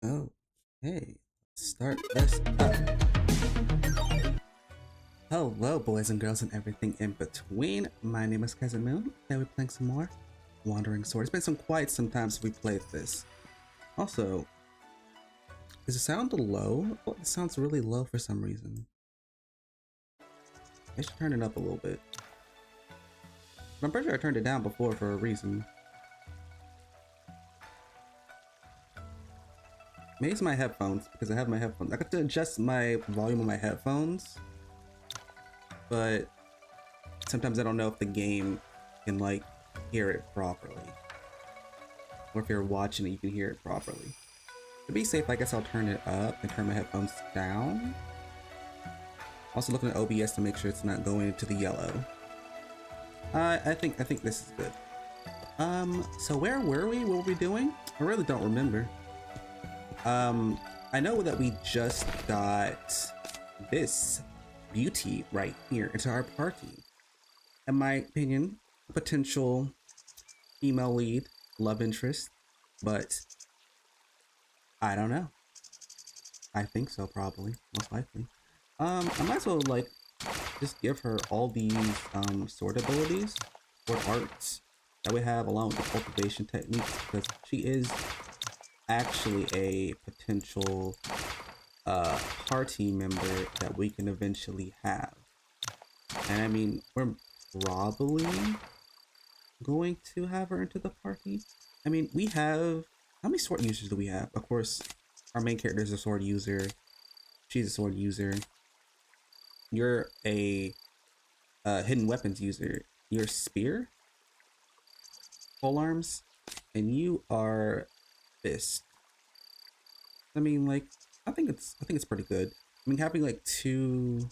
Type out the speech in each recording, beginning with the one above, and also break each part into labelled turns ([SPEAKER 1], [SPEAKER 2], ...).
[SPEAKER 1] Oh, hey, start this up. Hello, boys and girls and everything in between. My name is Cousin Moon. Today we're playing some more Wandering Sword. It's been quite some time since we played this. Also, does it sound low? Oh, it sounds really low for some reason. I should turn it up a little bit. But I'm pretty sure I turned it down before for a reason. Maybe it's my headphones, because I have my headphones. I got to adjust my volume on my headphones, but sometimes I don't know if the game can like hear it properly, or if you're watching it you can hear it properly. To be safe, I guess I'll turn it up and turn my headphones down. Also looking at OBS to make sure it's not going into the yellow. I think this is good. So where were we? What were we doing? I really don't remember. I know that we just got this beauty right here into our party. In my opinion, potential female lead, love interest, but I don't know. I think so, probably, most likely. I might as well like just give her all these sword abilities or arts that we have along with the cultivation techniques, because she is actually a potential party member that we can eventually have. And I mean, we're probably going to have her into the party. I mean, we have, how many sword users do we have? Of course, our main character is a sword user. She's a sword user. You're a hidden weapons user. You're spear, pole arms, and you are fist. I mean, like, I think it's pretty good. I mean, having like two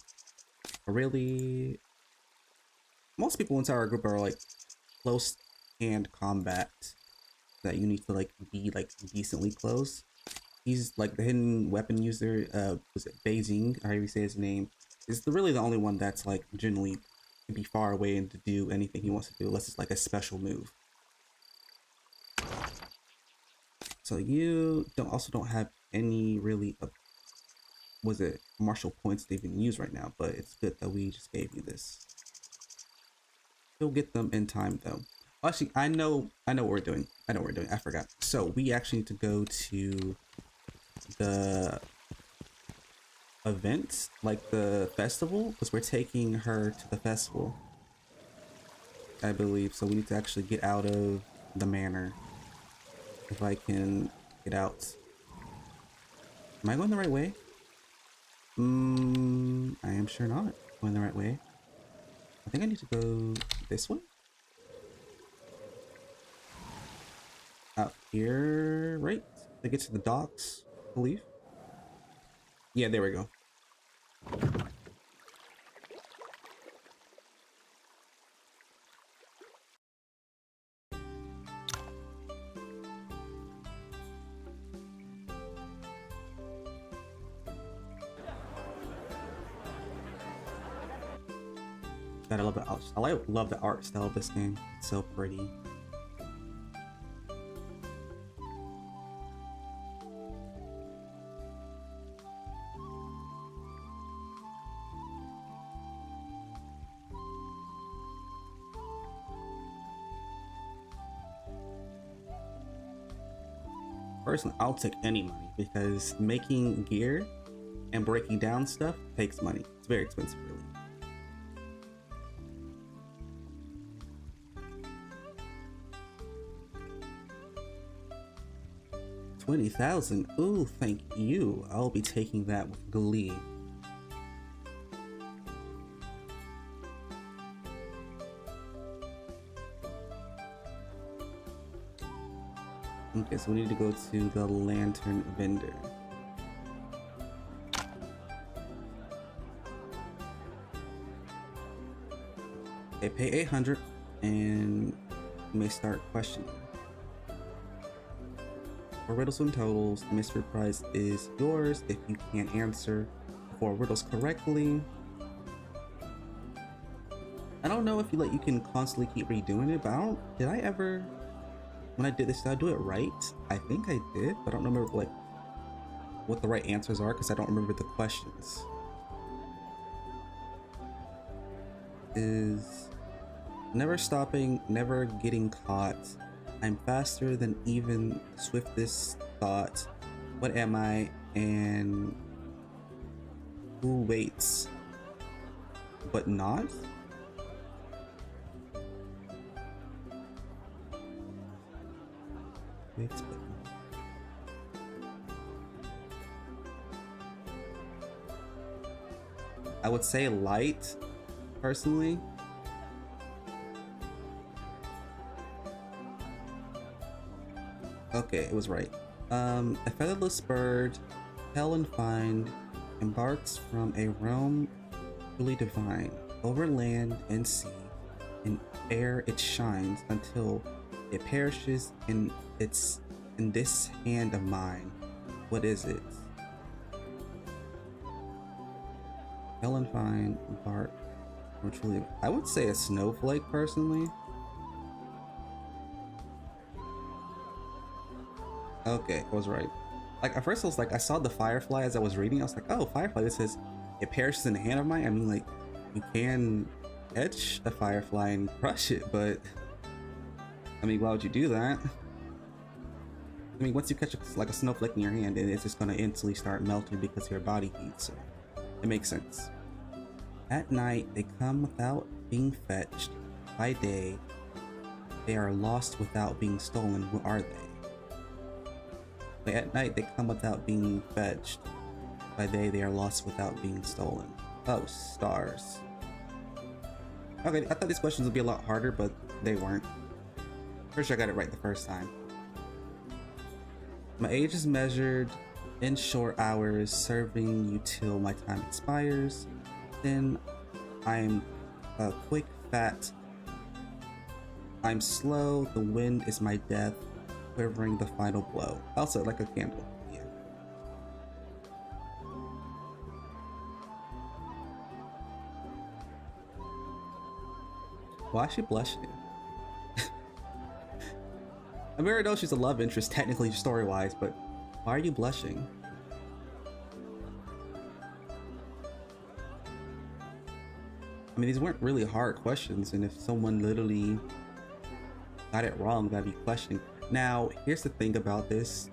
[SPEAKER 1] really, most people inside our group are like close hand combat that you need to like be like decently close. He's like the hidden weapon user, was it Beijing, however you say his name, is really the only one that's like generally to be far away and to do anything he wants to do unless it's like a special move. So you don't have any really was it martial points to even use right now, but it's good that we just gave you this. You'll get them in time though. Actually, I know what we're doing. I forgot. So we actually need to go to the event, like the festival, because we're taking her to the festival, I believe. So we need to actually get out of the manor. If I can get out. Am I going the right way? I am sure not going the right way. I think I need to go this way. Out here, right? To get to the docks, I believe. Yeah, there we go. God, I love the art. I love the art style of this game. It's so pretty. Personally, I'll take any money because making gear and breaking down stuff takes money. It's very expensive, really. 20,000. Ooh, thank you. I'll be taking that with glee. Okay, so we need to go to the lantern vendor. They pay 800 and you may start questioning. For riddles and totals, the mystery prize is yours if you can't answer 4 riddles correctly. I don't know if you can constantly keep redoing it, but did I ever, when I did this, did I do it right? I think I did, but I don't remember like what the right answers are because I don't remember the questions. Is never stopping, never getting caught. I'm faster than even the swiftest thought. What am I? And who waits but not? Waits but not. I would say light, personally. Okay, it was right. A featherless bird, pale and fine, embarks from a realm truly divine. Over land and sea, in air it shines until it perishes in this hand of mine. What is it? Pale and fine, bark from truly. I would say a snowflake, personally. Okay, I was right. Like at first I was like, I saw the firefly as I was reading. I was like, oh, firefly. This says it perishes in the hand of mine. I mean, like you can catch a firefly and crush it, but I mean, why would you do that? I mean, once you catch like a snowflake in your hand, it's just gonna instantly start melting because of your body heat. So it makes sense. At night they come without being fetched. By day they are lost without being stolen. Who are they? At night they come without being fetched. By day they are lost without being stolen. Oh, stars. Okay, I thought these questions would be a lot harder, but they weren't. Pretty sure I got it right the first time. My age is measured in short hours, serving you till my time expires. Then I'm quick, fat. I'm slow, the wind is my death. Quivering the final blow. Also, like a candle. Yeah. Why is she blushing? I mean, I know she's a love interest, technically, story-wise, but why are you blushing? I mean, these weren't really hard questions, and if someone literally got it wrong, that'd be questioning. Now, here's the thing about this,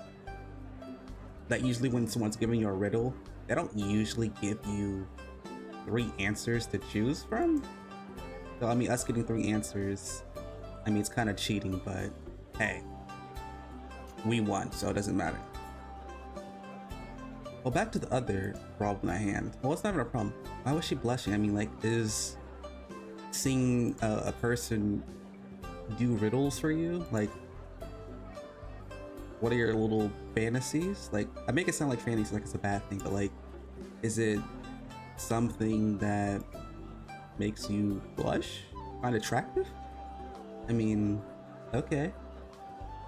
[SPEAKER 1] that usually when someone's giving you a riddle, they don't usually give you 3 answers to choose from. So, I mean, us getting 3 answers, I mean, it's kind of cheating, but hey, we won, so it doesn't matter. Well, back to the other problem at hand. Well, it's not even a problem. Why was she blushing? I mean, like, is seeing a person do riddles for you, like, what are your little fantasies? Like, I make it sound like fantasy like it's a bad thing, but like, is it something that makes you blush? Find attractive? I mean, okay.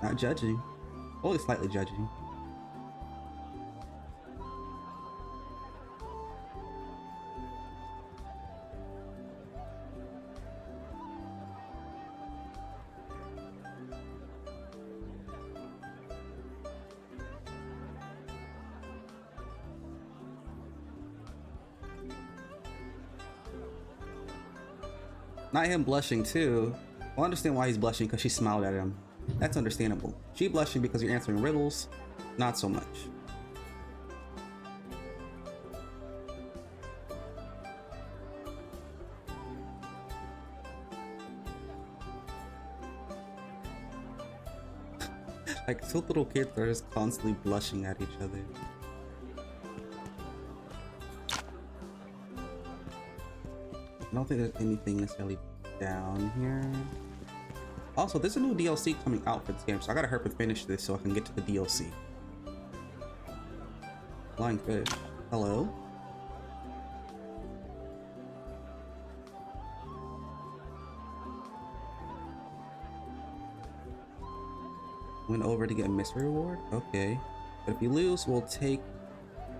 [SPEAKER 1] Not judging. Only slightly judging. Not him blushing too. Well, I understand why he's blushing, because she smiled at him. That's understandable. She blushing because you're answering riddles, not so much. Like, 2 little kids are just constantly blushing at each other. I don't think there's anything necessarily down here. Also, there's a new DLC coming out for this game, so I gotta hurry and finish this so I can get to the DLC. Flying fish. Hello? Went over to get a mystery reward? Okay. But if you lose, we'll take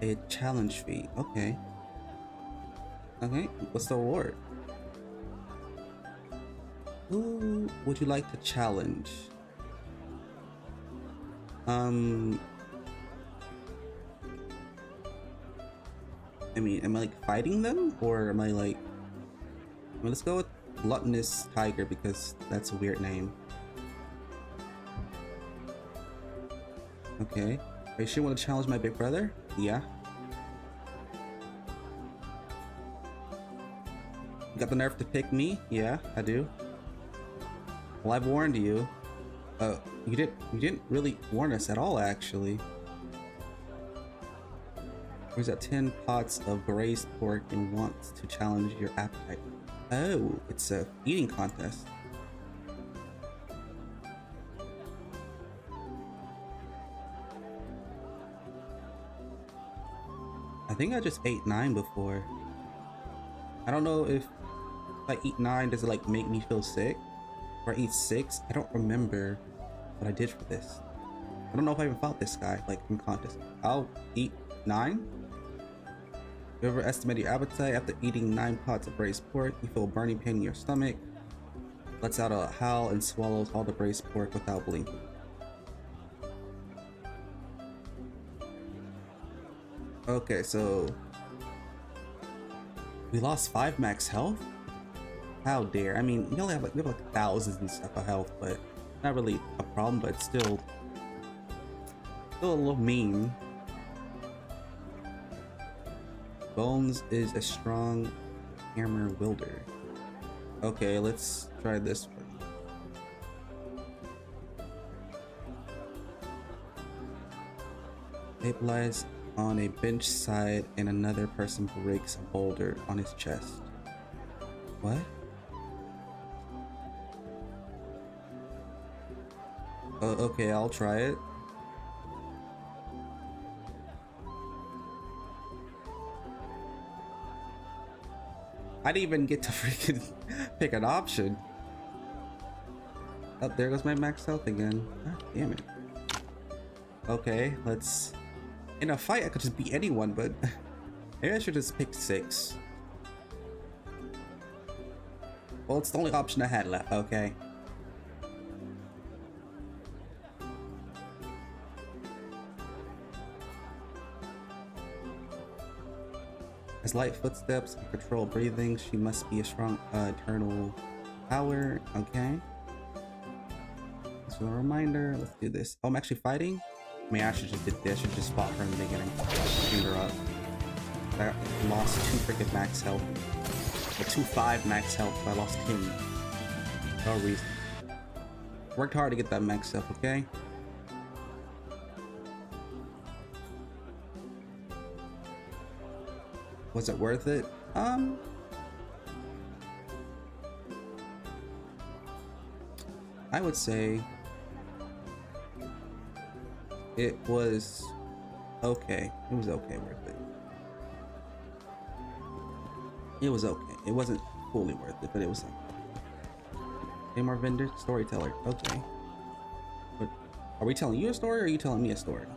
[SPEAKER 1] a challenge fee. Okay. Okay, what's the reward? Who would you like to challenge? I mean, am I like fighting them, or am I like? Well, let's go with gluttonous tiger because that's a weird name. Okay. Are you sure you want to challenge my big brother? Yeah. You got the nerve to pick me? Yeah, I do. Well, I've warned you. You didn't really warn us at all, actually. There's got 10 pots of braised pork and wants to challenge your appetite. Oh, it's a eating contest. I think I just ate 9 before. I don't know if I eat 9, does it like make me feel sick? Or I eat 6? I don't remember what I did for this. I don't know if I even fought this guy like in contest. I'll eat 9. You overestimate your appetite after eating 9 pots of braised pork. You feel a burning pain in your stomach. Lets out a howl and swallows all the braised pork without blinking. Okay, so we lost 5 max health. How dare? I mean, we have like thousands and stuff of health, but not really a problem. But still a little mean. Bones is a strong hammer wielder. Okay, let's try this one. Stabilize on a bench side and another person breaks a boulder on his chest. What? Okay, I'll try it. I didn't even get to freaking pick an option. Oh, there goes my max health again. God damn it. Okay, let's... In a fight, I could just beat anyone, but maybe I should just pick 6. Well, it's the only option I had left. Okay. As light footsteps and control breathing, she must be a strong eternal power. Okay. So a reminder, let's do this. Oh, I'm actually fighting? I mean, I should just did this. I should just fought her in the beginning. Cleaned her up. I lost 2 freaking max health. Or 2-5 max health, but I lost 10. No reason. Worked hard to get that max health, okay? Was it worth it? I would say it was okay. It was okay worth it. It was okay. It wasn't fully worth it, but it was okay. Any more vendor? Storyteller. Okay. But are we telling you a story or are you telling me a story?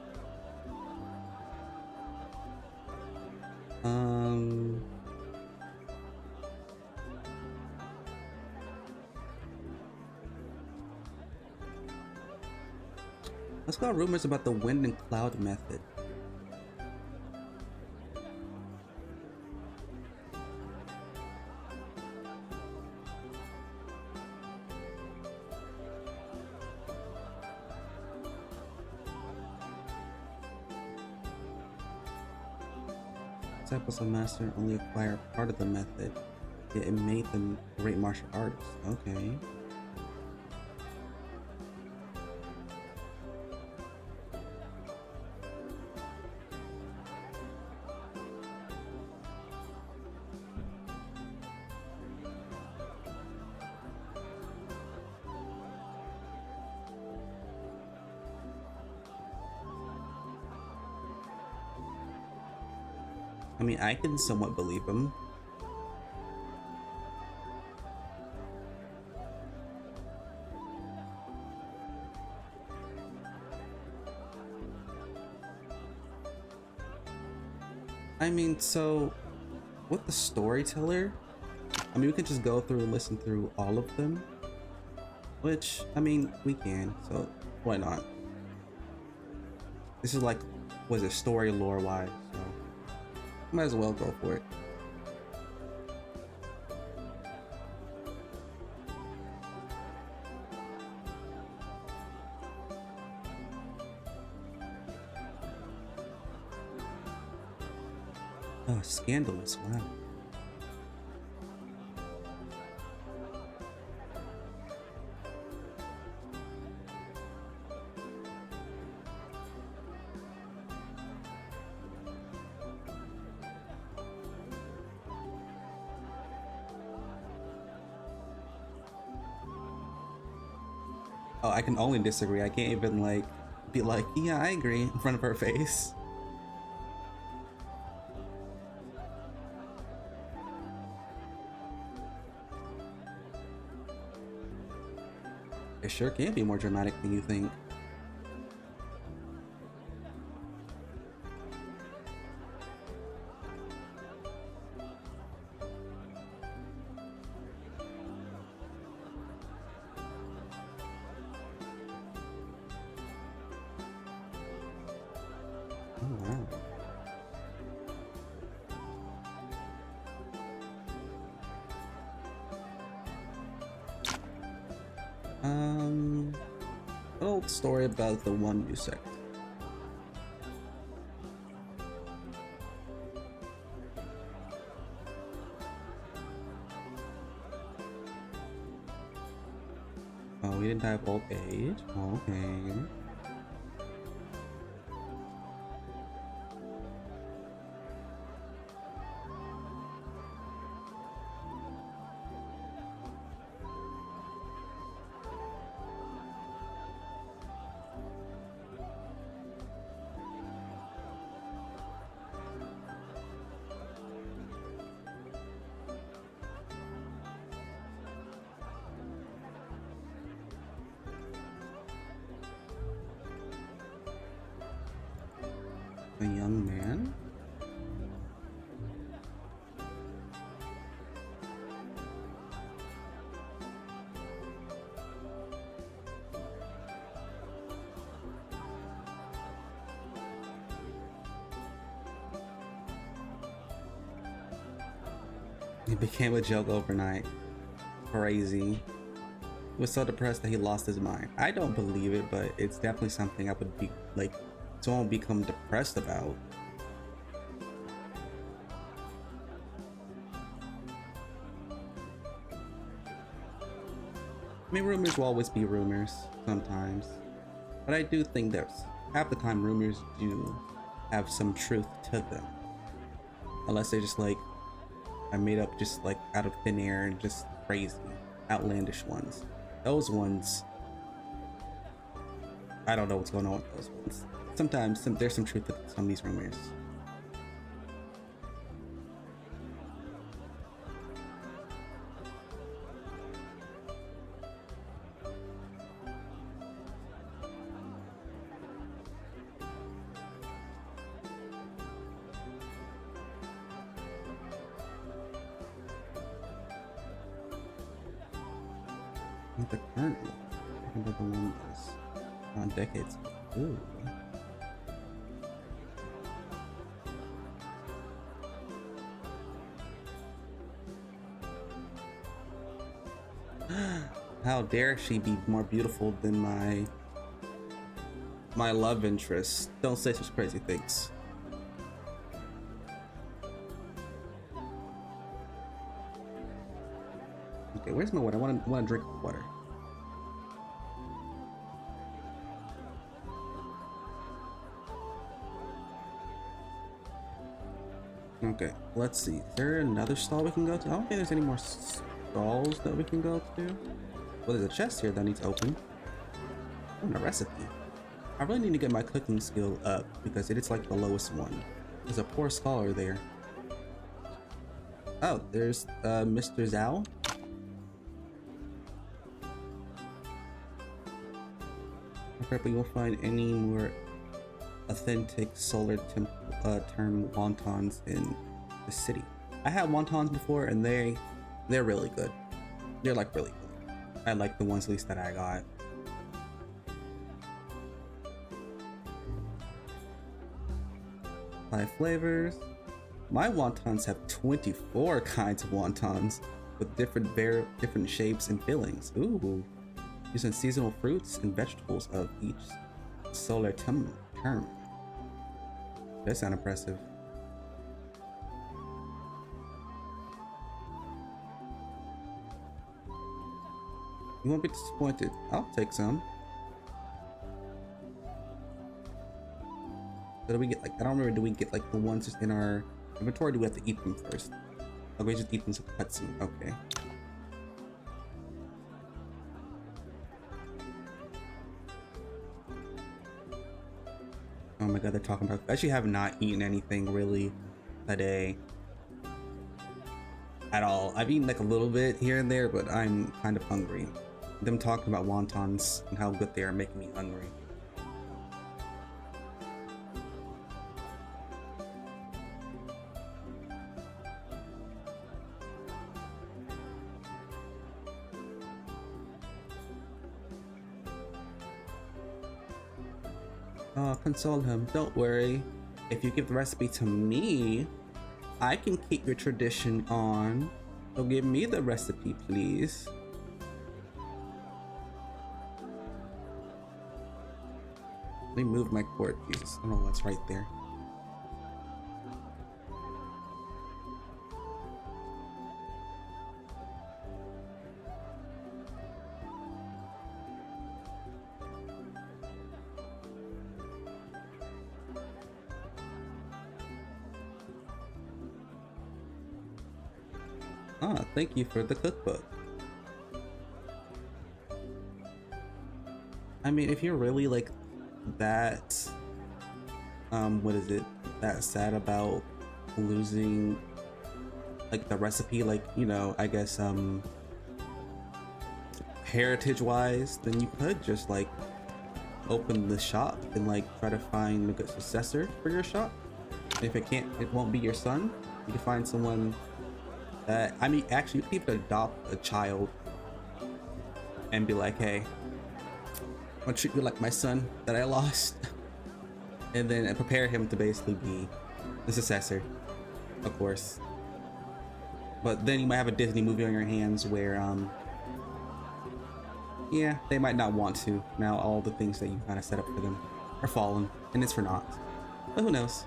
[SPEAKER 1] Let's go rumors about the wind and cloud method. Disciples of Master only acquire part of the method, yet it made them great martial artists. Okay. I mean, I can somewhat believe him. I mean, so with the storyteller, I mean, we can just go through and listen through all of them, which, I mean, we can, so why not? This is like, was it story lore wise, so. Might as well go for it. Oh, scandalous, wow. Oh, I can only disagree. I can't even like be like, yeah, I agree in front of her face. It sure can be more dramatic than you think. Oh, wow. An old story about the one you sect. Oh, we didn't have old age. Okay. A young man? He became a joke overnight. Crazy. He was so depressed that he lost his mind. I don't believe it, but it's definitely something I would be like, someone would become depressed about. I mean, rumors will always be rumors sometimes, but I do think that half the time rumors do have some truth to them. Unless they're just like, I made up just like out of thin air and just crazy, outlandish ones. Those ones, I don't know what's going on with those ones. Sometimes there's some truth to some of these rumors. The current one. I remember the one that's decades ago. Ooh. How dare she be more beautiful than my love interest? Don't say such crazy things. Okay, where's my water? I want to drink water. Okay, let's see. Is there another stall we can go to? I don't think there's any more stalls that we can go to. Well, there's a chest here that needs to open. Oh, and a recipe. I really need to get my cooking skill up because it is like the lowest one. There's a poor scholar there. Oh, there's Mr. Zhao. Correctly, you'll find any more authentic solar term wontons in the city. I had wontons before and they're really good. They're like really good. I like the ones at least that I got. Five flavors. My wontons have 24 kinds of wontons with different shapes and fillings. Ooh, using seasonal fruits and vegetables of each solar term. That sounds impressive. You won't be disappointed. I'll take some. So do we get like, I don't remember, do we get like the ones just in our inventory, or do we have to eat them first? Oh, we just eat them to cutscene. Okay. Oh my god, they're talking about, I actually have not eaten anything really today at all. I've eaten like a little bit here and there, but I'm kind of hungry. Them talking about wontons and how good they are making me hungry. Oh, console him. Don't worry. If you give the recipe to me, I can keep your tradition on. So give me the recipe, please. Let me move my cord, Jesus. I don't know what's right there. Ah, thank you for the cookbook. I mean, if you're really like that, what is it? That sad about losing like the recipe, like, you know, I guess, heritage wise, then you could just like open the shop and like try to find a good successor for your shop. And if it can't, it won't be your son. You can find someone that, I mean, actually, you can even adopt a child and be like, hey, I'm gonna treat you like my son that I lost, and then prepare him to basically be the successor, of course. But then you might have a Disney movie on your hands where, yeah, they might not want to. Now all the things that you kind of set up for them are fallen, and it's for naught. But who knows?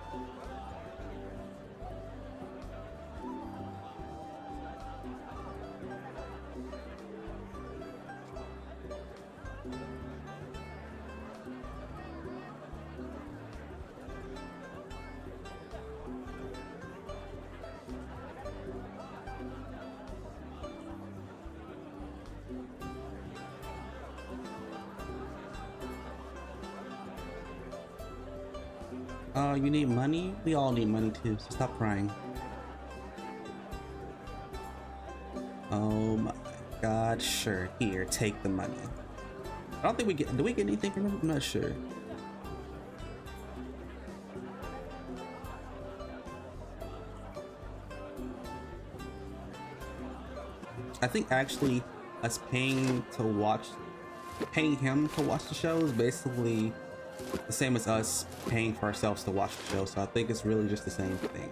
[SPEAKER 1] You need money? We all need money too, so stop crying. Oh my god, sure. Here, take the money. I don't think we get, do we get anything from him? I'm not sure. I think actually us paying him to watch the show is basically the same as us paying for ourselves to watch the show, so I think it's really just the same thing.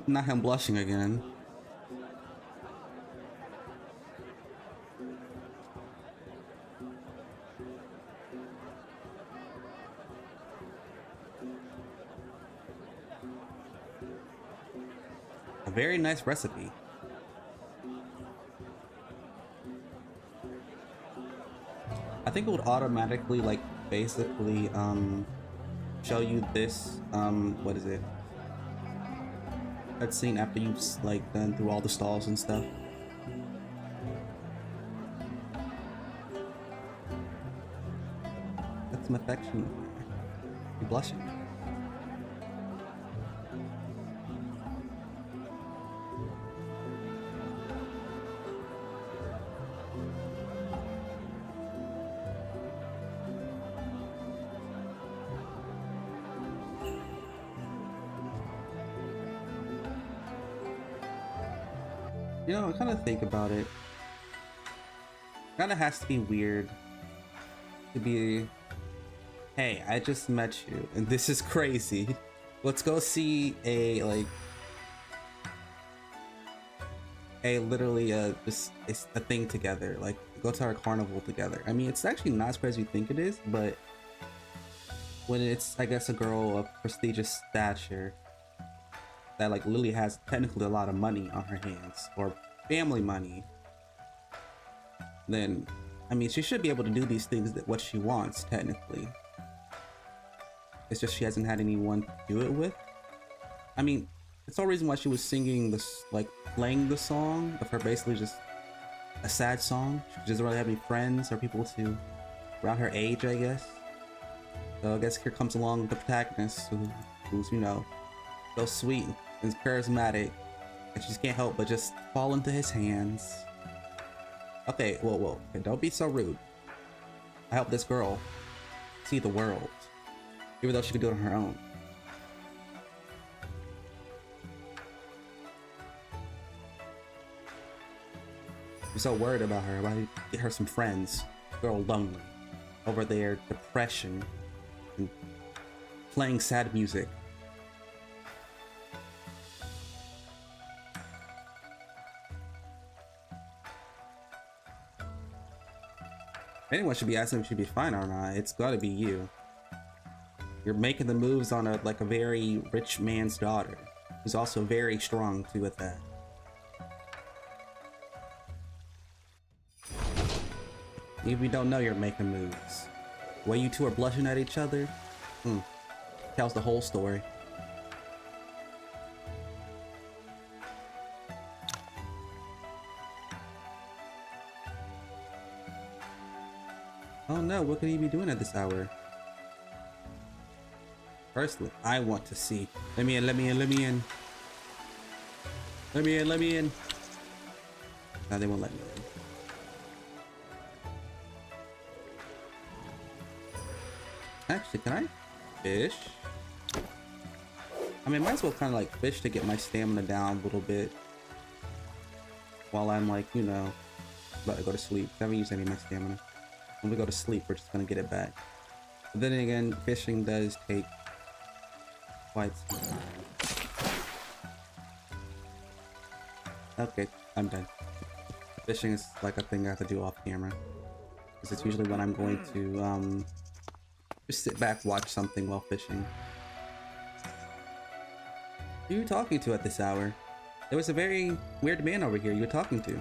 [SPEAKER 1] Not him blushing again. A very nice recipe. I think it would automatically like basically show you this what is it? Cutscene after you've like done through all the stalls and stuff. That's some affection. You're blushing. You know, I kind of think about it. Kind of has to be weird to be, hey, I just met you and this is crazy. Let's go see a like a literally just a thing together. Like go to our carnival together. I mean, it's actually not as crazy as you think it is, but when it's, I guess, a girl of prestigious stature that like Lily has technically a lot of money on her hands or family money, then I mean she should be able to do these things that what she wants technically. It's just she hasn't had anyone to do it with. I mean, it's the reason why she was singing this, like playing the song of her basically just a sad song. She doesn't really have any friends or people to around her age, I guess. So I guess here comes along the protagonist who's, you know, so sweet and charismatic, and she just can't help but just fall into his hands. Okay, whoa, okay, don't be so rude. I help this girl see the world, even though she could do it on her own. I'm so worried about her. About to get her some friends. Girl lonely, over there, depression, and playing sad music. Anyone should be asking if she'd be fine or not. It's gotta be you. You're making the moves on a very rich man's daughter, who's also very strong too at that. Even if you don't know you're making moves, the way you two are blushing at each other, tells the whole story. Oh no, what could he be doing at this hour? Firstly, I want to see. Let me in, let me in, let me in. Let me in, let me in. No, they won't let me in. Actually, can I fish? I mean, might as well kind of like fish to get my stamina down a little bit. While I'm like, you know, about to go to sleep. I haven't used any of my stamina. When we go to sleep, we're just gonna get it back. But then again, fishing does take quite some time. Okay, I'm done. Fishing is like a thing I have to do off camera. Because it's usually when I'm going to just sit back, watch something while fishing. Who are you talking to at this hour? There was a very weird man over here you were talking to.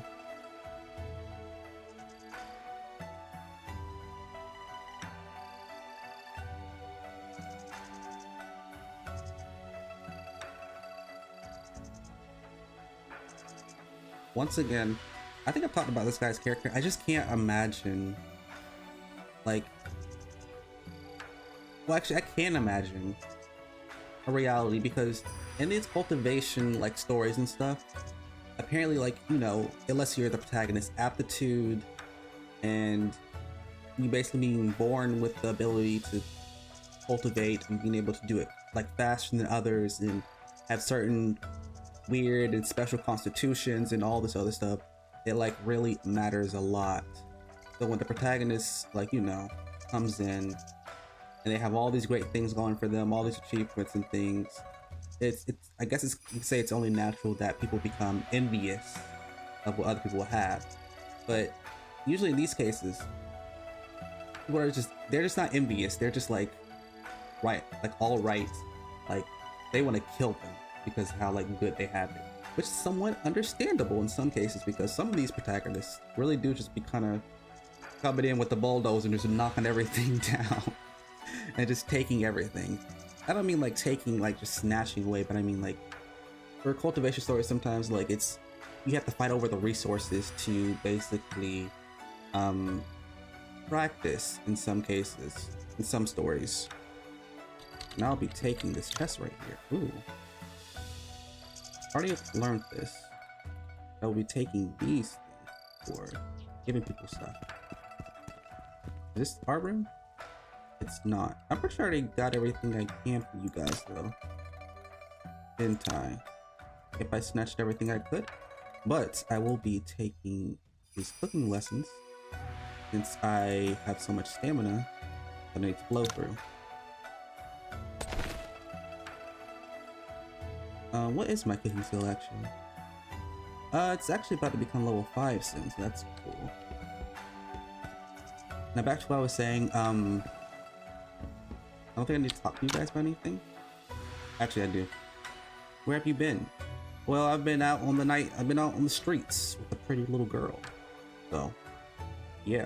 [SPEAKER 1] Once again, I think I've talked about this guy's character. I just can't imagine, like, well, actually, I can imagine a reality because in these cultivation like stories and stuff, apparently, like, you know, unless you're the protagonist, aptitude and you basically being born with the ability to cultivate and being able to do it like faster than others and have certain weird and special constitutions and all this other stuff, it like really matters a lot. So when the protagonist, like, you know, comes in and they have all these great things going for them, all these achievements and things, it's I guess you can say it's only natural that people become envious of what other people have. But usually in these cases, people are they're just not envious, they're just like right, like all right, like they want to kill them because of how like good they have it, which is somewhat understandable in some cases because some of these protagonists really do just be kind of coming in with the bulldozer and just knocking everything down and just taking everything. I don't mean like taking, like just snatching away, but I mean like for cultivation stories sometimes like it's you have to fight over the resources to basically practice in some cases, in some stories. And I'll be taking this chest right here. Ooh. Already learned this. I will be taking these things for giving people stuff. Is this our room? It's not. I'm pretty sure I already got everything I can for you guys though. Didn't I? If I snatched everything I could? But I will be taking these cooking lessons since I have so much stamina that I need to blow through. What is my cooking skill actually? It's actually about to become level 5 soon, so that's cool. Now back to what I was saying, I don't think I need to talk to you guys about anything. Actually, I do. Where have you been? Well, I've been out on the streets with a pretty little girl. So, yeah.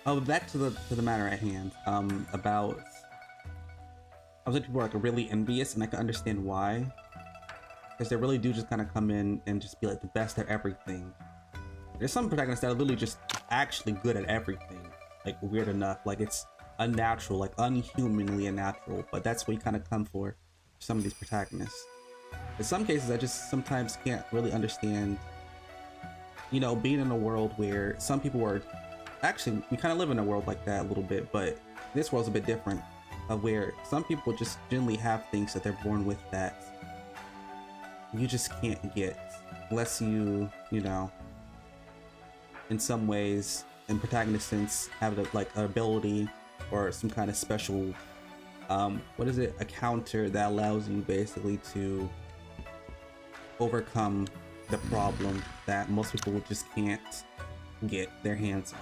[SPEAKER 1] Oh, back to the matter at hand. About I was like people are like really envious, and I can understand why, because they really do just kind of come in and just be like the best at everything. There's some protagonists that are literally just actually good at everything, like weird enough, like it's unnatural, like unhumanly unnatural. But that's what you kind of come for some of these protagonists. In some cases, I just sometimes can't really understand, you know, being in a world where some people are actually, we kind of live in a world like that a little bit, but this world's a bit different, of where some people just generally have things that they're born with that you just can't get unless you know, in some ways, in protagonist sense, have like an ability or some kind of special, what is it, a counter that allows you basically to overcome the problem that most people just can't get their hands on.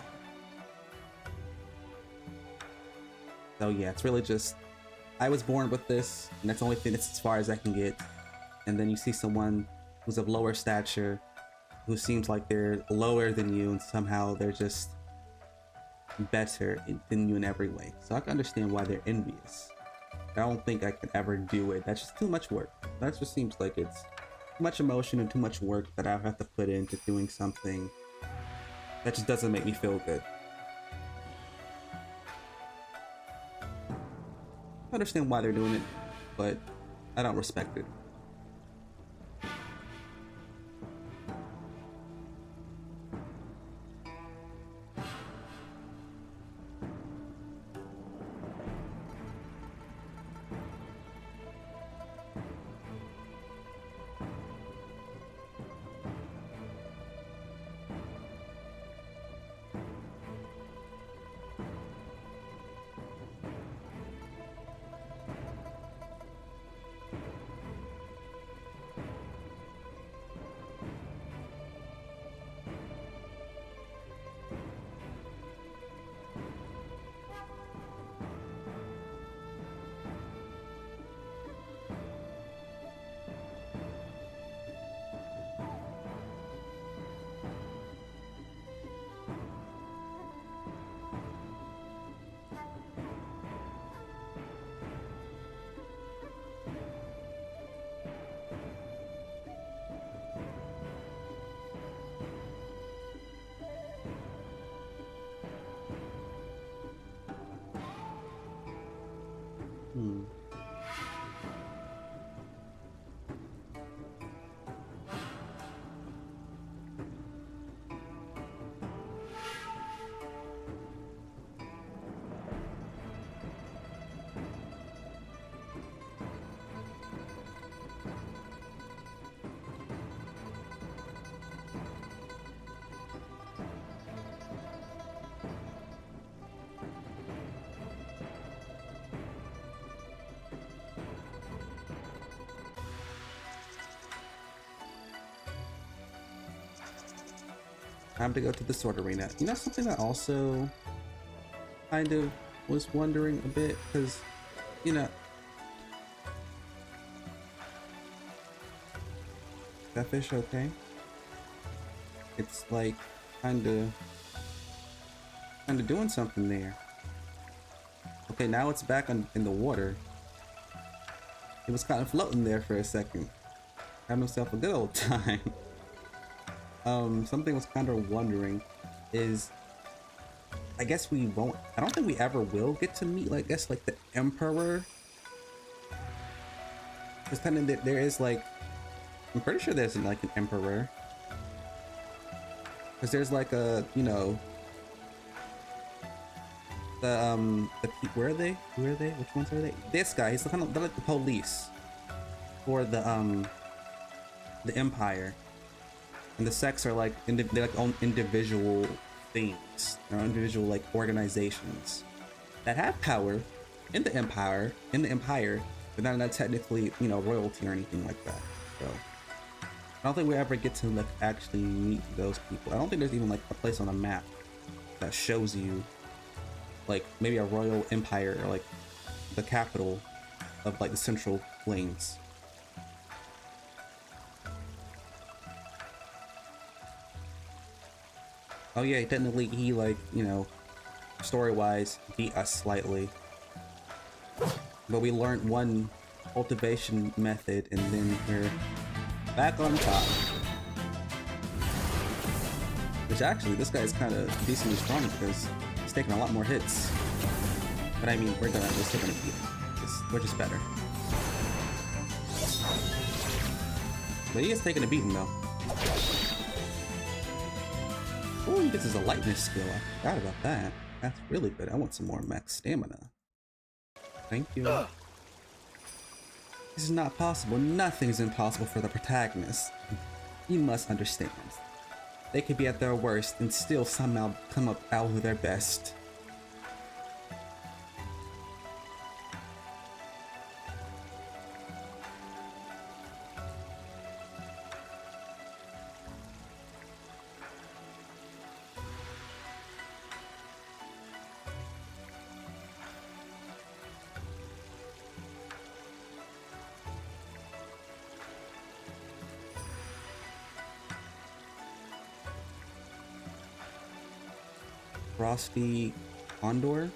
[SPEAKER 1] So yeah, it's really just, I was born with this, and that's the only thing, that's as far as I can get. And then you see someone who's of lower stature, who seems like they're lower than you, and somehow they're just better than you in every way. So I can understand why they're envious. I don't think I can ever do it. That's just too much work. That just seems like it's too much emotion and too much work that I have to put into doing something that just doesn't make me feel good. I understand why they're doing it, but I don't respect it. Hmm. Time to go to the sword arena. You know something I also kind of was wondering a bit, because, you know, that fish okay? It's like kind of doing something there. Okay, now it's back in the water. It was kind of floating there for a second, having himself a good old time. Something I was kind of wondering is, I guess we won't, I don't think we ever will get to meet, like, I guess, like the Emperor. Because kind of there is like, I'm pretty sure there's like an Emperor. Because there's like a, you know, where are they? Who are they? Which ones are they? This guy, he's kind of, they're like the police for the Empire, and the sects are like they're like own individual things, they're individual like organizations that have power in the Empire, but not technically, you know, royalty or anything like that. So I don't think we ever get to like actually meet those people. I don't think there's even like a place on a map that shows you like maybe a royal empire or like the capital of like the Central Plains. Oh yeah, technically he like, you know, story-wise beat us slightly. But we learned one cultivation method and then we're back on top. Which actually, this guy is kind of decently strong because he's taking a lot more hits. But I mean, we're still gonna beat him. We're just better. But he is taking a beating though. Oh, he gets his lightness skill. I forgot about that. That's really good. I want some more max stamina. Thank you. This is not possible. Nothing is impossible for the protagonist. You must understand. They could be at their worst and still somehow come up out with their best. Frosty Condor.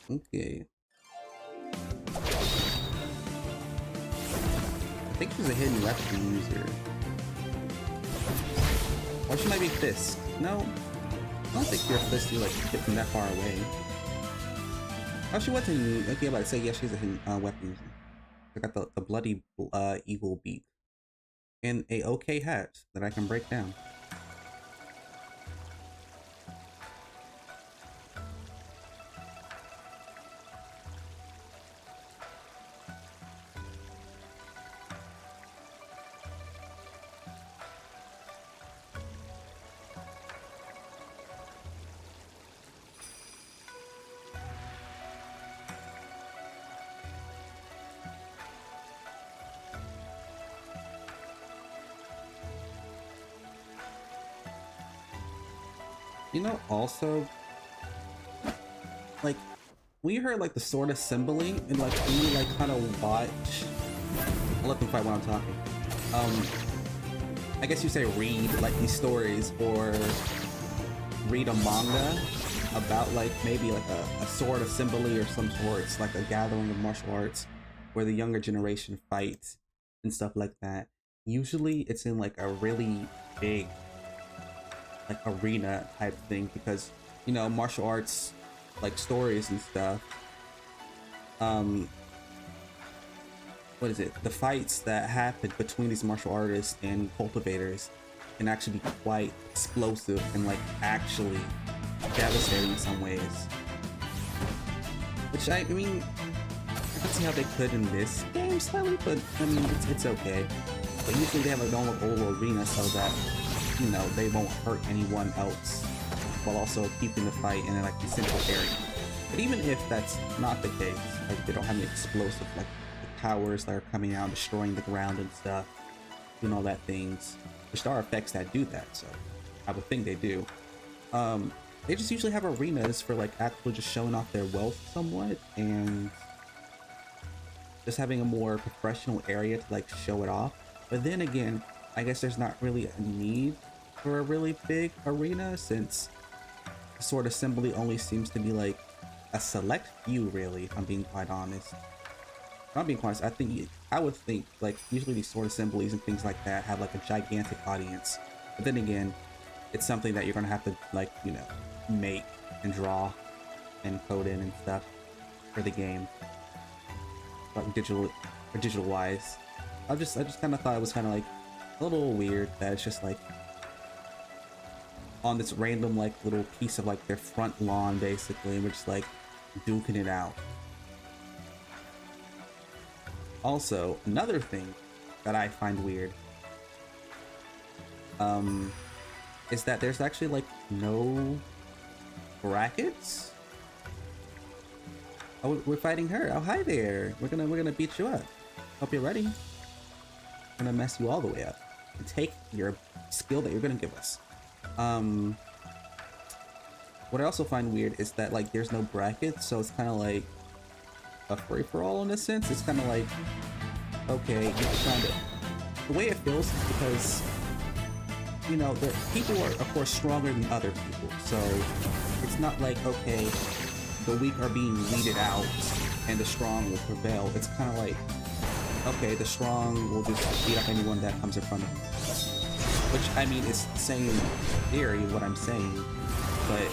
[SPEAKER 1] Okay. I think she's a hidden weapon user. Or she might be Fist. No, I don't think you're Fist. You like hit from that far away. Oh, she wasn't. Okay, I'm about to say yeah, she's a hidden weapon user. I got the bloody eagle beak and a okay hat that I can break down. You know, also, like, we heard like the sword assembly and like we like kind of watch. I'll let them fight while I'm talking. I guess you say read like these stories or read a manga about like maybe like a sword assembly or some sorts, like a gathering of martial arts where the younger generation fights and stuff like that. Usually it's in like a really big like arena type thing because, you know, martial arts like stories and stuff, what is it, the fights that happen between these martial artists and cultivators can actually be quite explosive and like actually devastating in some ways, which I mean I can see how they could in this game slightly, but I mean it's okay. But usually they have a normal old arena so that, you know, they won't hurt anyone else while also keeping the fight in like the central area. But even if that's not the case, like they don't have any explosive like the powers that are coming out destroying the ground and stuff, doing all that things, which there are effects that do that, so I would think they do. They just usually have arenas for like actually just showing off their wealth somewhat and just having a more professional area to like show it off. But then again, I guess there's not really a need for a really big arena since sword assembly only seems to be like a select few, really, if I'm being quite honest. If I'm being quite honest, I would think like usually these sword assemblies and things like that have like a gigantic audience. But then again, it's something that you're gonna have to like, you know, make and draw and code in and stuff for the game. Like digital wise. I just kind of thought it was kind of like a little weird that it's just like on this random like little piece of like their front lawn basically, and we're just like duking it out. Also, another thing that I find weird is that there's actually like no brackets. Oh, we're fighting her. Oh, hi there. We're gonna beat you up. Hope you're ready. We're gonna mess you all the way up and take your skill that you're gonna give us. What I also find weird is that like there's no brackets, so it's kind of like a free for all in a sense. It's kind of like, okay, you're trying to. The way it feels is because, you know, the people are of course stronger than other people, so it's not like, okay, the weak are being weeded out and the strong will prevail. It's kind of like, okay, the strong will just beat up anyone that comes in front of them. Which, I mean, it's the same theory of what I'm saying, but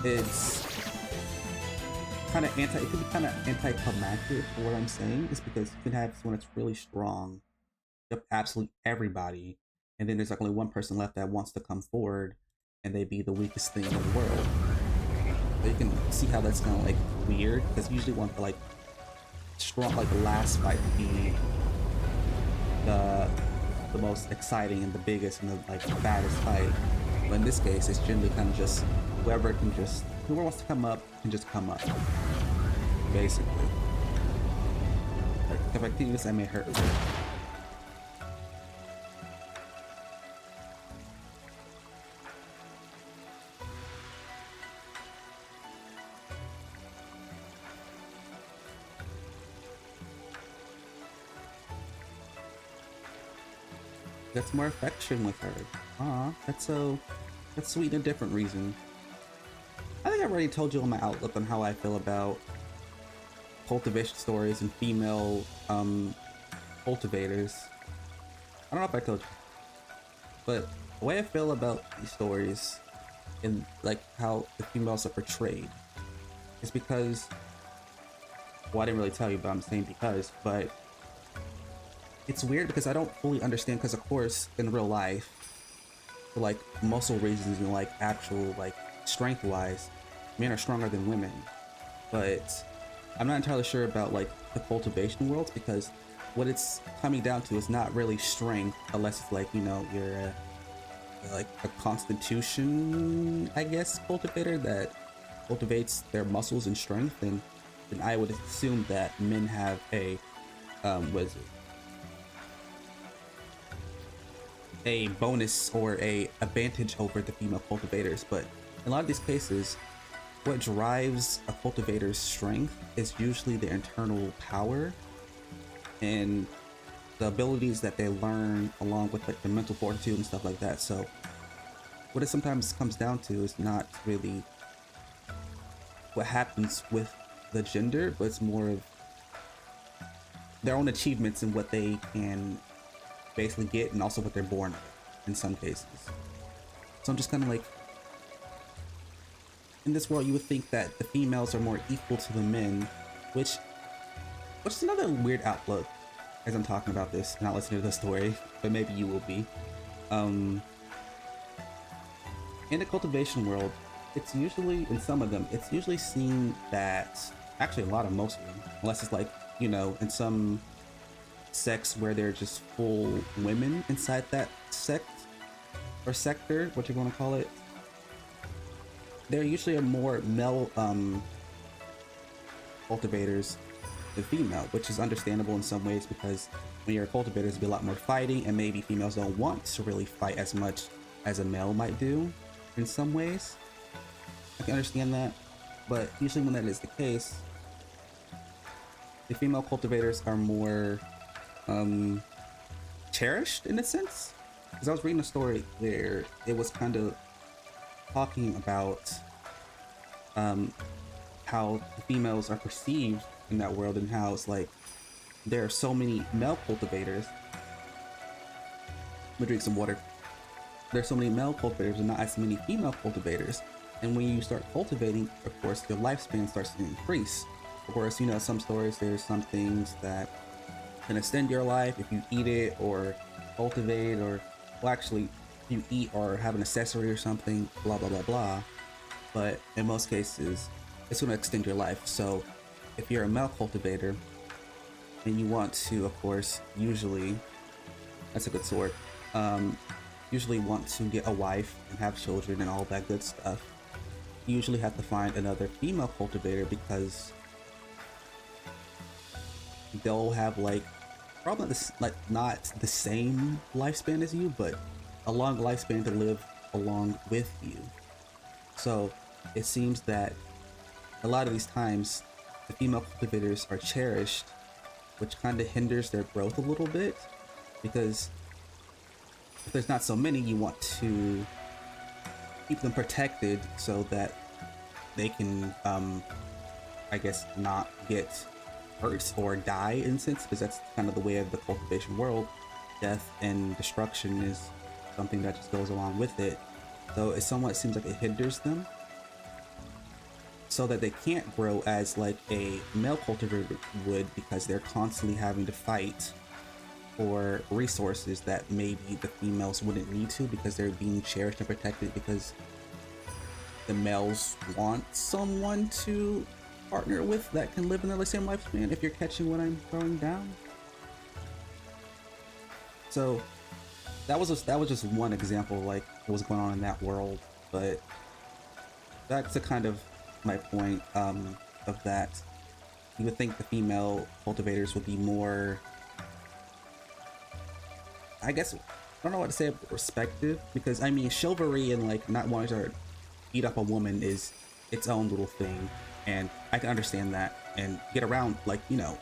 [SPEAKER 1] it's kind of it could be kind of anticlimactic for what I'm saying, is because you can have someone that's really strong, up absolutely everybody, and then there's like only one person left that wants to come forward, and they be the weakest thing in the world. So you can see how that's kind of like weird, because you usually want the like strong, like the last fight to be the most exciting and the biggest and the like baddest fight. But in this case, it's generally kind of just whoever wants to come up can just come up, basically. Like, if I continue this, I may hurt her. Gets more affection with her. Aw, that's sweet in a different reason. I think I've already told you all my outlook on how I feel about cultivation stories and female cultivators. I don't know if I told you, but the way I feel about these stories and like how the females are portrayed is because, well, I didn't really tell you, but I'm saying because, but it's weird because I don't fully understand, because of course in real life, for like muscle reasons and like actual like strength wise, men are stronger than women. But I'm not entirely sure about like the cultivation worlds, because what it's coming down to is not really strength, unless it's like, you know, you're like a constitution, I guess, cultivator that cultivates their muscles and strength. And then I would assume that men have a what is it, a bonus or a advantage over the female cultivators. But in a lot of these cases, what drives a cultivator's strength is usually their internal power and the abilities that they learn, along with like the mental fortitude and stuff like that. So what it sometimes comes down to is not really what happens with the gender, but it's more of their own achievements and what they can basically get, and also what they're born with in some cases. So I'm just kind of like, in this world you would think that the females are more equal to the men, which is another weird outlook as I'm talking about this, not listening to the story, but maybe you will be. In the cultivation world, it's usually, in some of them, it's usually seen that, actually most of them, unless it's like, you know, in some sects where they're just full women inside that sect or sector, what you want to call it, they're usually a more male cultivators than female, which is understandable in some ways, because when you're a cultivator, there's be a lot more fighting, and maybe females don't want to really fight as much as a male might do in some ways. I can understand that, but usually when that is the case, the female cultivators are more cherished in a sense. Because I was reading a story where it was kind of talking about how the females are perceived in that world, and how it's like there are so many male cultivators. I'm gonna drink some water. There's so many male cultivators and not as many female cultivators, and when you start cultivating, of course your lifespan starts to increase. Of course, you know, some stories, there's some things that can extend your life if you eat it or cultivate, or, well, actually you eat or have an accessory or something, blah blah blah blah. But in most cases, it's going to extend your life. So if you're a male cultivator and you want to, of course, usually, that's a good sword, usually want to get a wife and have children and all that good stuff, you usually have to find another female cultivator because they'll have like probably this, like not the same lifespan as you, but a long lifespan to live along with you. So it seems that a lot of these times the female cultivators are cherished, which kind of hinders their growth a little bit, because if there's not so many, you want to keep them protected so that they can, I guess, not get hurt or die in a sense, because that's kind of the way of the cultivation world. Death and destruction is something that just goes along with it. So it somewhat seems like it hinders them, so that they can't grow as like a male cultivator would, because they're constantly having to fight for resources that maybe the females wouldn't need to, because they're being cherished and protected, because the males want someone to partner with that can live in their same lifespan, if you're catching what I'm throwing down. So that was just one example, like what was going on in that world. But that's a kind of my point, of that. You would think the female cultivators would be more, I guess, I don't know what to say, respected, because I mean chivalry and like not wanting to beat up a woman is its own little thing, and I can understand that and get around, like, you know,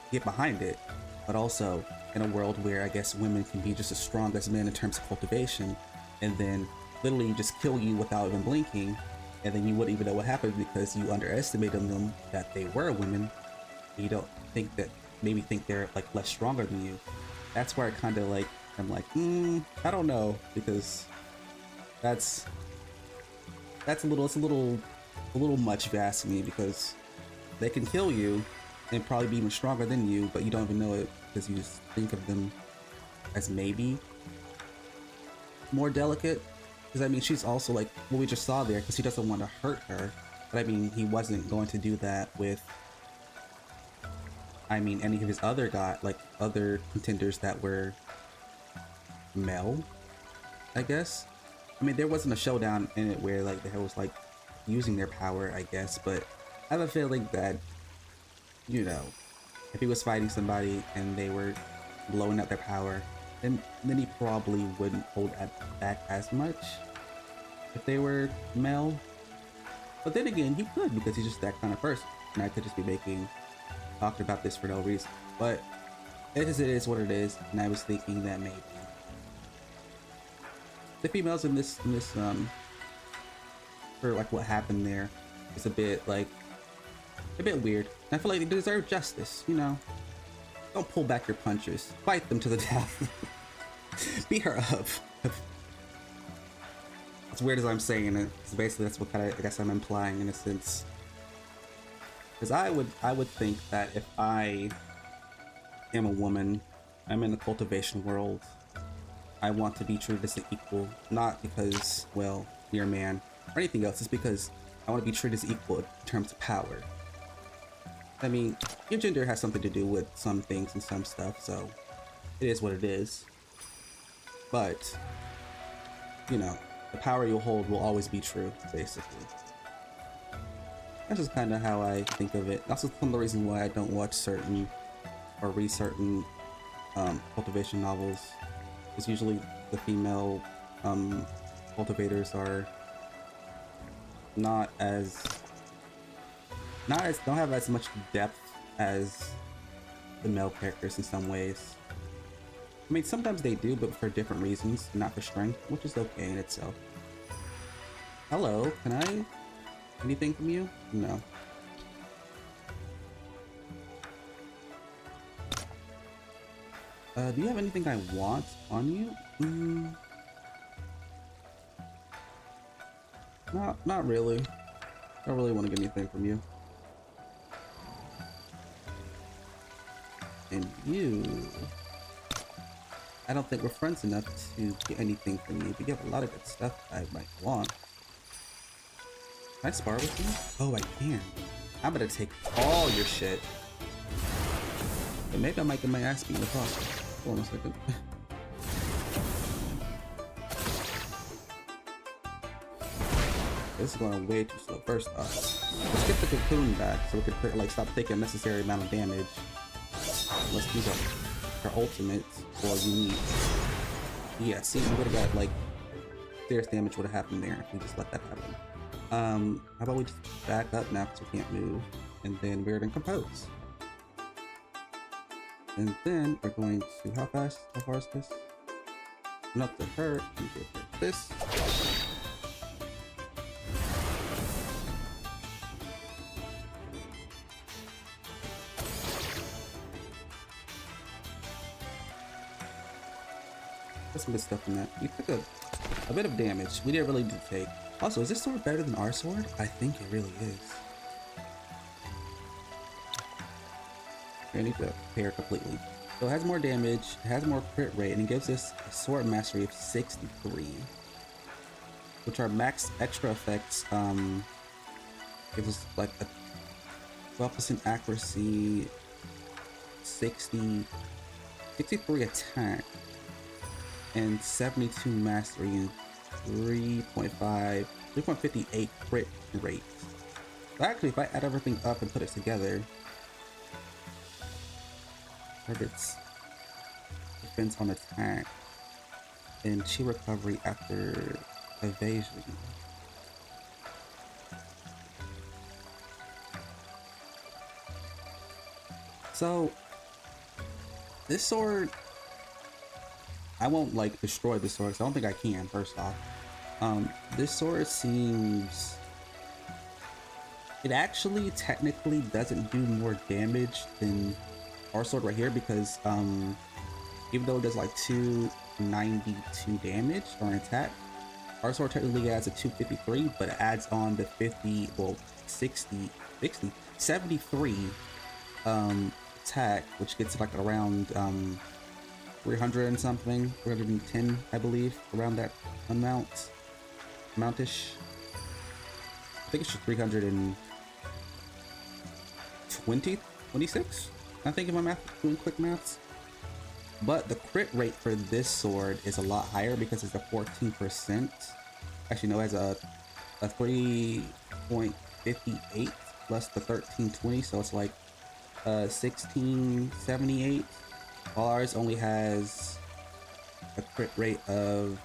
[SPEAKER 1] get behind it. But also in a world where I guess women can be just as strong as men in terms of cultivation, and then literally just kill you without even blinking, and then you wouldn't even know what happened because you underestimated them, that they were women. You don't think that, maybe think they're like less stronger than you. That's where I kind of like, I'm like, I don't know, because that's it's a little much if you ask me, because they can kill you and probably be even stronger than you, but you don't even know it because you just think of them as maybe more delicate. Because I mean, she's also like what we just saw there, because he doesn't want to hurt her. But I mean, he wasn't going to do that with, I mean, any of his other other contenders that were male, I guess. I mean, there wasn't a showdown in it where like they was like using their power, I guess, but I have a feeling that, you know, if he was fighting somebody and they were blowing up their power, then he probably wouldn't hold back as much if they were male. But then again, he could, because he's just that kind of person, and I could just be talking about this for no reason. But it is what it is, and I was thinking that maybe the females in this for like what happened there is a bit weird. And I feel like they deserve justice, you know. Don't pull back your punches. Fight them to the death. Beat her up. As weird as I'm saying it, so basically that's what kind of, I guess I'm implying in a sense. Because I would think that if I am a woman, I'm in the cultivation world, I want to be treated as an equal, not because, well, you're a man or anything else. It's because I want to be treated as equal in terms of power. I mean, your gender has something to do with some things and some stuff, so it is what it is. But, you know, the power you'll hold will always be true, basically. That's just kind of how I think of it. That's one of the reasons why I don't watch certain or read certain cultivation novels. Because usually the female cultivators are don't have as much depth as the male characters in some ways. I mean, sometimes they do, but for different reasons, not for strength, which is okay in itself. Hello, can I? Anything from you? No. Do you have anything I want on you? Not really. I don't really want to get anything from you. And you... I don't think we're friends enough to get anything from you, but you have a lot of good stuff I might want. Can I spar with you? Oh, I can. I'm gonna take all your shit. But maybe I might get my ass beat in the process. Hold on a second. This is going way too slow. First off, let's get the cocoon back so we can like stop taking unnecessary amount of damage. Let's use our ultimates or unique. Yeah, see, we would have got like serious damage would have happened there if we just let that happen. How about we just back up now because we can't move, and then we're gonna compose. And then we're going to how far is this? Not to hurt, and give her this. There's some good stuff in that. We took a bit of damage. We didn't really take. Also, is this sword better than our sword? I think it really is. I need to pair completely. So it has more damage, it has more crit rate, and it gives us a sword mastery of 63. Which are max extra effects, gives us like a 12% accuracy, 63 attack, and 72 mastery, and 3.58 crit rate. So actually, if I add everything up and put it together, targets defense on attack and chi recovery after evasion. So this sword, I won't like destroy this sword, so I don't think I can. First off, this sword seems, it actually technically doesn't do more damage than our sword right here, because even though it does like 292 damage or an attack, our sword technically adds a 253, but it adds on the 50, well 73 attack, which gets like around 300 and something, 310 I believe, around that amountish. I think it's just 326. I think if I'm doing quick maths. But the crit rate for this sword is a lot higher because it's a 14%. Actually, no, it has a 3.58 plus the 1320, so it's like 1678. While ours only has a crit rate of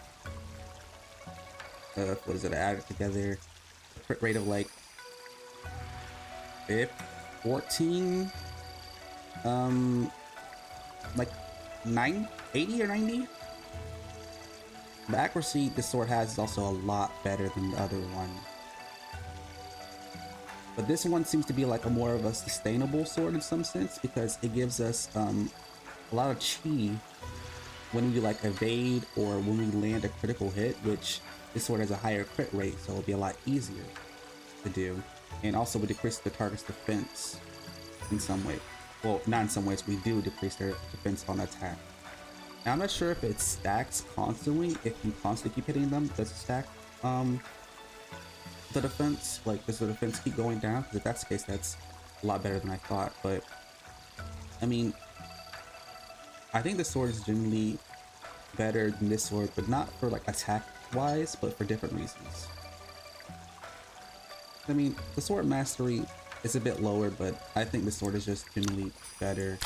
[SPEAKER 1] what is it? Added together, a crit rate of like 14. Like 980 or 90. The accuracy this sword has is also a lot better than the other one, but this one seems to be like a more of a sustainable sword in some sense, because it gives us a lot of chi when we like evade or when we land a critical hit, which this sword has a higher crit rate, so it'll be a lot easier to do. And also we decrease the target's defense in some way. Well, not in some ways, we do decrease their defense on attack. Now, I'm not sure if it stacks constantly. If you constantly keep hitting them, does it stack the defense? Like, does the defense keep going down? Because if that's the case, that's a lot better than I thought. But, I mean, I think the sword is generally better than this sword, but not for like attack-wise, but for different reasons. I mean, the sword mastery is a bit lower, but I think the sword is just generally better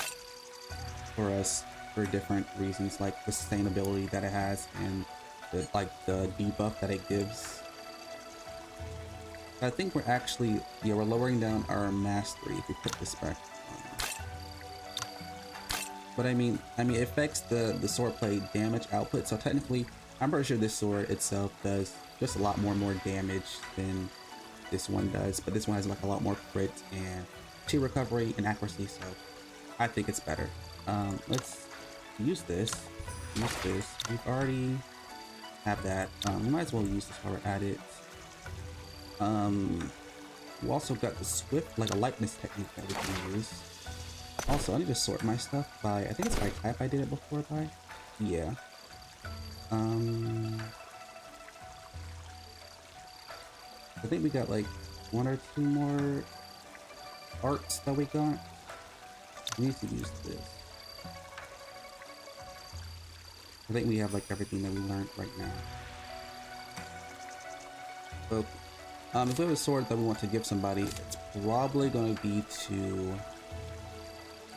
[SPEAKER 1] for us for different reasons, like the sustainability that it has and the debuff that it gives. I think we're actually, yeah, we're lowering down our mastery if we put this back on. But I mean it affects the swordplay damage output, so technically I'm pretty sure this sword itself does just a lot more damage than this one does, but this one has like a lot more crit and chi recovery and accuracy, so I think it's better. Let's use this. We've already have that. We might as well use this while we're at it. We also got the swift, like a lightness technique that we can use. Also, I need to sort my stuff by, I think it's by type I did it before by. Yeah. Um, I think we got like one or two more arts that we got. We need to use this. I think we have like everything that we learned right now. So, if we have a sword that we want to give somebody, it's probably going to be to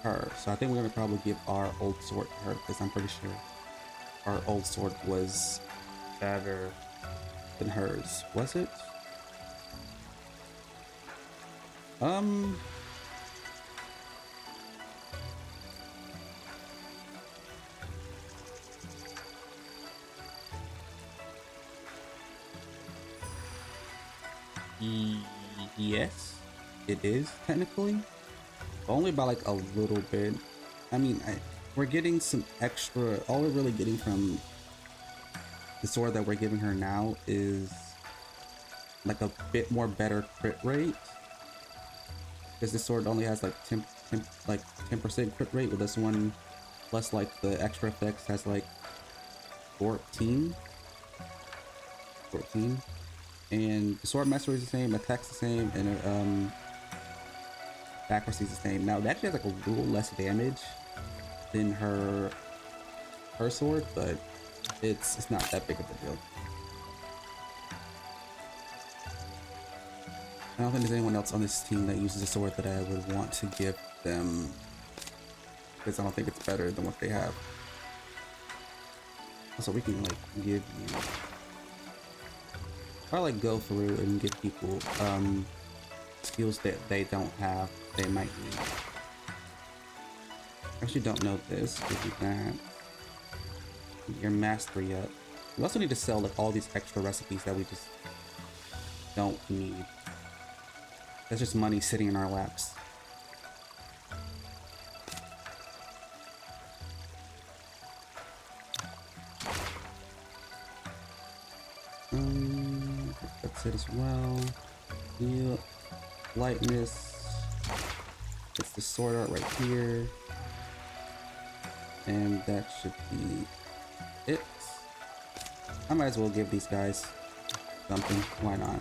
[SPEAKER 1] her. So I think we're going to probably give our old sword to her because I'm pretty sure our old sword was better than hers. Was it? Um, yes, it is technically, but only by like a little bit. I mean, we're getting some extra. All we're really getting from the sword that we're giving her now is like a bit more better crit rate, because this sword only has like 10% crit rate, with this one plus like the extra effects has like 14. And the sword mastery is the same, attack's the same, and accuracy is the same. Now that actually has like a little less damage than her sword, but it's not that big of a deal. I don't think there's anyone else on this team that uses a sword that I would want to give them, because I don't think it's better than what they have. Also, we can like give you, or like go through and give people skills that they don't have, they might need. I actually don't know this. Give you that. Get your mastery up. We also need to sell like all these extra recipes that we just don't need. That's just money sitting in our laps. That's it as well. Heal, lightness. It's the sword art right here. And that should be it. I might as well give these guys something. Why not?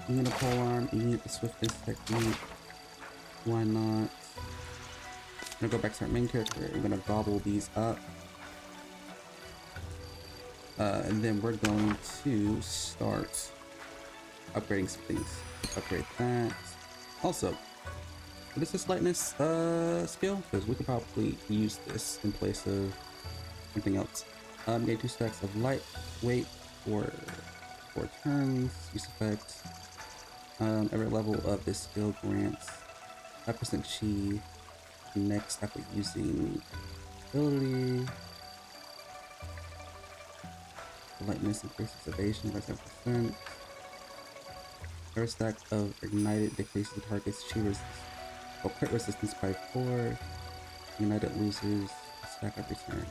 [SPEAKER 1] I'm gonna pole arm, eat the swiftness technique. Why not? I'm gonna go back to our main character. I'm gonna gobble these up. And then we're going to start upgrading some things. Upgrade that. Also, what is this lightness skill? Because we could probably use this in place of something else. Gain 2 stacks of lightweight for 4 turns. Use effect. Every level of this skill grants 5% chi. Next, after using ability, lightness increases evasion by 10%. Every stack of ignited decreases the target's chi resistance or crit resistance by 4. Ignited loses a stack every turn.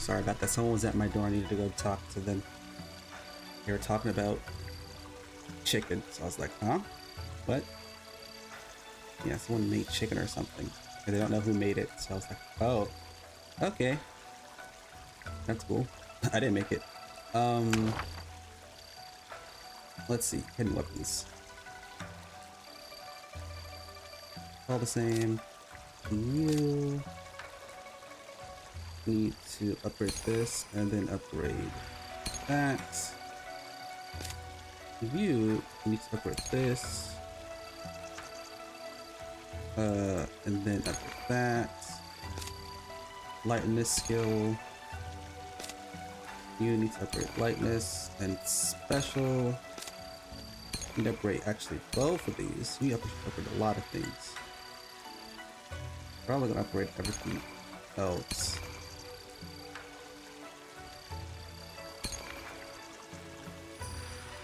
[SPEAKER 1] Sorry about that. Someone was at my door. I needed to go talk to them. They were talking about chicken. So I was like, huh? What? Yeah, someone made chicken or something. And they don't know who made it. So I was like, oh, okay. That's cool. I didn't make it. Let's see. Hidden weapons. All the same. You need to upgrade this and then upgrade that. You need to upgrade this. And then upgrade that. Lightness skill. You need to upgrade lightness and special. You need to upgrade actually both of these. You need to upgrade a lot of things. Probably gonna upgrade everything else.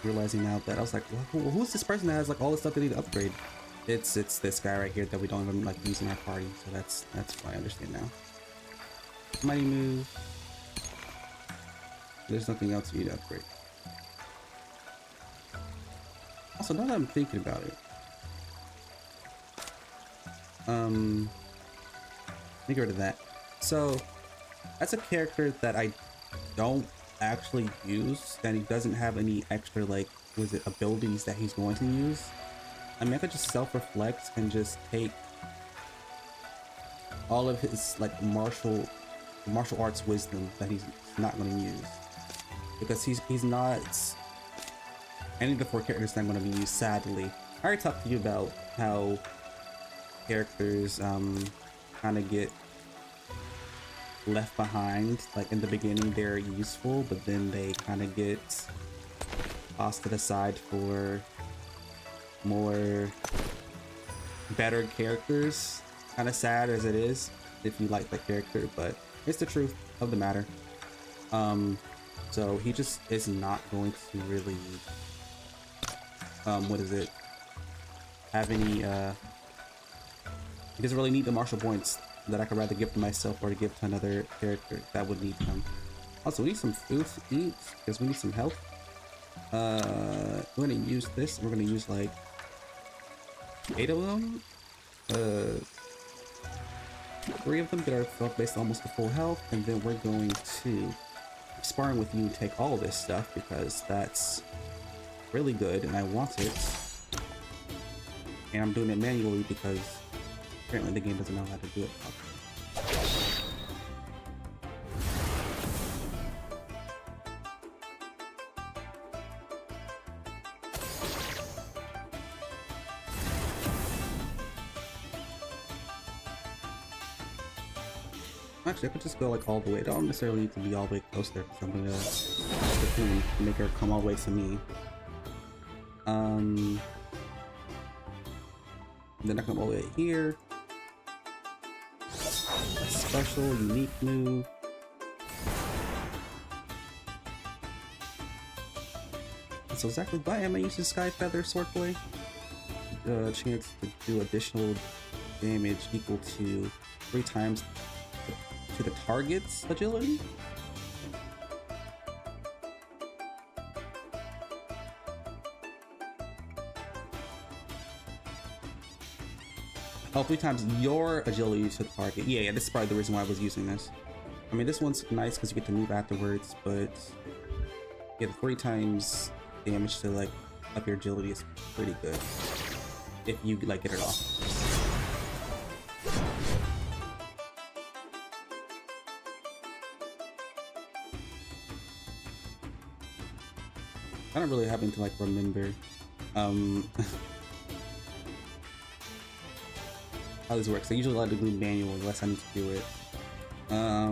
[SPEAKER 1] Realizing now that I was like, well, who's this person that has like all the stuff they need to upgrade? It's this guy right here that we don't even like use in our party. So that's what I understand now. Mighty move. There's nothing else you need to upgrade. Also, now that I'm thinking about it, let me get rid of that. So that's a character that I don't actually use, and he doesn't have any extra like abilities that he's going to use. I mean, I could just self-reflect and just take all of his like martial arts wisdom that he's not going to use, because he's not any of the 4 characters that I'm going to be used. Sadly, I already talked to you about how characters kind of get left behind. Like in the beginning they're useful, but then they kind of get tossed to the side for more better characters. Kind of sad as it is if you like that character, but it's the truth of the matter. So he just is not going to really have any he doesn't really need the martial points that I could rather give to myself or to give to another character that would need them. Also, we need some food to eat because we need some health. We're gonna use this. We're gonna use like 8 of them. 3 of them get ourselves based almost to full health, and then we're going to sparring with you take all this stuff because that's really good and I want it. And I'm doing it manually because apparently the game doesn't know how to do it properly. Actually, I could just go like all the way. I don't necessarily need to be all the way close there because I'm gonna make her come all the way to me. Then I come all the way here. Special, unique move. So exactly why am I using Sky Feather Swordplay? Chance to do additional damage equal to 3 times to the target's agility? Oh, 3 times your agility to the target. Yeah, this is probably the reason why I was using this. I mean, this one's nice because you get to move afterwards, but yeah, the 3 times damage to like up your agility is pretty good if you like get it off. I don't really having to like remember how this works. I usually like to do manually unless I need to do it. I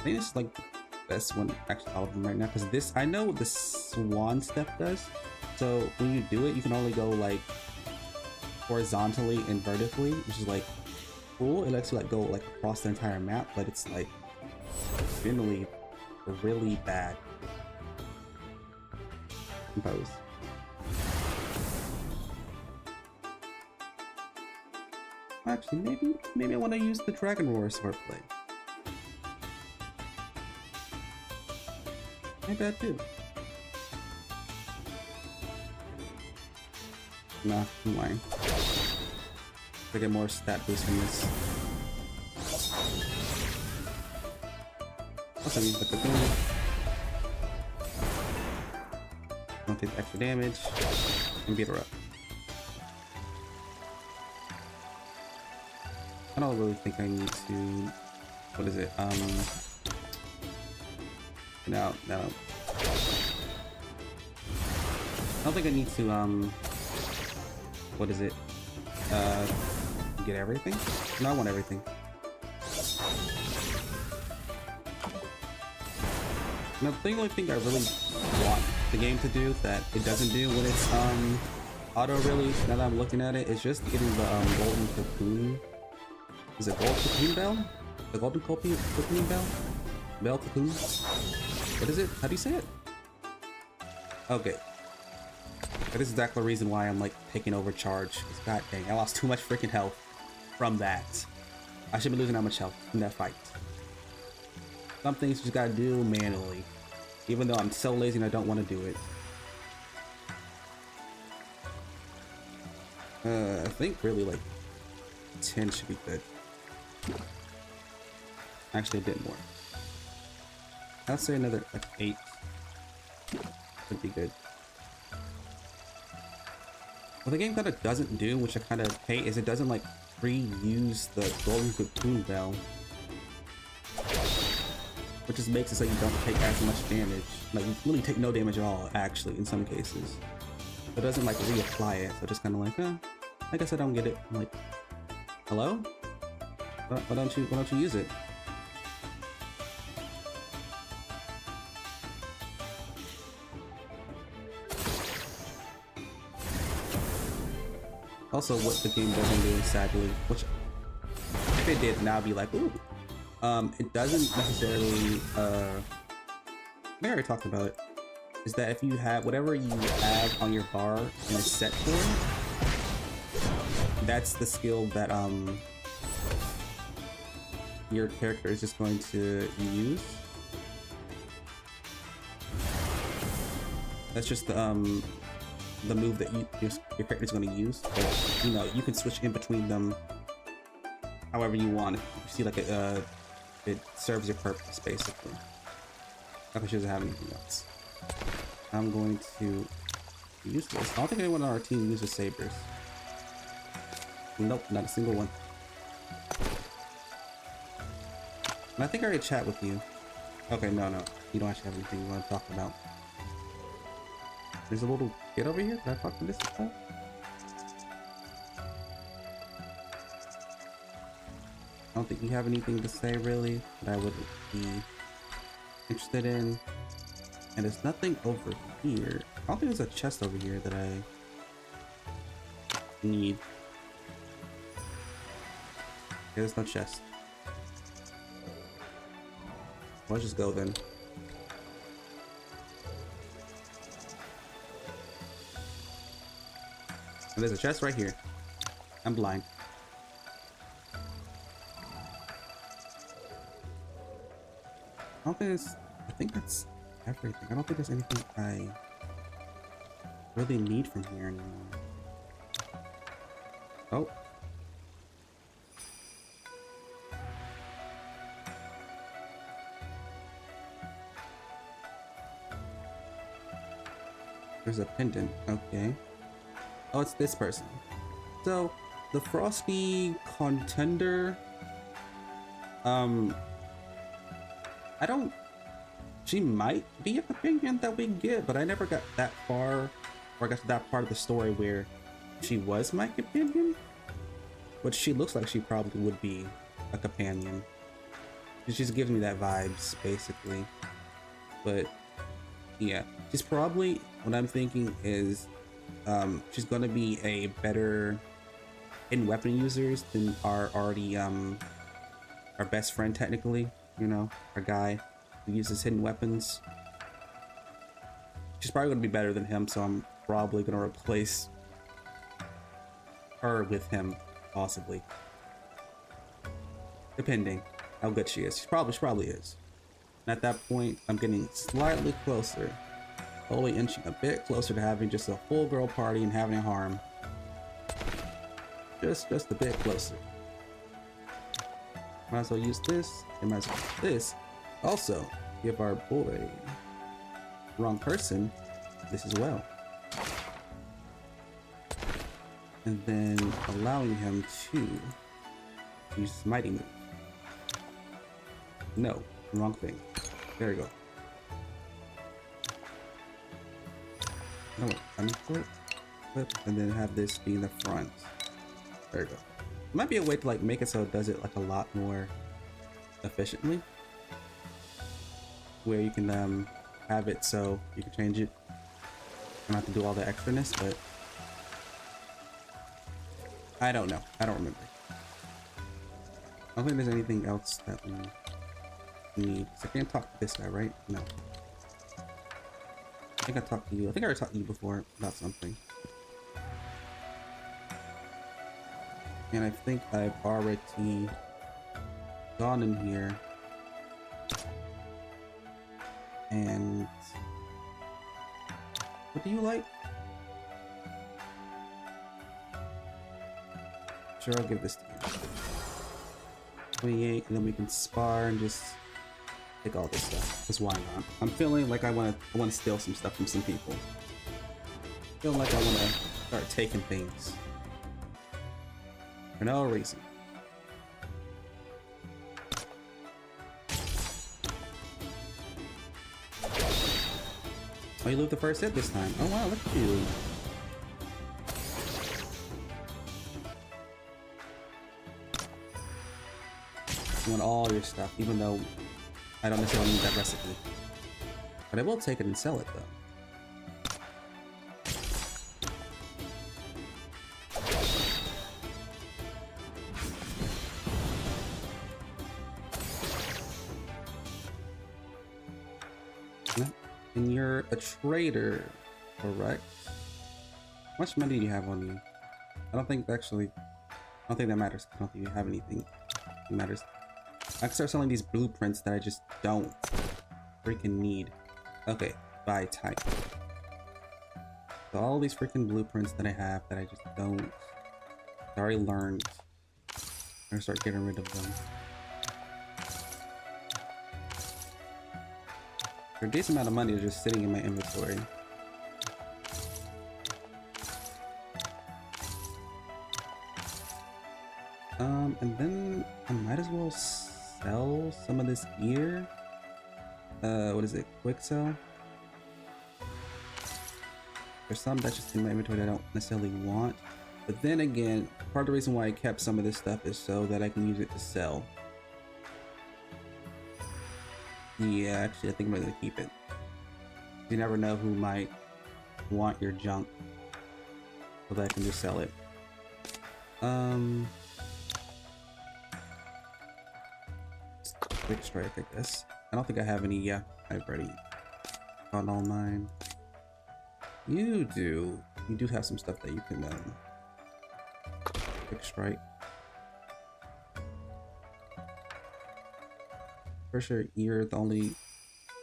[SPEAKER 1] think it's like the best one actually out of them right now because this, I know what the swan step does. So when you do it, you can only go like horizontally and vertically, which is like cool. It lets you like go like across the entire map, but it's like generally really bad composed. Actually, maybe I want to use the Dragon Roar swordplay. Maybe that too. Nah, I'm lying. I get more stat boost from this. Also use the cocoon. Don't take the extra damage and beat her up. I don't really think I need to. What is it? No. I don't think I need to. What is it? Get everything? No, I want everything. Now, the only thing I really want the game to do that it doesn't do when it's auto release, now that I'm looking at it, is just getting the golden cocoon. Is it gold cocoon bell? The golden cocoon bell? Bell cocoon? What is it? How do you say it? Okay. That is exactly the reason why I'm like taking overcharge. God dang, I lost too much freaking health from that. I should be losing that much health in that fight. Some things you just gotta do manually. Even though I'm so lazy and I don't want to do it. I think really like 10 should be good. Actually a bit more. I'll say another like 8 would be good. What the game kind of doesn't do, which I kind of hate, is it doesn't like reuse the golden cocoon bell, which just makes it so you don't take as much damage. Like you really take no damage at all, actually, in some cases. It doesn't like reapply it, so just kind of like, I guess I don't get it. I'm like, hello? Why don't you use it? Also, what the game doesn't do, sadly, which if it did, now I'd be like, ooh. It doesn't necessarily, I think I already talked about it, is that if you have whatever you have on your bar in a set form, that's the skill that, your character is just going to use. That's just the move that your character is going to use. But, you know, you can switch in between them however you want. You see, like it serves your purpose basically. Not that she doesn't have anything else. I'm going to use this. I don't think anyone on our team uses sabers. Nope, not a single one. And I think I already chat with you. Okay, no, you don't actually have anything you want to talk about. There's a little kid over here. Can I talk to this guy? I don't think you have anything to say really that I would be interested in. And there's nothing over here. I don't think there's a chest over here that I need. There's no chest. Let's just go then. And there's a chest right here. I'm blind. I think that's everything. I don't think there's anything I really need from here anymore. Oh. There's a pendant. Okay. Oh, it's this person. So, the Frosty Contender. I don't. She might be a companion that we get, but I never got that far, or got to that part of the story where she was my companion. But she looks like she probably would be a companion. She just gives me that vibes, basically. But yeah, she's probably, what I'm thinking is, she's gonna be a better hidden weapon users than our already our best friend technically, you know, our guy who uses hidden weapons. She's probably gonna be better than him, so I'm probably gonna replace her with him, possibly. depending how good she is. She probably is. And at that point, I'm getting slightly closer, slowly inching a bit closer to having just a full girl party and having a harem. Just a bit closer. Might as well use this. And might as well use this. Also, give our boy, wrong person, this as well. And then allowing him to use his mighty move. No, wrong thing. There we go. No, let me flip, and then have this be in the front. There we go. Might be a way to like make it so it does it like a lot more efficiently, where you can have it so you can change it. You don't have to do all the extraness, but I don't know. I don't remember. I don't think there's anything else that we need. So I can't talk to this guy, right? No. I think I talked to you. I think I already talked to you before about something. And I think I've already gone in here and what do you like? Sure, I'll give this to you. 28, and then we can spar and just take all this stuff. Because why not? I'm feeling like I want to steal some stuff from some people. I feel like I want to start taking things for no reason. Oh, you lived the first hit this time. Oh wow, look at you. I want all your stuff, even though I don't necessarily need that recipe. But I will take it and sell it though. And you're a trader, correct? How much money do you have on you? I don't think that matters. I don't think you have anything that matters. I can start selling these blueprints that I just don't freaking need. Okay, buy type. So all these freaking blueprints that I have that I just don't, I already learned. I'm gonna start getting rid of them. For a decent amount of money is just sitting in my inventory. And then I might as well sell some of this gear. What is it? Quick sell? There's some that's just in my inventory that I don't necessarily want. But then again, part of the reason why I kept some of this stuff is so that I can use it to sell. Yeah, actually, I think I'm gonna keep it. You never know who might want your junk, so that I can just sell it. Quick strike, I guess. I don't think I have any. Yeah, I've already gone all mine. You do. You do have some stuff that you can quick strike. For sure, you're the only.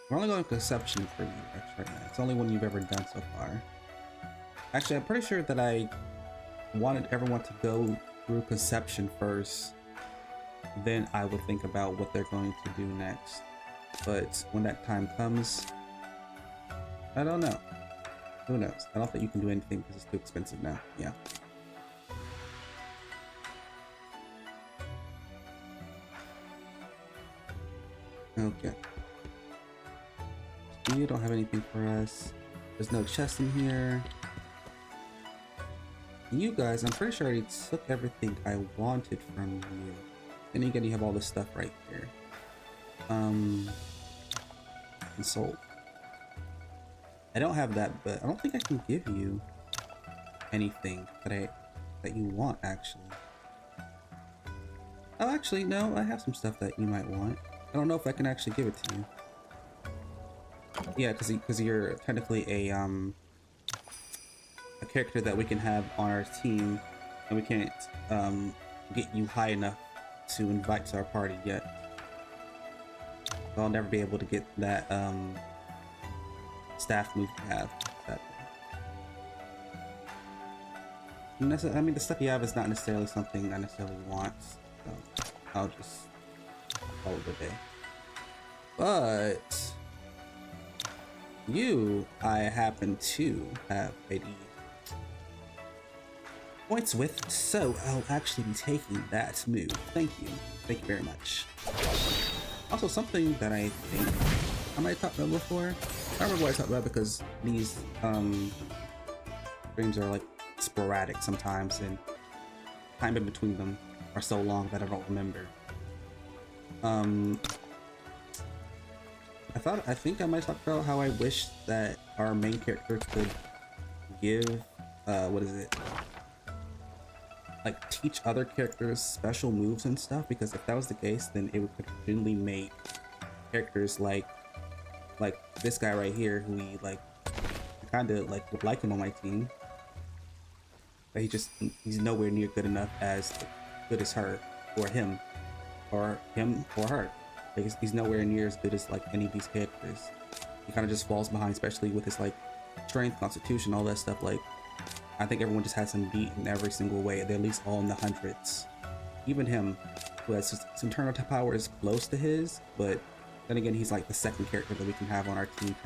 [SPEAKER 1] We're only going conception for you right now. It's the only one you've ever done so far. Actually, I'm pretty sure that I wanted everyone to go through conception first. Then I would think about what they're going to do next. But when that time comes, I don't know. Who knows? I don't think you can do anything because it's too expensive now. Yeah. Okay. You don't have anything for us. There's no chest in here. You guys, I'm pretty sure I already took everything I wanted from you. And again, you have all this stuff right here. Consult. I don't have that, but I don't think I can give you anything that you want actually. Oh, actually, no, I have some stuff that you might want. I don't know if I can actually give it to you. Yeah, because you're technically a character that we can have on our team, and we can't get you high enough to invite to our party yet. So I'll never be able to get that staff move we have. I mean, the stuff you have is not necessarily something I necessarily want, so I'll just call it a day. But you, I happen to have 80 points with, so I'll actually be taking that move. Thank you. Thank you very much. Also, something that I think I might have talked about before. I remember what I talked about because these streams are like sporadic sometimes, and time in between them are so long that I don't remember. I think I might talk about how I wish that our main character could give like teach other characters special moves and stuff, because if that was the case, then it would potentially make characters like this guy right here, who we like kind of like would like him on my team, but he's nowhere near good enough as good as her or him or her. Like, he's nowhere near as good as like any of these characters. He kind of just falls behind, especially with his like strength, constitution, all that stuff. Like, I think everyone just has him beat in every single way. They're at least all in the hundreds. Even him, who has his internal power is close to his, but then again, he's like the second character that we can have on our team.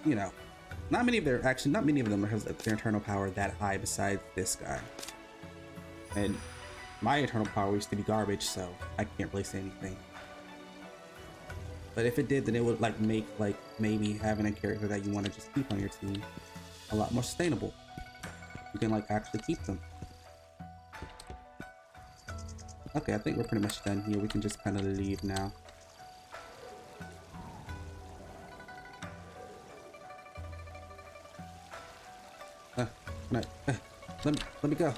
[SPEAKER 1] You know, not many of them have their internal power that high besides this guy. And my internal power used to be garbage, so I can't really say anything. But if it did, then it would like make like maybe having a character that you want to just keep on your team a lot more sustainable. You can like actually keep them. Okay, I think we're pretty much done here. We can just kind of leave now. Let me go.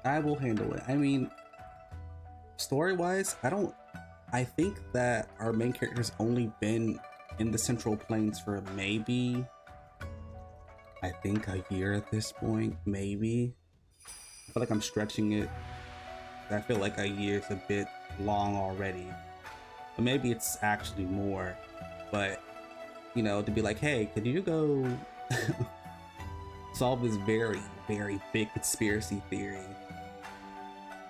[SPEAKER 1] I will handle it. I mean, story-wise, I think that our main character's only been in the Central Plains for maybe, I think, a year at this point, maybe. I feel like I'm stretching it. I feel like a year is a bit long already. But maybe it's actually more. But, you know, to be like, hey, could you go solve this very, very big conspiracy theory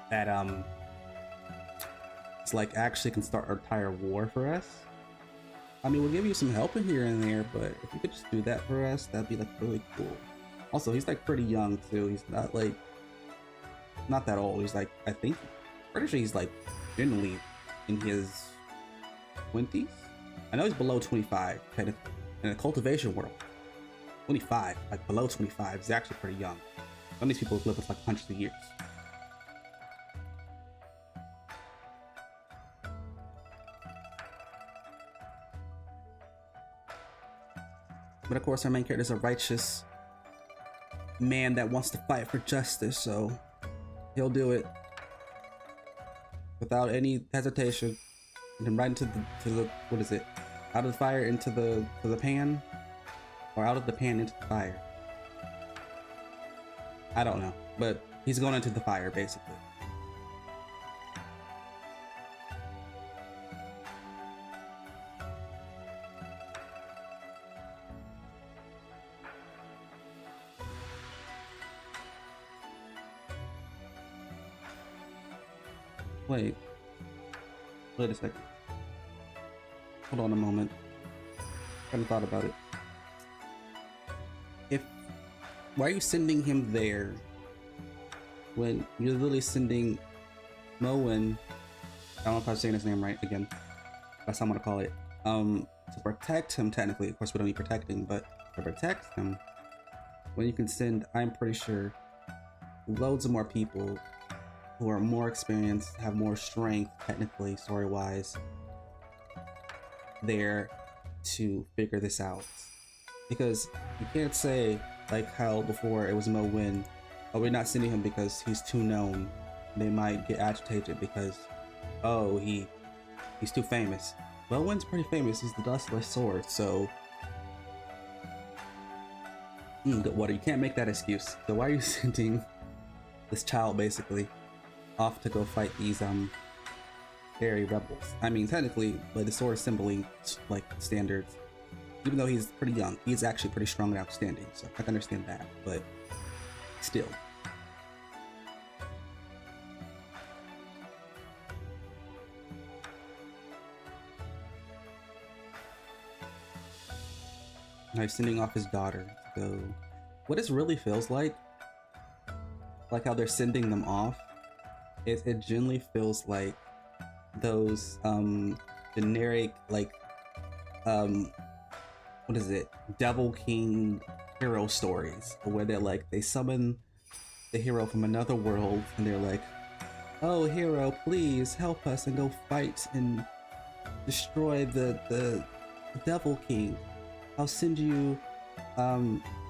[SPEAKER 1] that it's like actually can start an entire war for us? I mean, we'll give you some help in here and there, but if you could just do that for us, that'd be like really cool. Also, he's like pretty young too. He's not like not that old. He's like, I think, pretty sure he's like generally in his 20s. I know he's below 25 technically in a cultivation world. 25, like below 25, is actually pretty young. Some of these people live with like hundreds of years. But of course, our main character is a righteous man that wants to fight for justice, so he'll do it without any hesitation. And then right into the what is it? Out of the fire into the pan, or out of the pan into the fire. I don't know, but he's going into the fire basically. Wait a second. Hold on a moment. Kind of thought about it. If why are you sending him there when you're literally sending Moen? I don't know if I'm saying his name right again. That's how I'm gonna call it. To protect him technically. Of course, we don't need protecting, but to protect him, when you can send, I'm pretty sure, loads of more people who are more experienced, have more strength technically, story-wise, there to figure this out. Because you can't say, like how before it was Mo Win, oh, we're not sending him because he's too known. They might get agitated because, oh, he's too famous. Mo Win's pretty famous. He's the Dustless Sword, so good water. You can't make that excuse. So why are you sending this child basically off to go fight these fairy rebels? I mean, technically, like the sword assembly like standards, even though he's pretty young, he's actually pretty strong and outstanding. So I can understand that, but still. Now he's sending off his daughter. So what this really feels like how they're sending them off, it generally feels like those generic like what is it, Devil King hero stories where they're like they summon the hero from another world and they're like, oh hero, please help us and go fight and destroy the Devil King. I'll send you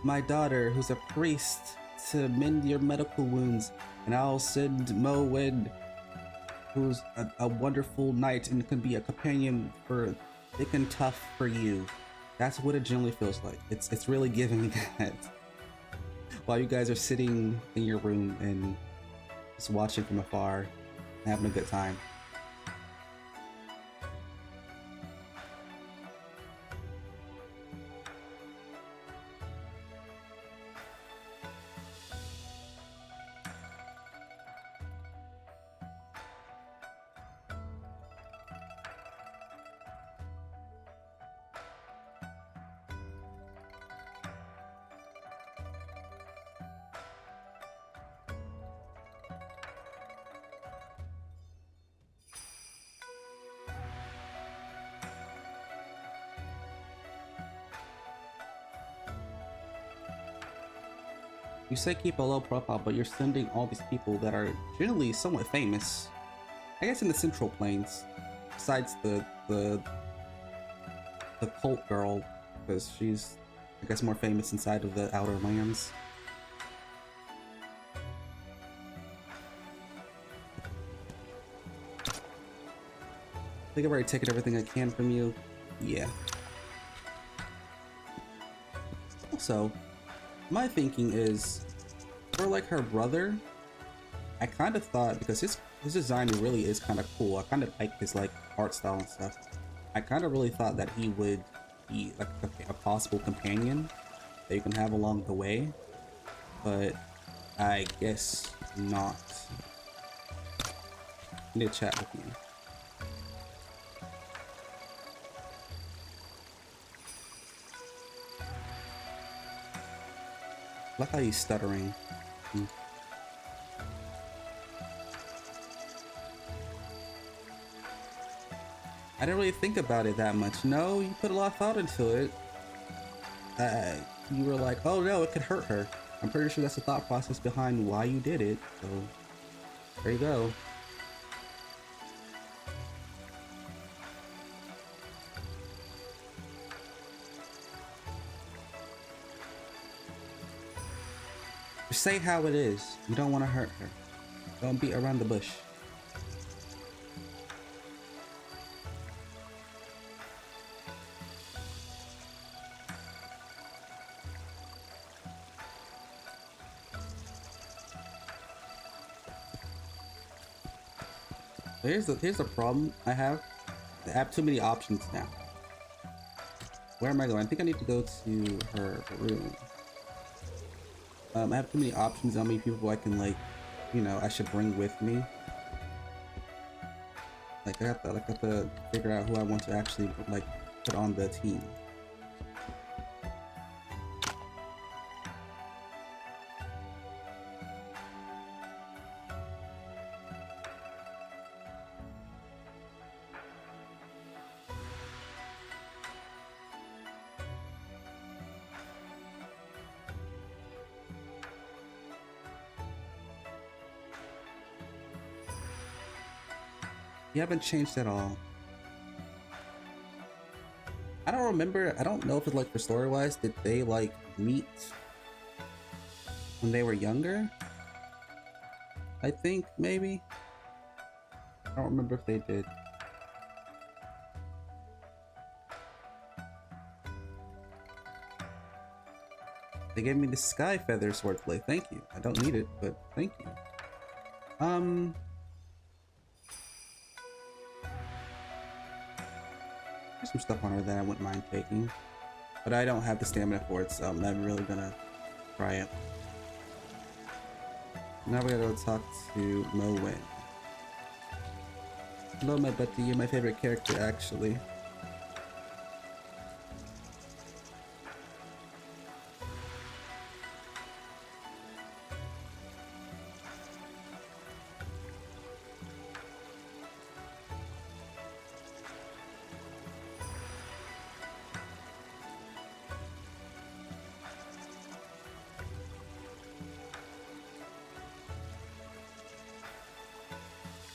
[SPEAKER 1] my daughter who's a priest to mend your medical wounds, and I'll send Mo Wen, who's a wonderful knight and can be a companion for thick and tough for you. That's what it generally feels like. It's really giving that while you guys are sitting in your room and just watching from afar, having a good time. You say keep a low profile, but you're sending all these people that are generally somewhat famous. I guess in the Central Plains, besides the cult girl, because she's, I guess, more famous inside of the Outer Lands. I think I've already taken everything I can from you. Yeah. Also, my thinking is, for like her brother, I kind of thought, because his design really is kind of cool. I kind of like his like art style and stuff. I kind of really thought that he would be like a possible companion that you can have along the way, but I guess not. I need to chat with you. I like how he's stuttering. I didn't really think about it that much. No, you put a lot of thought into it. You were like, oh no, it could hurt her. I'm pretty sure that's the thought process behind why you did it. So, there you go. Just say how it is. You don't want to hurt her. Don't beat around the bush. Here's the problem I have. I have too many options now. Where am I going? I think I need to go to her room. I have too many options on how many people I can, like, you know, I should bring with me. Like I have to figure out who I want to actually like put on the team. You haven't changed at all. I don't remember. I don't know if it's like for story wise, did they like meet when they were younger? I think maybe. I don't remember if they did. They gave me the sky feather swordplay. Thank you. I don't need it, but thank you. There's some stuff on her that I wouldn't mind taking, but I don't have the stamina for it, so I'm not really gonna try it. Now we gotta go talk to Mo Wen. Hello, my buddy. You're my favorite character, actually.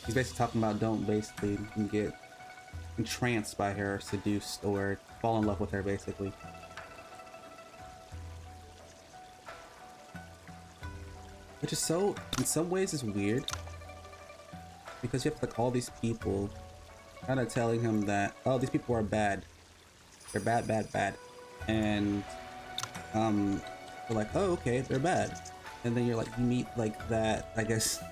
[SPEAKER 1] He's basically talking about don't basically get entranced by her, seduced, or fall in love with her, basically. Which is so, in some ways, is weird. Because you have like all these people kind of telling him that, oh, these people are bad. They're bad, bad, bad. And, they're like, oh, okay, they're bad. And then you're like, you meet like that, I guess,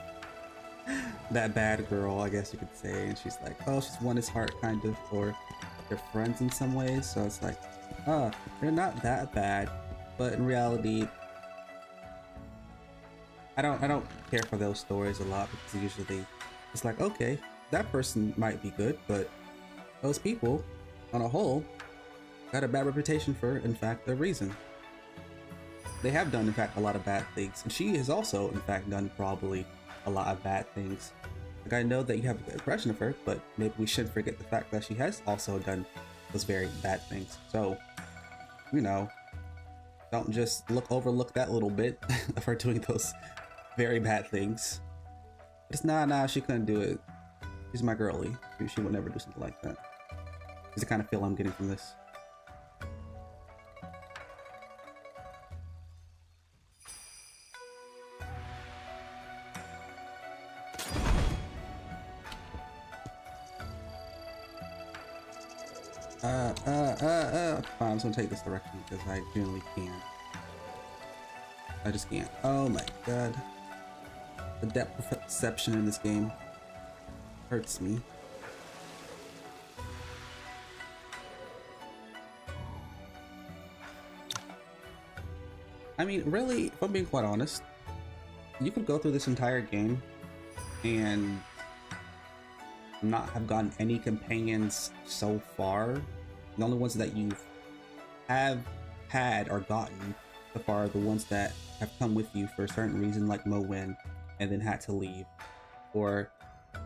[SPEAKER 1] that bad girl, I guess you could say, and she's like, oh, she's won his heart, kind of, or they're friends in some ways. So it's like, they're not that bad, but in reality, I don't care for those stories a lot, because usually it's like, okay, that person might be good, but those people on a whole got a bad reputation for, in fact, a reason. They have done, in fact, a lot of bad things, and she has also, in fact, done probably a lot of bad things. Like, I know that you have a good impression of her, but maybe we shouldn't forget the fact that she has also done those very bad things. So, you know, don't just overlook that little bit of her doing those very bad things. It's nah, she couldn't do it. She's my girlie. She would never do something like that. It's the kind of feel I'm getting from this. Fine, I'm just gonna take this direction because I generally can't. I just can't. Oh my god. The depth of perception in this game hurts me. I mean, really, if I'm being quite honest, you could go through this entire game and not have gotten any companions so far. The only ones that you have had or gotten so far are the ones that have come with you for a certain reason, like Mo Wen, and then had to leave. Or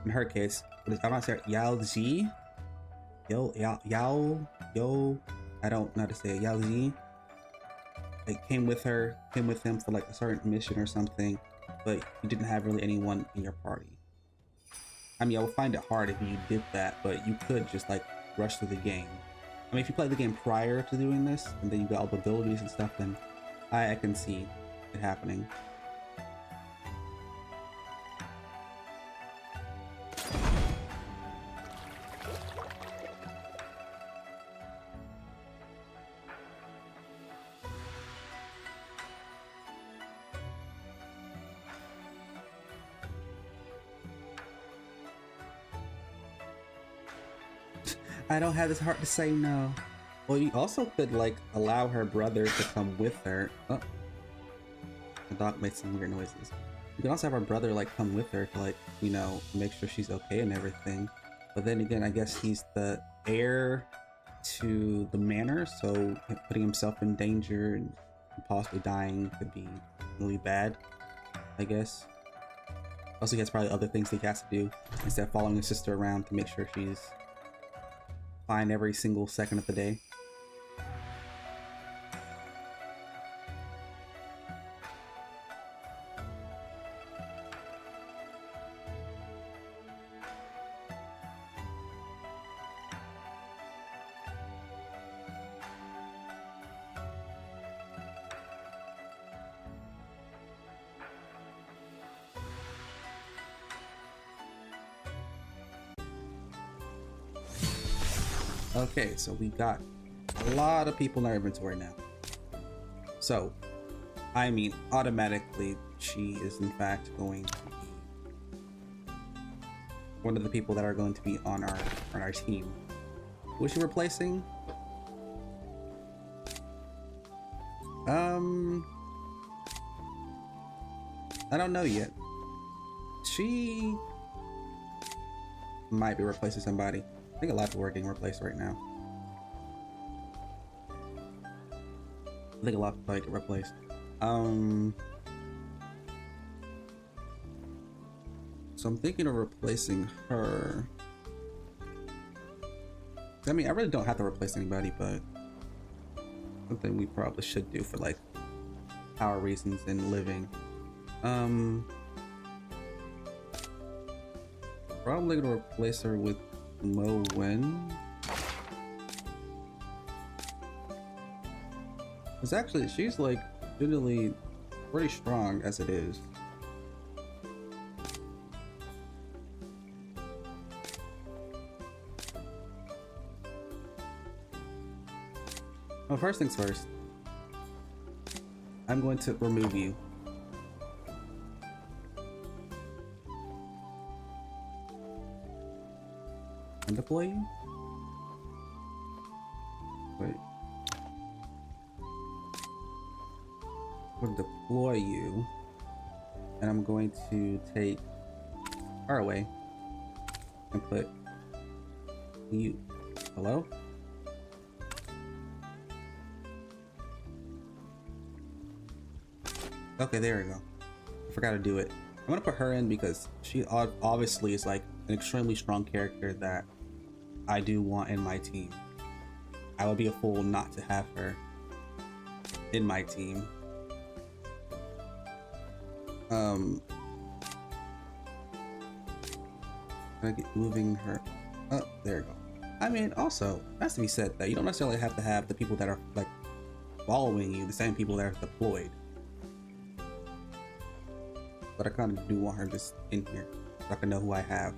[SPEAKER 1] in her case, I'm not sure, Yao Zi? Yo, I don't know how to say it. Yao Zi. Like, came with him for like a certain mission or something, but you didn't have really anyone in your party. I mean, I would find it hard if you did that, but you could just like rush through the game. I mean, if you played the game prior to doing this, and then you got all the abilities and stuff, then I can see it happening. I don't have this heart to say no. Well, you also could like allow her brother to come with her. Oh, the dog made some weird noises. You can also have her brother like come with her to like, you know, make sure she's okay and everything. But then again, I guess he's the heir to the manor, so putting himself in danger and possibly dying could be really bad, I guess. Also, he has probably other things he has to do instead of following his sister around to make sure she's fine every single second of the day. Okay, so we got a lot of people in our inventory now. So, I mean, automatically, she is in fact going to be one of the people that are going to be on our team. Who is she replacing? I don't know yet. She might be replacing somebody. I think a lot of people are getting replaced right now. I think a lot of people get replaced. So I'm thinking of replacing her. I mean, I really don't have to replace anybody, but something we probably should do for like power reasons and living. Probably gonna replace her with Mo Wen. Because actually, she's like generally pretty strong as it is. Well, first things first, I'm going to remove you. And deploy you? Wait. I'm going to deploy you. And I'm going to take her away and put you. Hello? Okay, there we go. I forgot to do it. I'm gonna put her in because she obviously is like an extremely strong character that I do want in my team. I would be a fool not to have her in my team. Can I get moving her? Oh, there we go. I mean, also, it has to be said that you don't necessarily have to have the people that are like following you, the same people that are deployed. But I kind of do want her just in here so I can know who I have.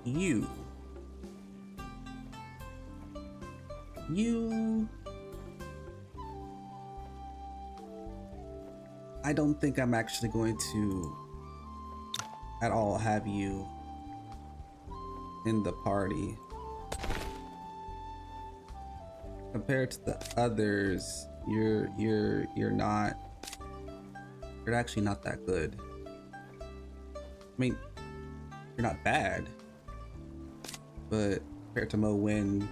[SPEAKER 1] You. I don't think I'm actually going to at all have you in the party. Compared to the others, you're not. You're actually not that good. I mean, you're not bad, but compared to Mo Wen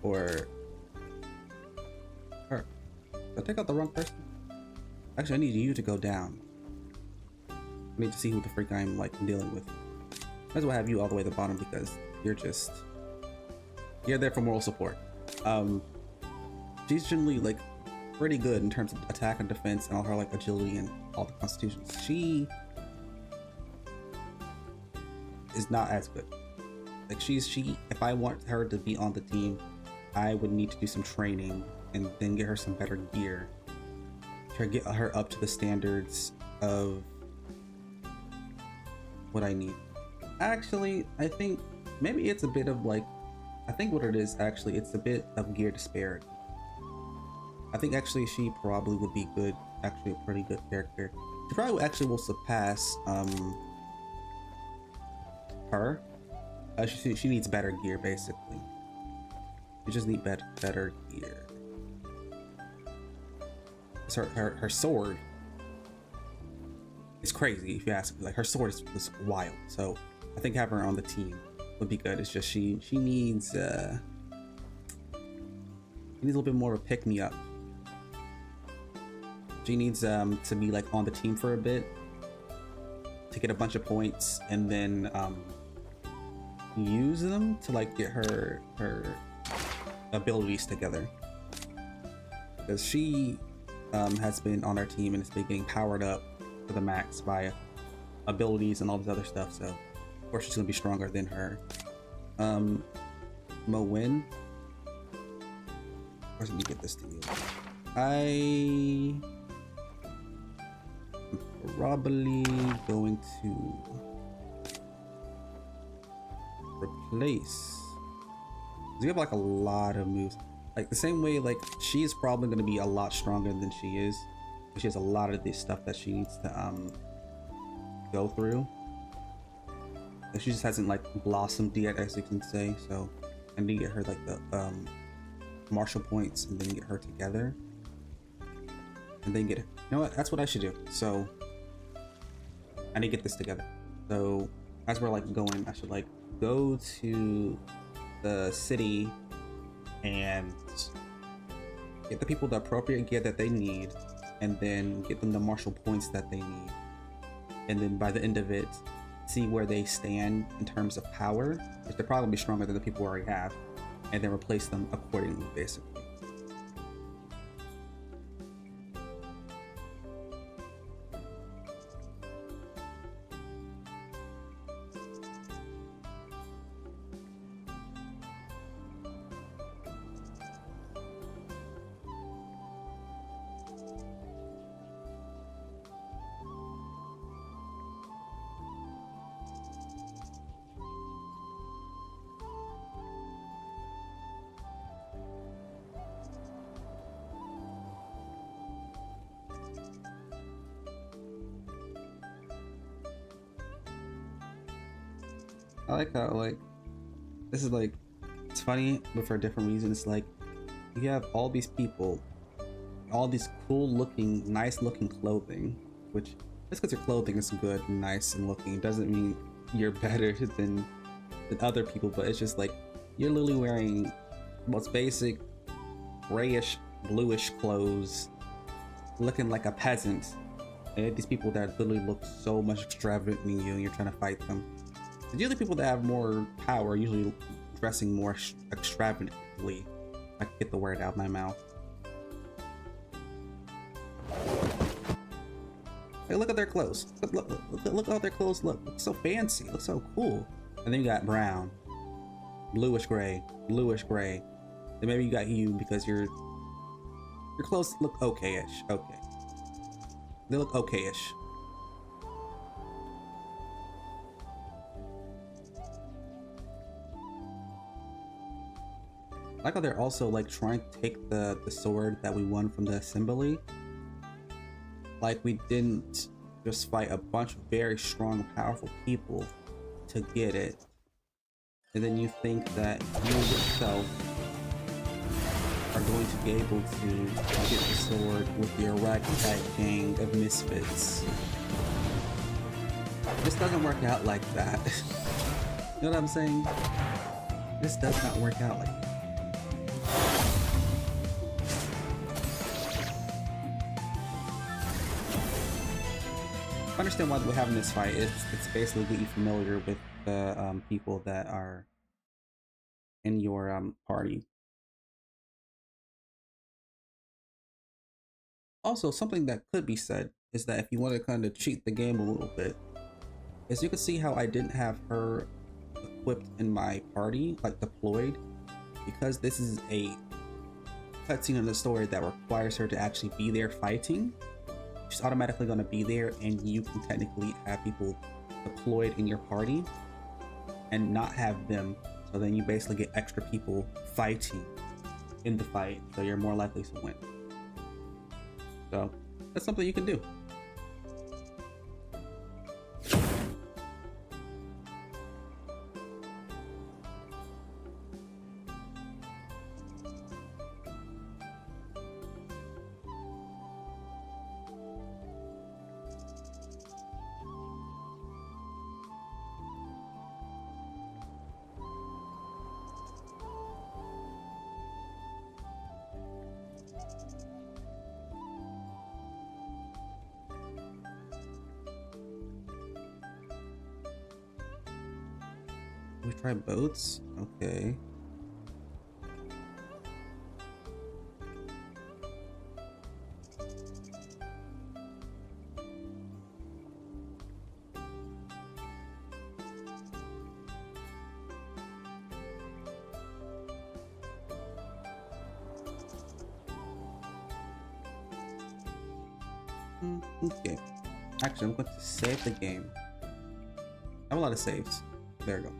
[SPEAKER 1] or her, did I take out the wrong person? Actually, I need you to go down. I need to see who the freak I'm like dealing with. Might as well have you all the way to the bottom because you're there for moral support. She's generally like pretty good in terms of attack and defense and all her like agility and all the constitutions. She is not as good. Like if I want her to be on the team, I would need to do some training and then get her some better gear. Try to get her up to the standards of what I need. Actually, I think maybe it's a bit of like, I think what it is actually, it's a bit of gear disparity. I think actually she probably would be good, actually a pretty good character. She probably actually will surpass her. She needs better gear basically. You just need better gear. It's her sword is crazy if you ask me. Like her sword is wild. So I think having her on the team would be good. It's just she needs a little bit more of a pick me up. She needs to be like on the team for a bit to get a bunch of points and then use them to like get her abilities together, because she has been on our team and has been getting powered up to the max by abilities and all this other stuff, so of course she's gonna be stronger than her. Moen, of course, let me get this to you. I'm probably going to replace, we have like a lot of moves, like the same way like she's probably going to be a lot stronger than she is. She has a lot of this stuff that she needs to go through, and she just hasn't like blossomed yet, as you can say. So I need to get her like the martial points and then get her together and then get it. You know what, that's what I should do. So I need to get this together. So as we're like going, I should like go to the city and get the people the appropriate gear that they need, and then get them the martial points that they need, and then by the end of it see where they stand in terms of power, which they're probably stronger than the people we already have, and then replace them accordingly, basically. I like how like this is like, it's funny but for a different reason. It's like you have all these people, all these cool looking, nice looking clothing, which just because your clothing is good and nice and looking doesn't mean you're better than other people, but it's just like you're literally wearing most basic grayish bluish clothes, looking like a peasant, and these people that literally look so much extravagant than you, and you're trying to fight them. The other people that have more power usually dressing more extravagantly. I can get the word out of my mouth. Hey, look at their clothes. Look how their clothes look. Look so fancy. Look so cool. And then you got brown, bluish gray. Then maybe you got you because your clothes look okayish. Okay, they look okayish. I like how they're also like trying to take the sword that we won from the assembly. Like we didn't just fight a bunch of very strong, powerful people to get it, and then you think that you yourself are going to be able to get the sword with your ragtag gang of misfits. This doesn't work out like that. You know what I'm saying? This does not work out like that. I understand why we're having this fight. It's basically get you familiar with the people that are in your party. Also, something that could be said is that if you want to kind of cheat the game a little bit, is you can see how I didn't have her equipped in my party, like deployed, because this is a cutscene in the story that requires her to actually be there fighting. She's automatically going to be there, and you can technically have people deployed in your party and not have them, so then you basically get extra people fighting in the fight, so you're more likely to win. So that's something you can do. we try boats? Okay. Okay. Actually, I'm going to save the game. I have a lot of saves. There we go.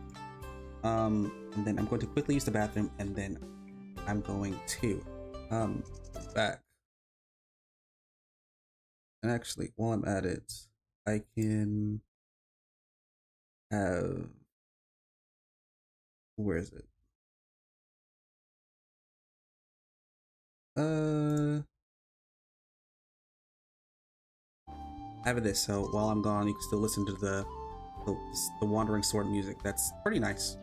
[SPEAKER 1] And then I'm going to quickly use the bathroom, and then I'm going to back. And actually, while I'm at it, I can have, where is it? Have it this, so while I'm gone, you can still listen to the Wandering Sword music. That's pretty nice.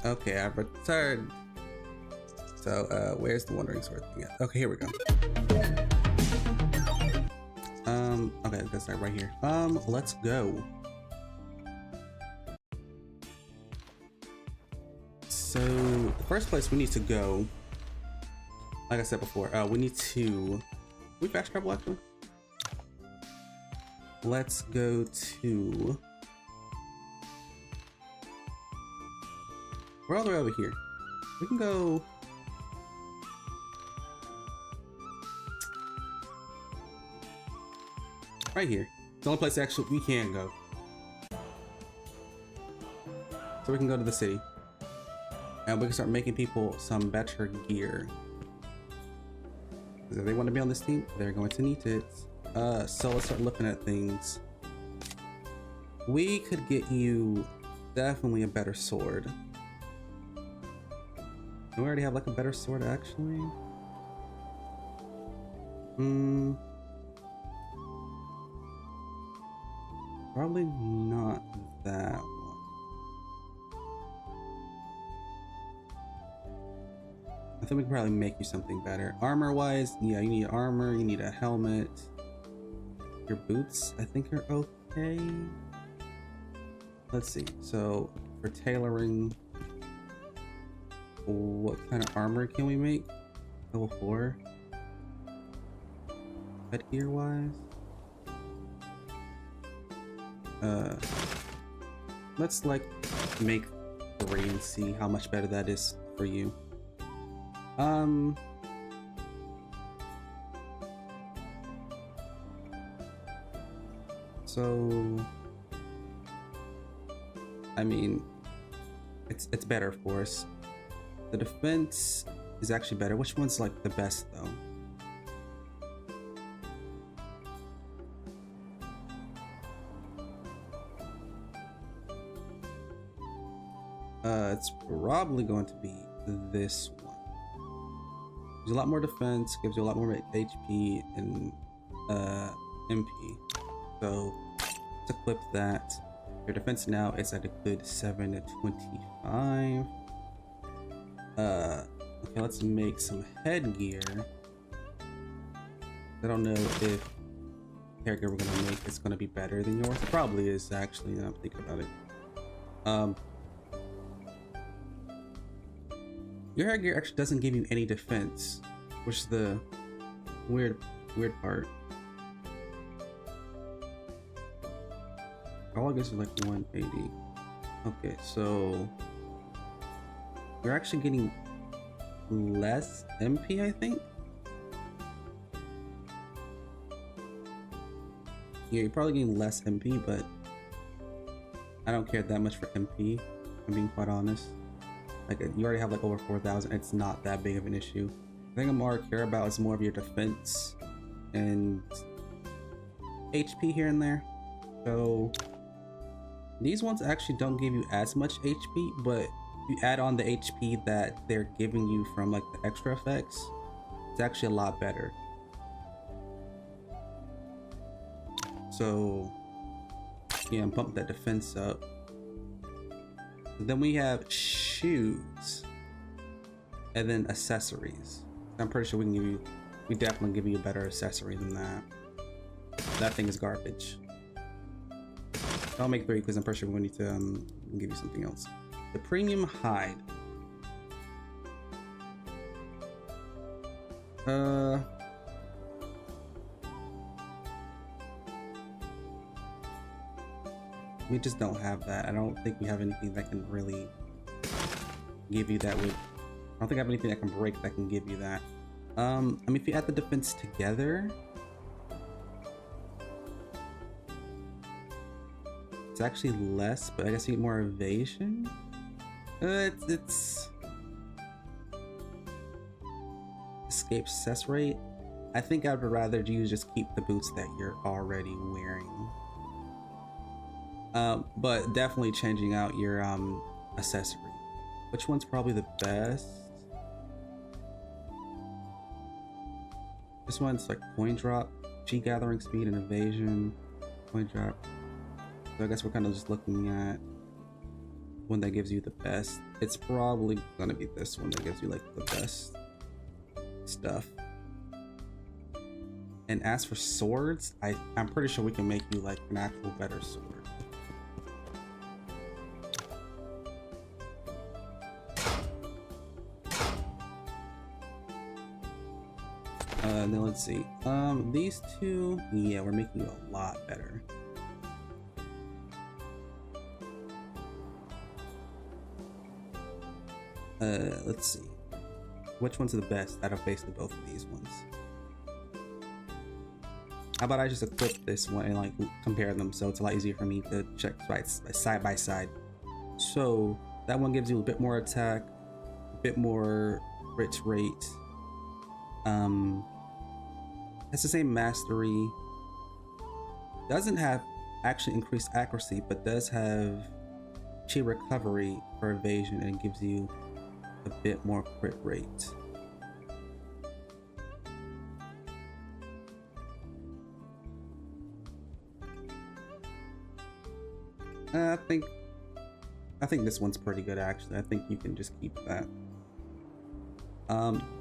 [SPEAKER 1] Okay, I've returned. So, where's the wandering sword thing at? Okay, here we go. Okay, that's like right here. Let's go. So, the first place we need to go, like I said before, we need to... we fast travel actually? Let's go to... we're all the way over here. We can go... right here. The only place actually we can go. So we can go to the city. And we can start making people some better gear. If they want to be on this team, they're going to need it. So let's start looking at things. We could get you definitely a better sword. Do we already have like a better sword actually? Probably not that one. I think we can probably make you something better. Armor wise, yeah, you need armor, you need a helmet. Your boots, I think are okay. Let's see, so for tailoring, what kind of armor can we make? Level 4. Headgear wise. Let's like make 3 and see how much better that is for you. So I mean, it's better of course. The defense is actually better. Which one's like the best though? It's probably going to be this one. There's a lot more defense, gives you a lot more HP and MP. So let's equip that. Your defense now is at a good 725. Okay, let's make some headgear. I don't know if the character we're gonna make is gonna be better than yours. It probably is actually, now I'm thinking about it. Your headgear actually doesn't give you any defense, which is the weird part. All I guess is like 180. Okay, so you're actually getting less MP, I think. Yeah, you're probably getting less MP, but I don't care that much for MP. I'm being quite honest. Like, you already have like over 4,000. It's not that big of an issue. The thing I more care about is more of your defense and HP here and there. So these ones actually don't give you as much HP, but if you add on the HP that they're giving you from like the extra effects, it's actually a lot better. So yeah, bump that defense up. Then we have shoes and then accessories. I'm pretty sure we definitely give you a better accessory than that. That thing is garbage. I'll make 3 because I'm pretty sure we need to give you something else. The premium hide. We just don't have that. I don't think we have anything that can really give you that. I don't think I have anything that can break that can give you that. I mean, if you add the defense together, it's actually less, but I guess you get more evasion. It's escape success rate. I think I'd rather you just keep the boots that you're already wearing. But definitely changing out your accessory. Which one's probably the best? This one's like coin drop, G gathering speed and evasion, coin drop. So I guess we're kind of just looking at one that gives you the best. It's probably gonna be this one that gives you like the best stuff. And as for swords, I'm pretty sure we can make you like an actual better sword. Then let's see. These two, yeah, we're making you a lot better. Let's see. Which one's the best out of basically both of these ones? How about I just equip this one and like compare them so it's a lot easier for me to check side by side. So that one gives you a bit more attack, a bit more crit rate. It's the same mastery. Doesn't have actually increased accuracy, but does have chi recovery for evasion and gives you a bit more crit rate. I think this one's pretty good actually. I think you can just keep that.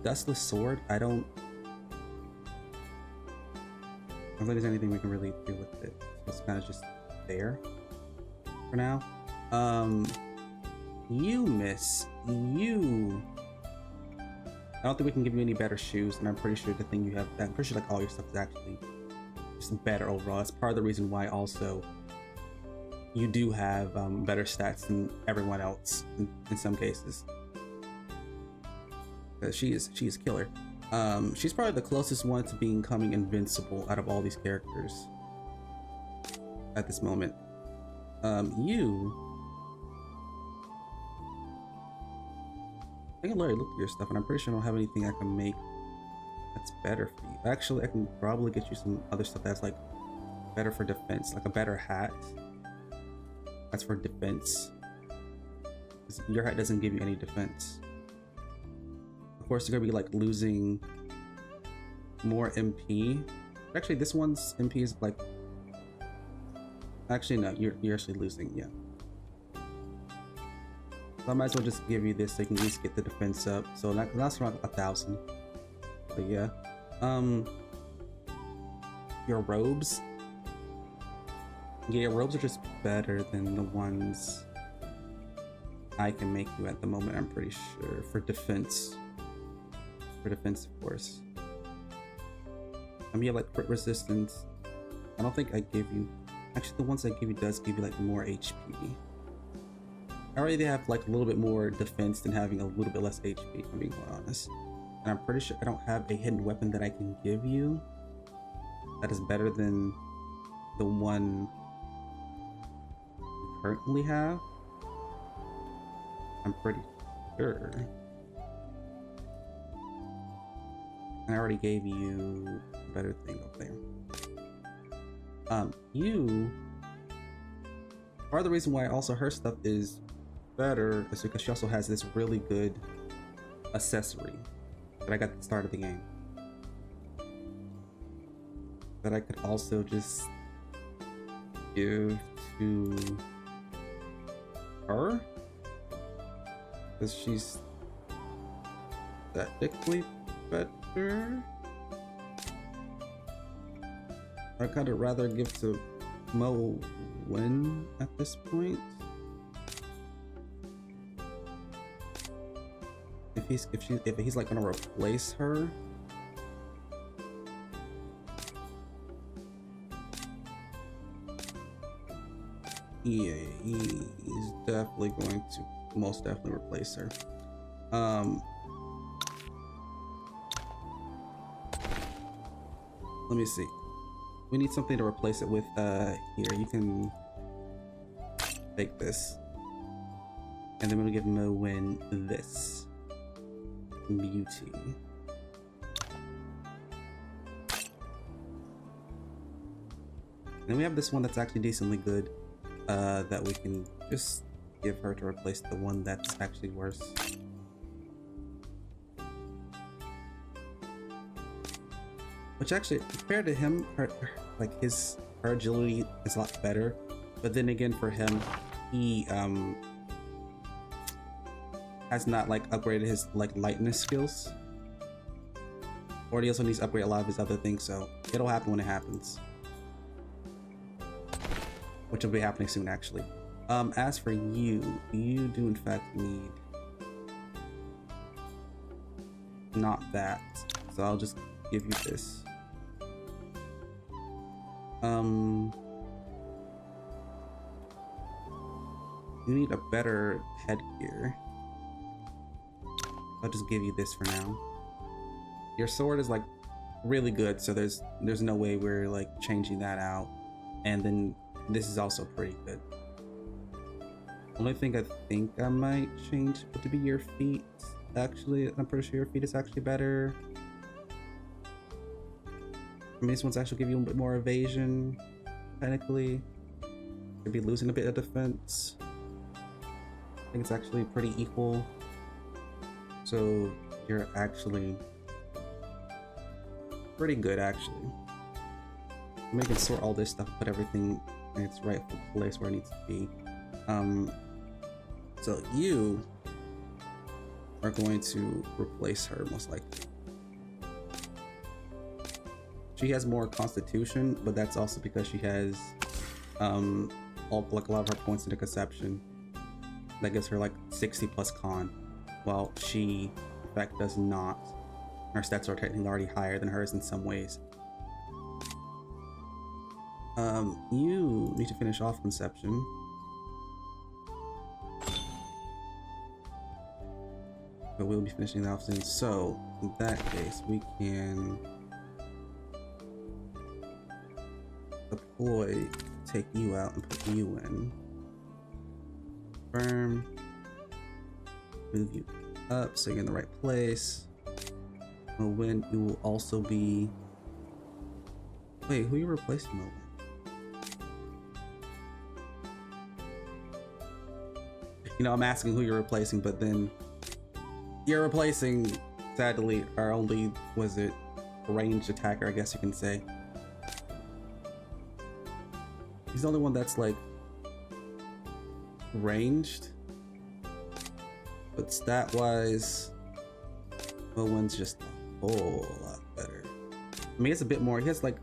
[SPEAKER 1] Dustless sword, I don't think there's anything we can really do with it. So it's kind of just there for now. You miss. You. I don't think we can give you any better shoes, and I'm pretty sure the thing you have, I'm pretty sure like all your stuff is actually just better overall. That's part of the reason why also you do have better stats than everyone else in some cases. Because she is killer. She's probably the closest one to becoming invincible out of all these characters at this moment. You. I can already look at your stuff, and I'm pretty sure I don't have anything I can make that's better for you. Actually, I can probably get you some other stuff that's like better for defense, like a better hat. That's for defense. Your hat doesn't give you any defense. Of course, you're gonna be like losing more MP. Actually, this one's MP is like. Actually, no, you're actually losing. Yeah. So I might as well just give you this so you can at least get the defense up. So that's around 1,000. But yeah. Your robes. Yeah, your robes are just better than the ones I can make you at the moment, I'm pretty sure. For defense. For defense, of course. I mean, you have like crit resistance. I don't think I gave you. Actually, the ones I give you does give you like more HP. I already have like a little bit more defense than having a little bit less HP, if I'm being quite honest. And I'm pretty sure I don't have a hidden weapon that I can give you that is better than the one you currently have. I'm pretty sure. I already gave you a better thing up there. You. Part of the reason why also her stuff is better is because she also has this really good accessory that I got at the start of the game. That I could also just give to her. Because she's technically better. I'd kind of rather give to Mo Win at this point. If he's like gonna replace her. Yeah, he's definitely going to most definitely replace her. Let me see. We need something to replace it with. Here, you can take this. And then we're gonna give Mo Win this. Beauty. Then we have this one that's actually decently good. That we can just give her to replace the one that's actually worse. Which actually, compared to him, her agility is a lot better. But then again, for him, he has not like upgraded his like lightness skills, or he also needs to upgrade a lot of his other things. So it'll happen when it happens, which will be happening soon actually. As for you, you do in fact need not that, so I'll just give you this. You need a better headgear. I'll just give you this for now. Your sword is like really good, so there's no way we're like changing that out. And then this is also pretty good. Only thing I think I might change would to be your feet. Actually, I'm pretty sure your feet is actually better. I mean, this one's actually give you a bit more evasion, technically. Could be losing a bit of defense. I think it's actually pretty equal. So you're actually pretty good, actually. We can sort all this stuff, put everything in its rightful place where it needs to be. So you are going to replace her most likely. She has more constitution, but that's also because she has like a lot of her points into conception. That gives her like 60 plus con, while she in fact does not. Her stats are technically already higher than hers in some ways. You need to finish off conception. But we'll be finishing that off soon. So in that case, we can deploy, take you out and put you in. Confirm. Move you up so you're in the right place. When you will also be. Wait, who are you replacing Mo with? You know, I'm asking who you're replacing, but then you're replacing, sadly, our only, was it, ranged attacker, I guess you can say. He's the only one that's like ranged, but stat wise, Owen's just a whole lot better. I mean, he has a bit more, he has like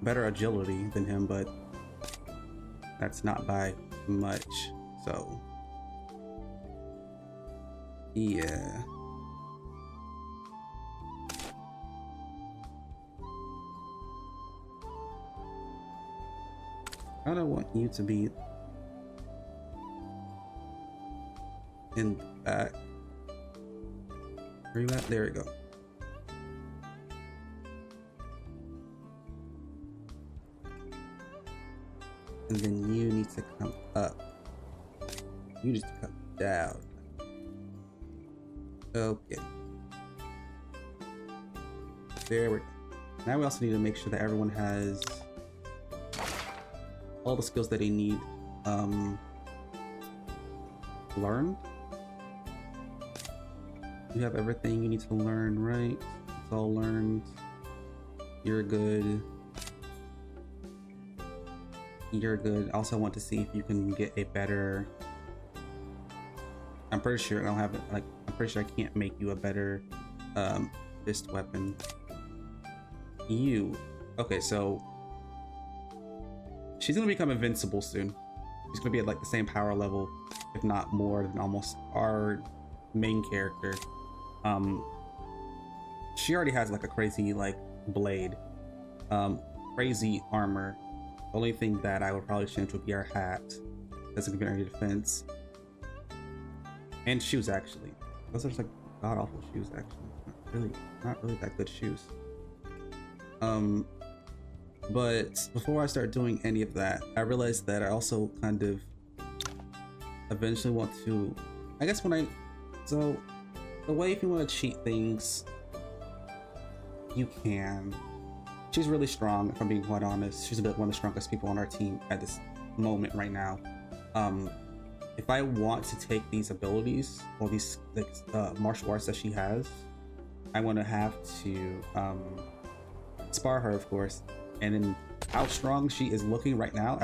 [SPEAKER 1] better agility than him, but that's not by much, so yeah. I don't want you to be in the back. Where you at? There we go. And then you need to come up. You just come down. Okay. There we go. Now we also need to make sure that everyone has all the skills that they need learned. You have everything you need to learn, right? It's all learned. You're good. You're good. Also want to see if you can get a better, I'm pretty sure I don't have it, like I'm pretty sure I can't make you a better fist weapon. You okay, so she's gonna become invincible soon. She's gonna be at like the same power level, if not more, than almost our main character. She already has like a crazy like blade, crazy armor. The only thing that I would probably change would be our hat. Doesn't give any defense. And shoes, actually. Those are just like god awful shoes, actually. Not really that good shoes. But before I start doing any of that, I realized that I also kind of eventually want to, I guess so the way if you want to cheat things, you can. She's really strong, if I'm being quite honest. She's one of the strongest people on our team at this moment right now. If I want to take these abilities or these like, martial arts that she has, I want to have to spar her, of course. And then how strong she is looking right now,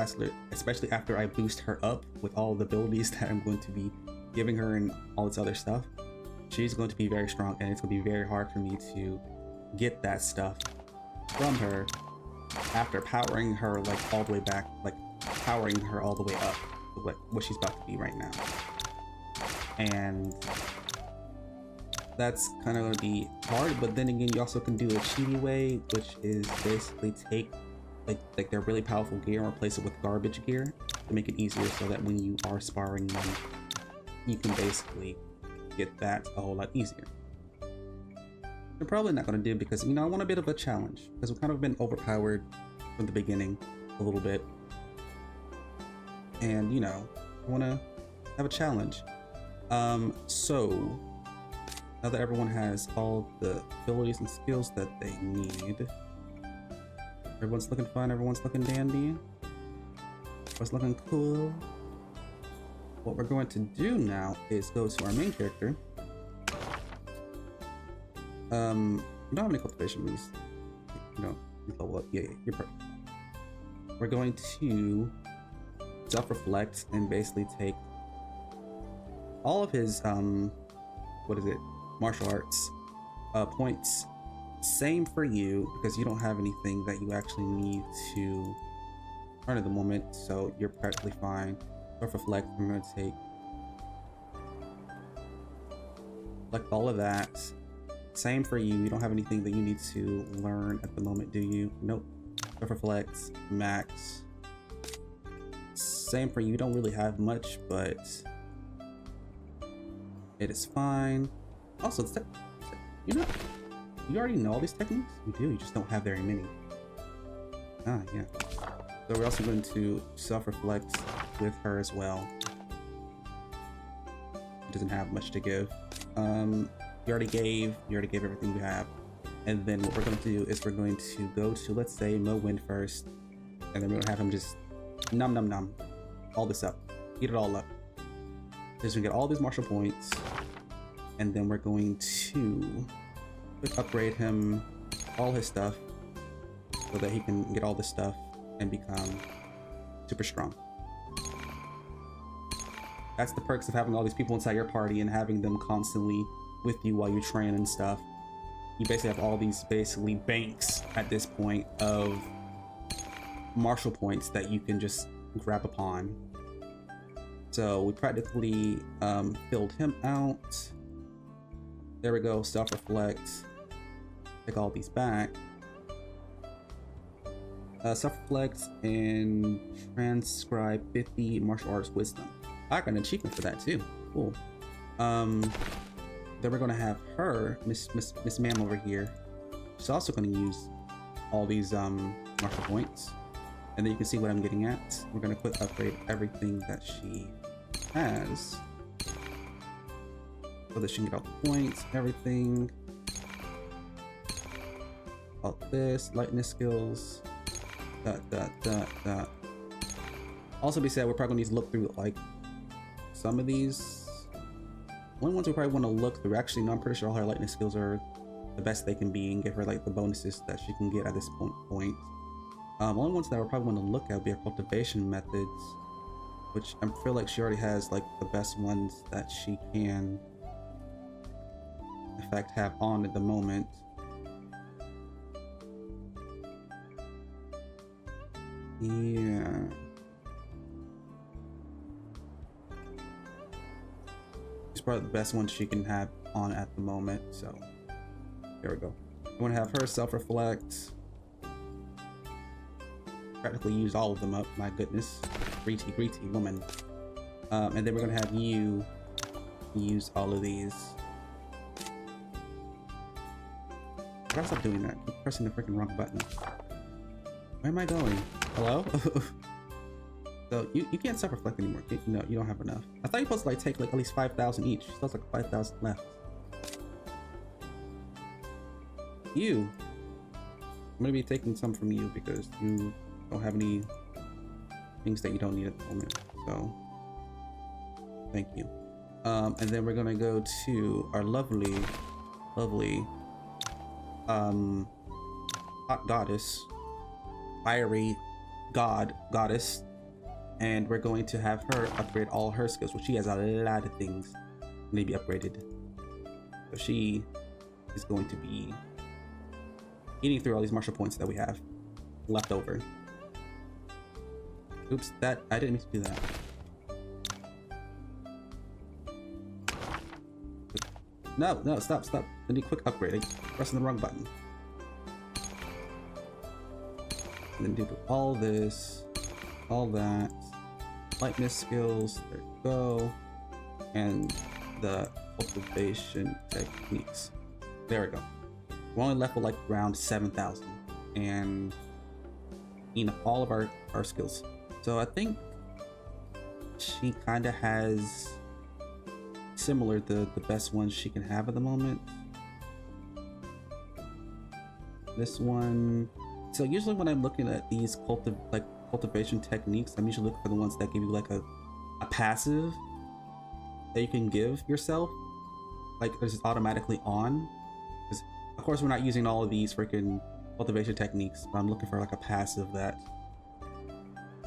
[SPEAKER 1] especially after I boost her up with all the abilities that I'm going to be giving her and all this other stuff, she's going to be very strong, and it's going to be very hard for me to get that stuff from her after powering her like all the way back, like powering her all the way up to what she's about to be right now. And that's kind of going to be hard, but then again, you also can do a cheaty way, which is basically take like their really powerful gear and replace it with garbage gear to make it easier, so that when you are sparring them, you can basically get that a whole lot easier. They're probably not going to do, because, you know, I want a bit of a challenge, because we've kind of been overpowered from the beginning a little bit, and, you know, I want to have a challenge. So now that everyone has all the abilities and skills that they need, everyone's looking fun, everyone's looking dandy, everyone's looking cool. What we're going to do now is go to our main character. You don't have any cultivation moves. No, you level up. Yeah, you're perfect. We're going to self-reflect and basically take all of his what is it? Martial arts points. Same for you, because you don't have anything that you actually need to earn at the moment, so you're practically fine. Self-reflect, I'm going to take select all of that. Same for you, you don't have anything that you need to learn at the moment, do you? Nope. Self-reflect, max. Same for you, you don't really have much, but it is fine. Also, you know, you already know all these techniques? You do, you just don't have very many. Ah, yeah. So we're also going to self-reflect with her as well. It doesn't have much to give. You already gave everything you have. And then what we're going to do is we're going to go to, let's say, Mo Wind first. And then we're going to have him just nom all this up. Eat it all up. Just gonna get all these martial points. And then we're going to upgrade him all his stuff so that he can get all this stuff and become super strong. That's the perks of having all these people inside your party and having them constantly with you while you train and stuff. You basically have all these basically banks at this point of martial points that you can just grab upon. So we practically filled him out. There we go, self-reflect. Take all these back. Self-reflect and transcribe 50 martial arts wisdom. I got an achievement for that too. Cool. Then we're gonna have her, Miss Ma'am over here. She's also gonna use all these martial points. And then you can see what I'm getting at. We're gonna quick upgrade everything that she has, so that she can get all the points, everything. All this, lightness skills. Also be said, we're probably gonna need to look through like some of these. Only ones we probably want to look through, actually, no, I'm pretty sure all her lightness skills are the best they can be, and give her like the bonuses that she can get at this point. Only ones that I probably want to look at would be her cultivation methods, which I feel like she already has like the best ones that she can in fact have on at the moment. Yeah. It's probably the best one she can have on at the moment, so there we go. I'm gonna have her self-reflect. Practically use all of them up, my goodness. Greedy woman. And then we're gonna have you use all of these. I gotta stop doing that. Keep pressing the freaking wrong button. Where am I going? Hello? So you can't self-reflect anymore. No, you don't have enough. I thought you were supposed to like take like at least 5,000 each. Still has like 5,000 left. You. I'm gonna be taking some from you because you don't have any things that you don't need at the moment. So thank you. And then we're gonna go to our lovely hot goddess, fiery goddess, And we're going to have her upgrade all her skills, which she has a lot of things that need to be upgraded. So she is going to be eating through all these martial points that we have left over. Oops, that I didn't mean to do that. No, stop. I need a quick upgrade. I'm pressing the wrong button. And then do all this, all that. Lightness skills, there you go. And the cultivation techniques. There we go. We're only left with like around 7,000. And all of our skills. So I think she kind of has similar the best ones she can have at the moment. This one. So usually when I'm looking at these cultivation techniques, I'm usually looking for the ones that give you like a passive that you can give yourself, like it's automatically on. Because of course we're not using all of these freaking cultivation techniques, but I'm looking for like a passive that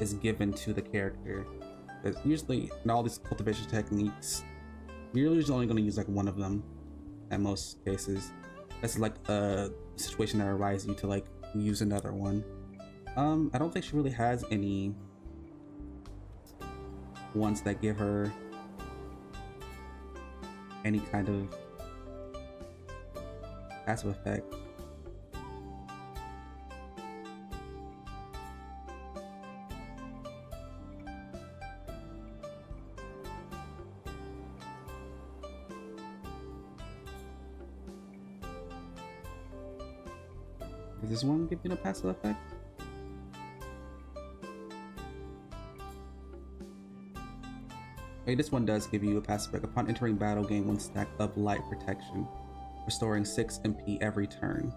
[SPEAKER 1] is given to the character. Because usually in all these cultivation techniques, you're usually only going to use like one of them at most cases. That's like a situation that arises you to like use another one. I don't think she really has any ones that give her any kind of passive effect. Does this one give you a passive effect? Okay, this one does give you a passive effect. Upon entering battle, gain 1 stack of light protection, restoring 6 MP every turn.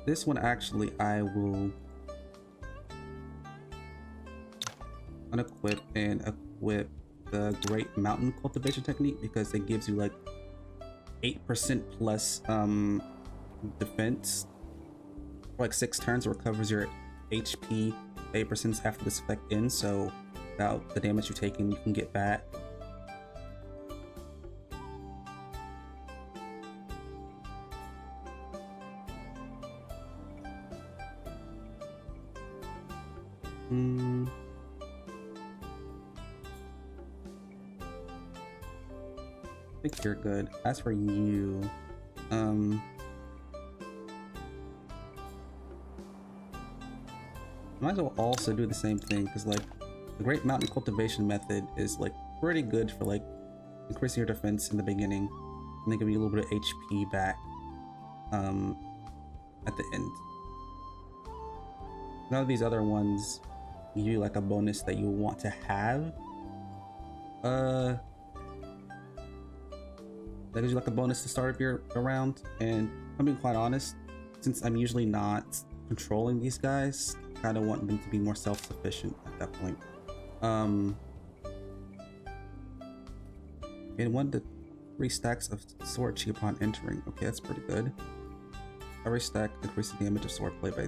[SPEAKER 1] This one actually I will unequip and equip the Great Mountain Cultivation Technique because it gives you like 8% plus defense for like 6 turns. It recovers your HP 8% after this effect ends, so without the damage you're taking you can get back. I think you're good. As for you, might as well also do the same thing because like the Great Mountain Cultivation method is like pretty good for like increasing your defense in the beginning and then give you a little bit of HP back at the end. None of these other ones give you like a bonus that you want to have. That gives you like a bonus to start your round, and I'm being quite honest, since I'm usually not controlling these guys, I kind of want them to be more self-sufficient at that point. And 1 to 3 stacks of sword chi upon entering. Okay, that's pretty good. Every stack increases the damage of swordplay by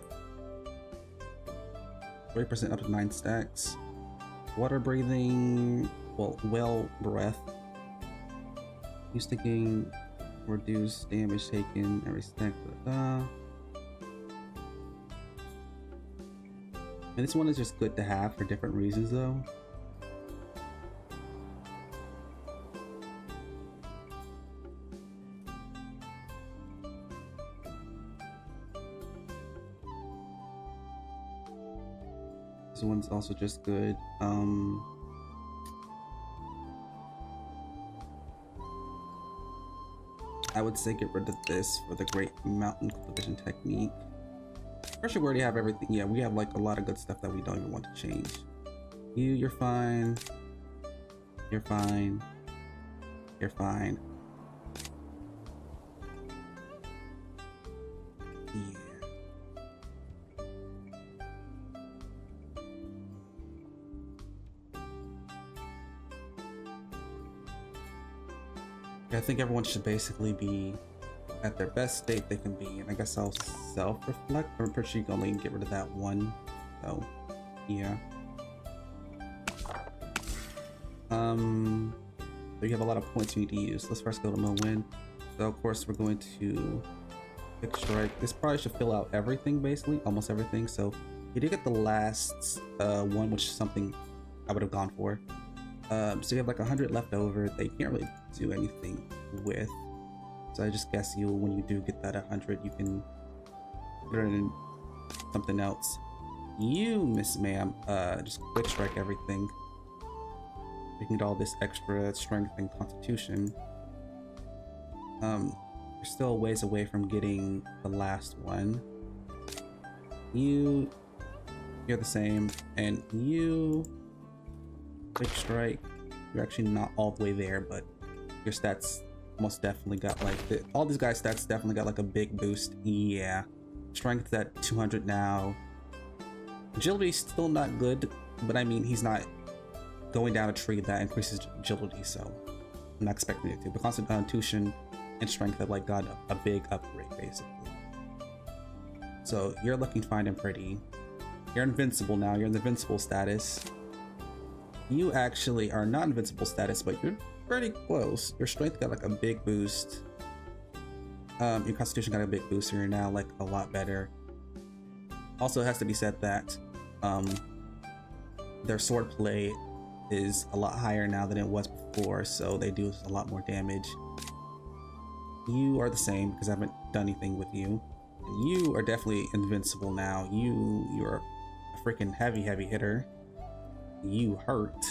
[SPEAKER 1] 30% up to 9 stacks. Water breathing, well breath. Used to gain reduced damage taken every stack. And this one is just good to have for different reasons though. This one's also just good. I would say get rid of this for the Great Mountain Cultivation Technique. Especially we already have everything. Yeah, we have like a lot of good stuff that we don't even want to change. You're fine. You're fine. You're fine. Yeah. I think everyone should basically be at their best state they can be, and I guess I'll self-reflect. I'm pretty sure you can only get rid of that one. So, yeah. So you have a lot of points you need to use. Let's first go to Moen. So of course we're going to Quick Strike. This probably should fill out everything, basically, almost everything. So you did get the last one, which is something I would have gone for. So you have like 100 left over that you can't really do anything with. So I just guess when you do get that 100, you can put it in something else. You, Miss Ma'am, just Quick Strike everything. You can get all this extra strength and constitution. You're still a ways away from getting the last one. You're the same, and you Quick Strike. You're actually not all the way there, but your stats most definitely got like all these guys' stats definitely got like a big boost. Yeah, strength at 200 now. Agility's still not good, but I mean he's not going down a tree that increases agility, so I'm not expecting it to. But constitution and strength have like got a big upgrade basically. So you're looking fine and pretty. You're invincible now. You're in the invincible status. You actually are not invincible status, but you're pretty close. Your strength got like a big boost. Your constitution got a big boost, so you're now like a lot better. Also, it has to be said that their sword play is a lot higher now than it was before, so they do a lot more damage. You are the same because I haven't done anything with you. And you are definitely invincible now. You're a freaking heavy hitter. You hurt.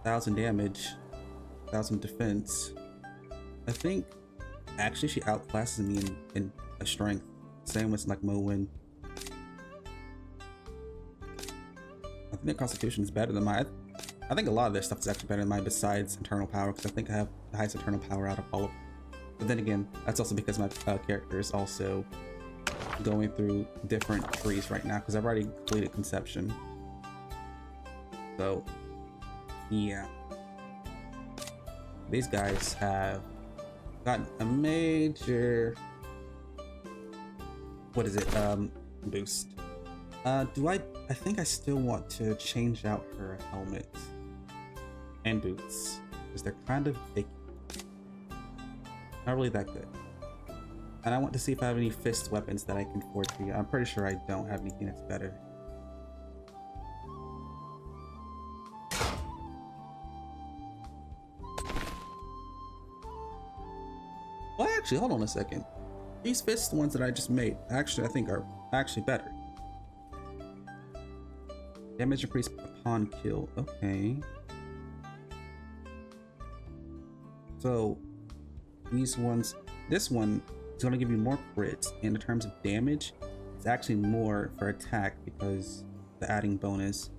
[SPEAKER 1] 1,000 damage, 1,000 defense. I think actually she outclasses me in a strength. Same with like Moen. I think their constitution is better than mine. I think a lot of their stuff is actually better than mine besides internal power, because I think I have the highest internal power out of all of them. But then again, that's also because my character is also going through different trees right now, because I've already completed conception. So yeah, these guys have gotten a major, what is it, boost. I think I still want to change out her helmet and boots because they're kind of icky. Not really that good. And I want to see if I have any fist weapons that I can forge for you. I'm pretty sure I don't have anything that's better. Well, actually, hold on a second. These fist ones that I just made, actually, I think are actually better. Damage increase upon kill. Okay. So these ones, this one is going to give you more crits, and in terms of damage, it's actually more for attack because the adding bonus,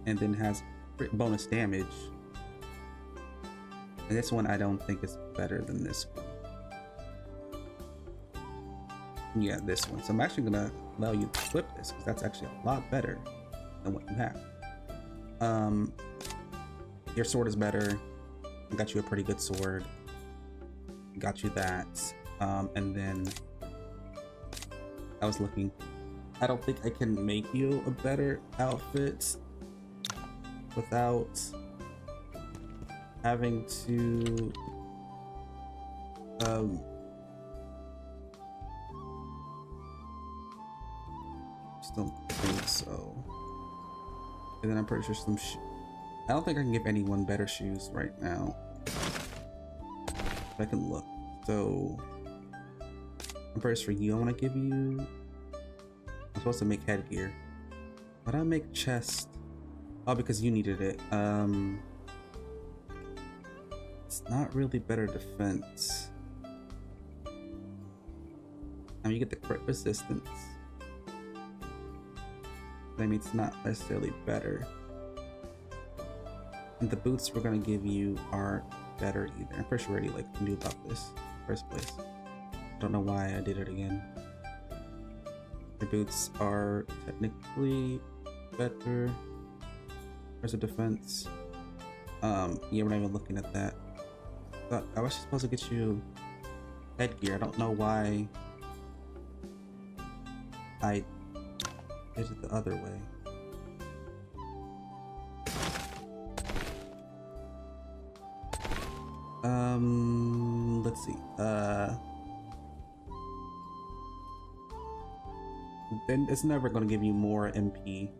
[SPEAKER 1] and then has crit bonus damage. And this one I don't think is better than this one. Yeah, this one. So I'm actually gonna allow you to equip this because that's actually a lot better than what you have. Your sword is better. I got you a pretty good sword. Got you that. And then I was looking. I don't think I can make you a better outfit without having to just don't think so. And then I'm pretty sure some I don't think I can give anyone better shoes right now. If I can look. So I'm pretty sure you, I want to give you, I'm supposed to make headgear. But I make chest. Oh, because you needed it. It's not really better defense. I mean, you get the crit resistance. I mean, it's not necessarily better. And the boots we're gonna give you aren't better either. I'm pretty sure we already knew about this in the first place. I don't know why I did it again. Your boots are technically better. There's a defense. Yeah, we're not even looking at that. I was supposed to get you headgear. I don't know why I did it the other way. Let's see. Then it's never going to give you more MP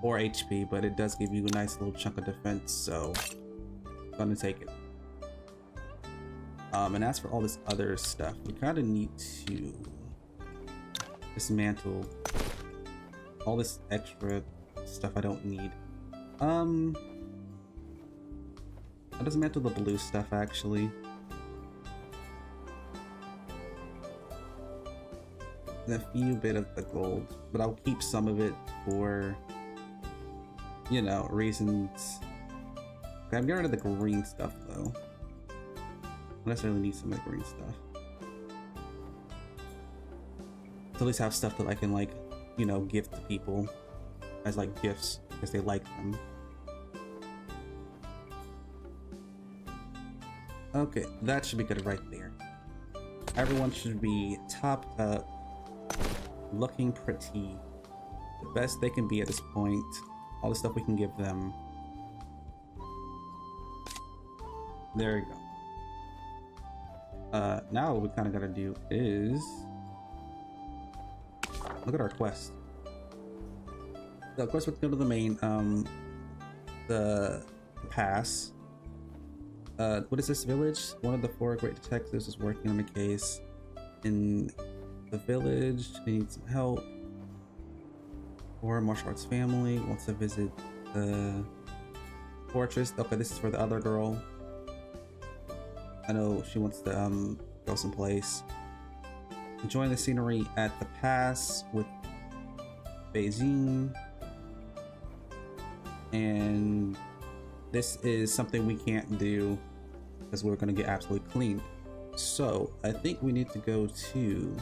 [SPEAKER 1] or HP, but it does give you a nice little chunk of defense, so I'm gonna take it. And as for all this other stuff, we kind of need to dismantle all this extra stuff I don't need. I'll dismantle the blue stuff actually. And a few bit of the gold, but I'll keep some of it for, you know, reasons. Okay, I'm getting rid of the green stuff though. I necessarily need some of the green stuff. To at least have stuff that I can, like, you know, give to people as like gifts because they like them. Okay, that should be good right there. Everyone should be topped up, looking pretty, the best they can be at this point. All the stuff we can give them. There we go. Now what we kind of got to do is look at our quest. So of course, let's go to the main, the pass. What is this village? One of the 4 great detectives is working on a case in the village. They need some help. Or martial arts family wants to visit the fortress. Okay, this is for the other girl. I know she wants to go someplace. Enjoying the scenery at the pass with Beijing. And this is something we can't do because we're going to get absolutely cleaned. So I think we need to go to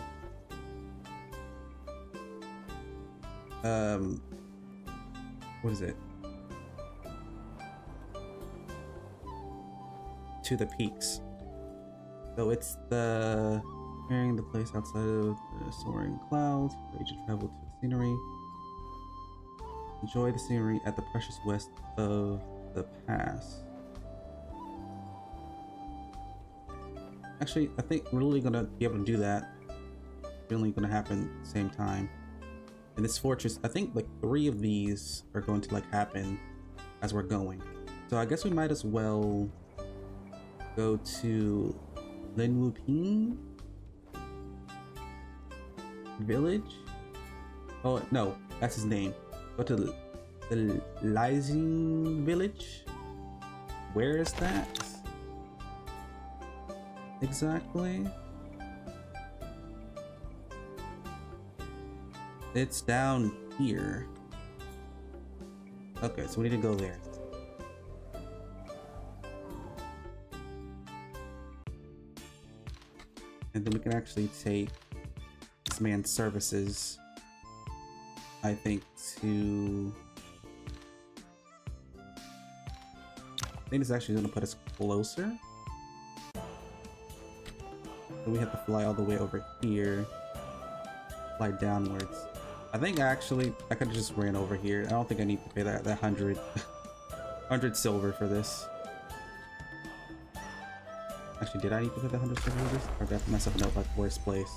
[SPEAKER 1] what is it? To the peaks. So it's the carrying the place outside of the soaring clouds for you to travel to the scenery. Enjoy the scenery at the precious west of the pass. Actually, I think we're really gonna be able to do that. It's only gonna happen at the same time. In this fortress, I think like 3 of these are going to like happen as we're going. So I guess we might as well go to Linwuping village. Oh no, that's his name. Go to the Lizing village. Where is that exactly? It's down here. Okay, so we need to go there. And then we can actually take this man's services, I think, to... I think it's actually going to put us closer. So we have to fly all the way over here. Fly downwards. I think actually I could have just ran over here. I don't think I need to pay that 100 silver for this. Actually, did I need to pay the 100 silver for this? Or did I put myself in a like worst place?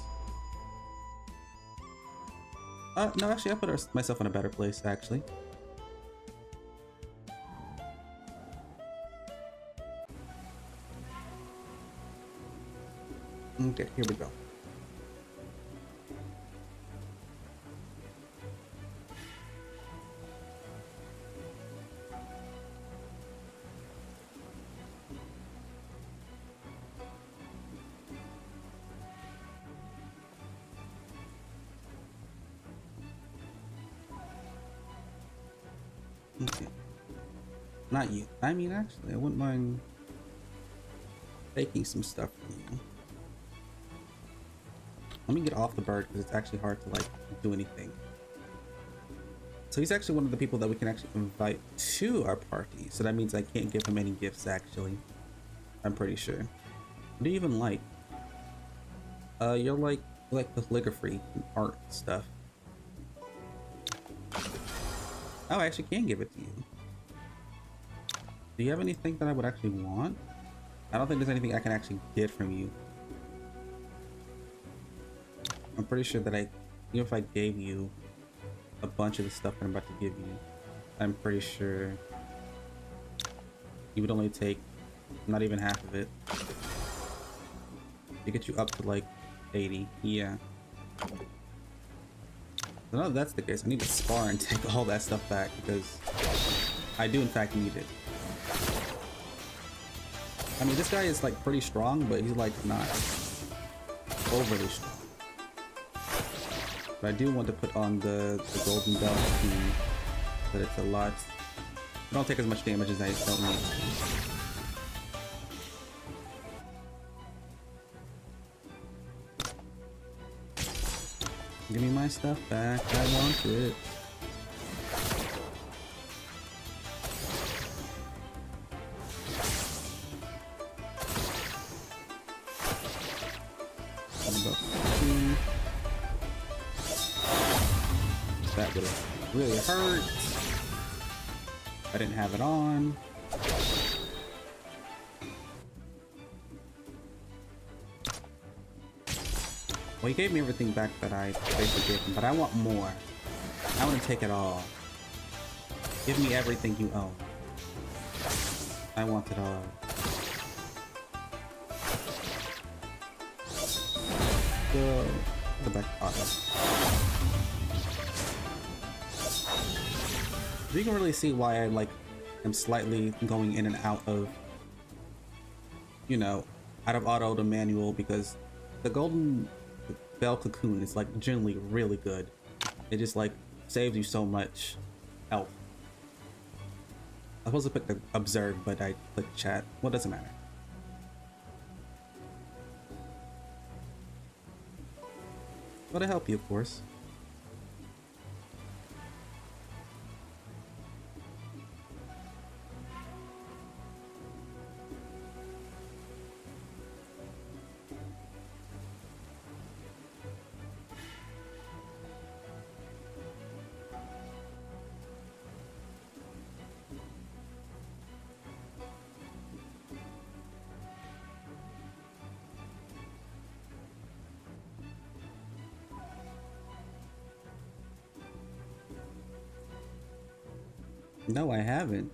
[SPEAKER 1] No, actually I put myself in a better place actually. Okay, here we go. Okay. Not you. I mean, actually, I wouldn't mind taking some stuff from you. Let me get off the bird because it's actually hard to like do anything. So he's actually one of the people that we can actually invite to our party. So that means I can't give him any gifts actually. I'm pretty sure. What do you even like? You're like calligraphy and art stuff. Oh, I actually can give it to you. Do you have anything that I would actually want? I don't think there's anything I can actually get from you. I'm pretty sure that even if I gave you a bunch of the stuff that I'm about to give you, I'm pretty sure you would only take not even half of it. To get you up to like 80, yeah. So now that that's the case, I need to spar and take all that stuff back because I do in fact need it. I mean, this guy is like pretty strong, but he's like not overly strong. But I do want to put on the golden belt scheme, but it's a lot. I don't take as much damage as I don't need. Give me my stuff back. I want it. That would have really hurt. I didn't have it on. Well, he gave me everything back that I basically gave him, but I want more. I want to take it all. Give me everything you own. I want it all. Go back to auto. You can really see why I like am slightly going in and out of, you know, out of auto to manual, because the golden bell cocoon is like generally really good. It just like saves you so much health. I was supposed to pick the observe, but I clicked chat. Well, doesn't matter. But to help you, of course. No, I haven't.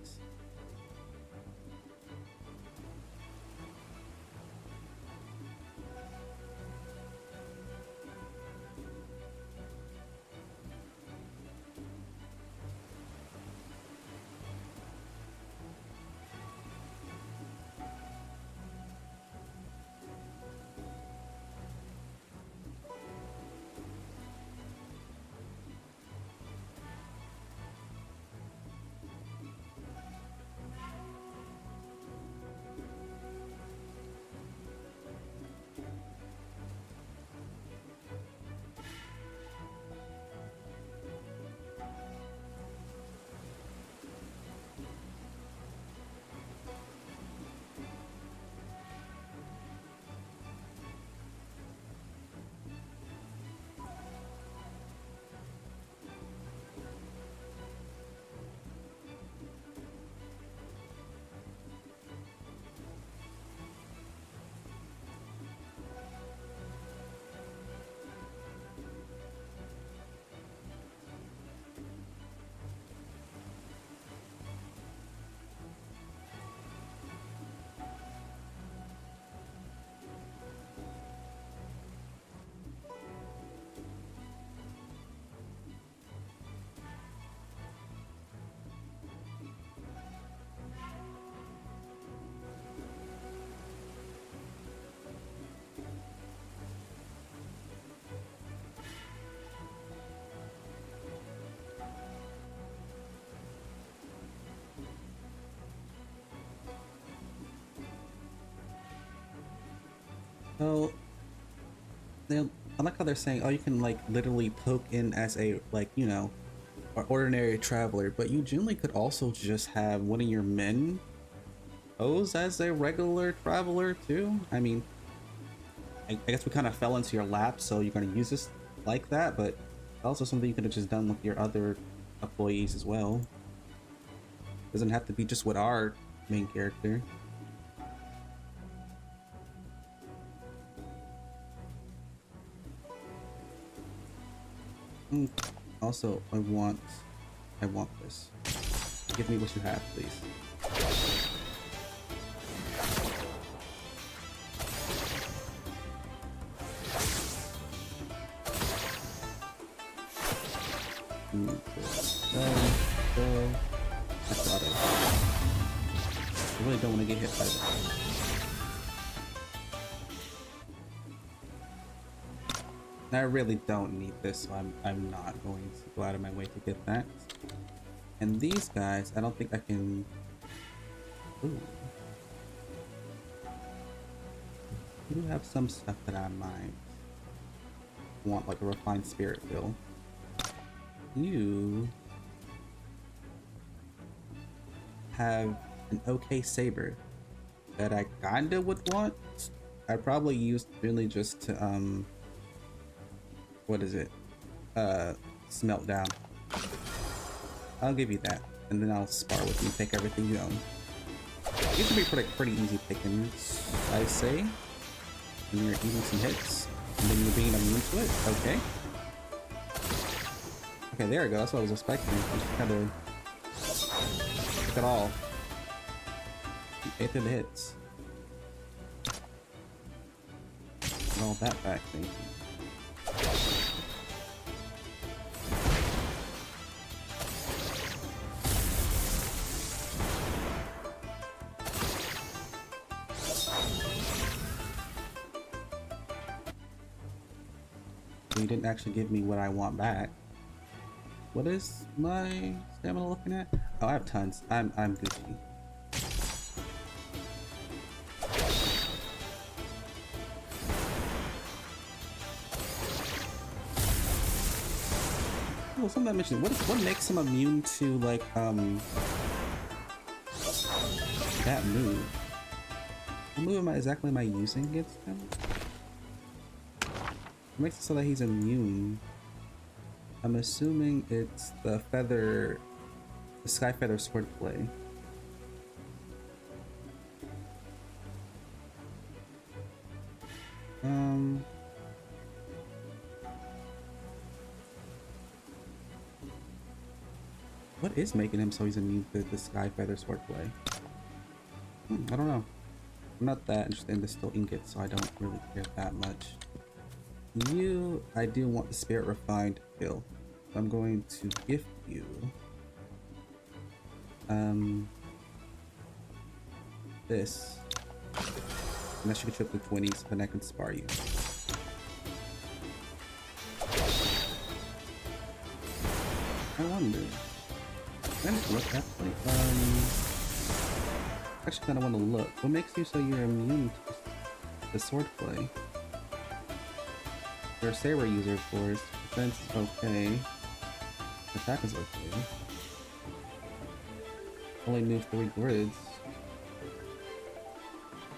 [SPEAKER 1] So, I like how they're saying, oh, you can like literally poke in as a, like, you know, or ordinary traveler, but you generally could also just have one of your men pose as a regular traveler too. I mean, I guess we kind of fell into your lap, so you're going to use this like that, but also something you could have just done with your other employees as well. Doesn't have to be just with our main character. Also, I want this. Give me what you have, please. That's auto. I really don't want to get hit by that. I really don't need this, so I'm not going to go out of my way to get that. And these guys, I don't think I can. Ooh. I do have some stuff that I might want, like a refined spirit fill. You have an okay saber that I kinda would want. I probably used really just to what is it? Smelt down. I'll give you that, and then I'll spar with you, take everything you own. These should be pretty easy pickings, I say. When you're eating some hits, and then you're being immune to it. Okay. Okay, there we go. That's what I was expecting. I just had to look at all. 8 of the hits. Get all that back, thank you. You didn't actually give me what I want back. What is my stamina looking at? Oh, I have tons. I'm Gucci. Oh, something I mentioned. What makes him immune to like that move? What move exactly am I using against him? It makes it so that he's immune. I'm assuming it's the sky feather swordplay. What is making him so he's immune to the sky feather swordplay? I don't know. I'm not that interested in the still ingots, so I don't really care that much. I do want the spirit refined pill. I'm going to gift you this. And that should get you up to 20s, then I can spar you. I wonder. Can I just look actually? Actually kinda wanna look. What makes you so you're immune to the swordplay? You're a saber user, of course. Defense is okay. Attack is okay. Only move 3 grids.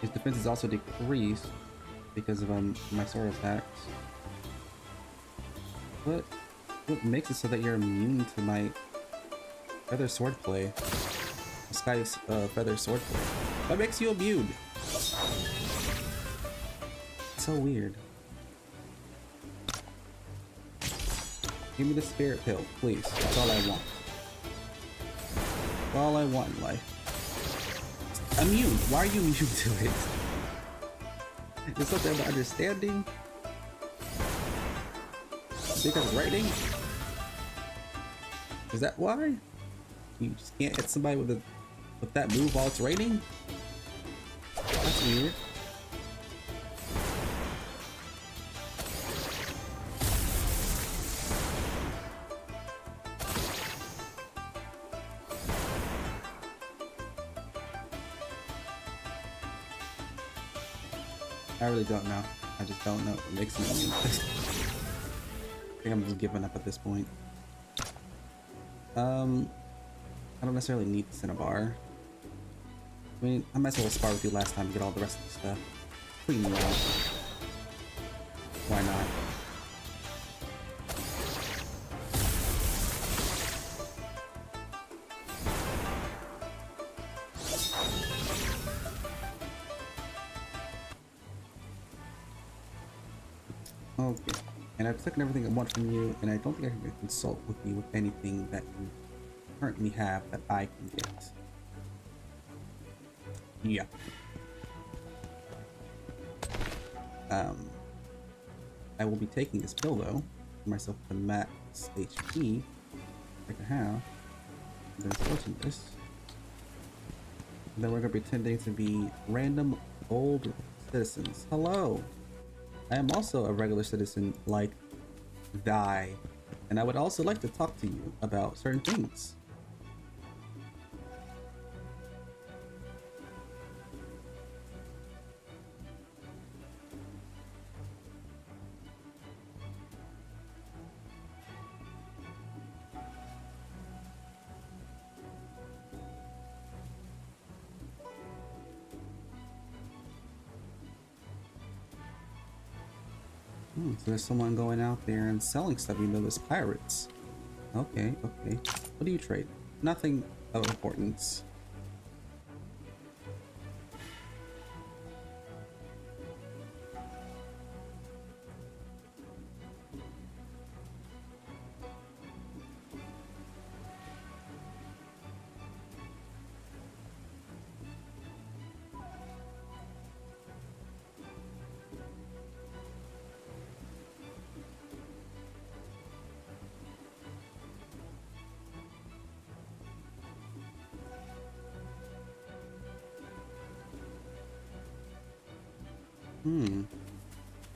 [SPEAKER 1] His defense is also decreased because of my sword attacks. What makes it so that you're immune to my feather swordplay? Sky's feather swordplay. What makes you immune? It's so weird. Give me the spirit pill, please. That's all I want. That's all I want in life. Immune. Why are you immune to it? Is something about understanding? Because writing? Is that why? You just can't hit somebody with that move while it's raining? That's weird. I really don't know. I just don't know what makes me immune. I think I'm just giving up at this point. I don't necessarily need the cinnabar. I mean, I might as well spar with you last time to get all the rest of the stuff. Clean you out. Why not? Okay. And I've taken everything I want from you, and I don't think I can consult with you with anything that you currently have that I can get. Yeah. I will be taking this pill though, for myself the max HP I can have. And then switching this. And then we're gonna be pretending to be random old citizens. Hello! I am also a regular citizen like thy, and I would also like to talk to you about certain things. So there's someone going out there and selling stuff, even though there's pirates. Okay, okay. What do you trade? Nothing of importance.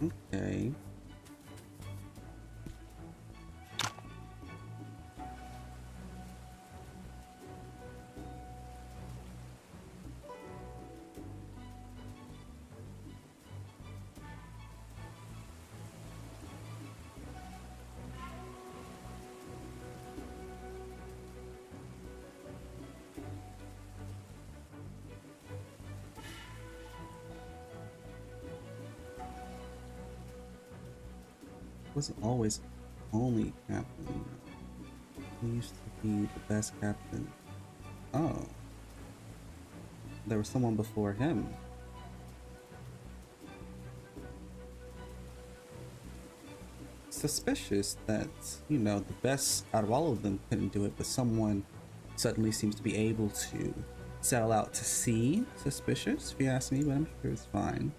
[SPEAKER 1] Okay. Wasn't always only captain. He used to be the best captain. Oh. There was someone before him. Suspicious that, you know, the best out of all of them couldn't do it, but someone suddenly seems to be able to sail out to sea. Suspicious, if you ask me, but I'm sure it's fine.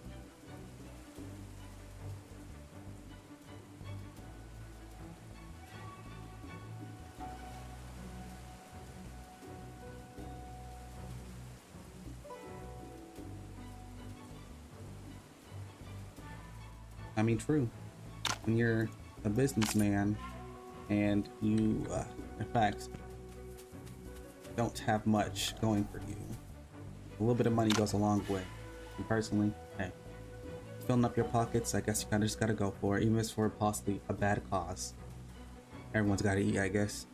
[SPEAKER 1] I mean, true. When you're a businessman and you, in fact, don't have much going for you, a little bit of money goes a long way. And personally, hey, filling up your pockets, I guess you kind of just gotta go for it, even if it's for possibly a bad cause. Everyone's gotta eat, I guess.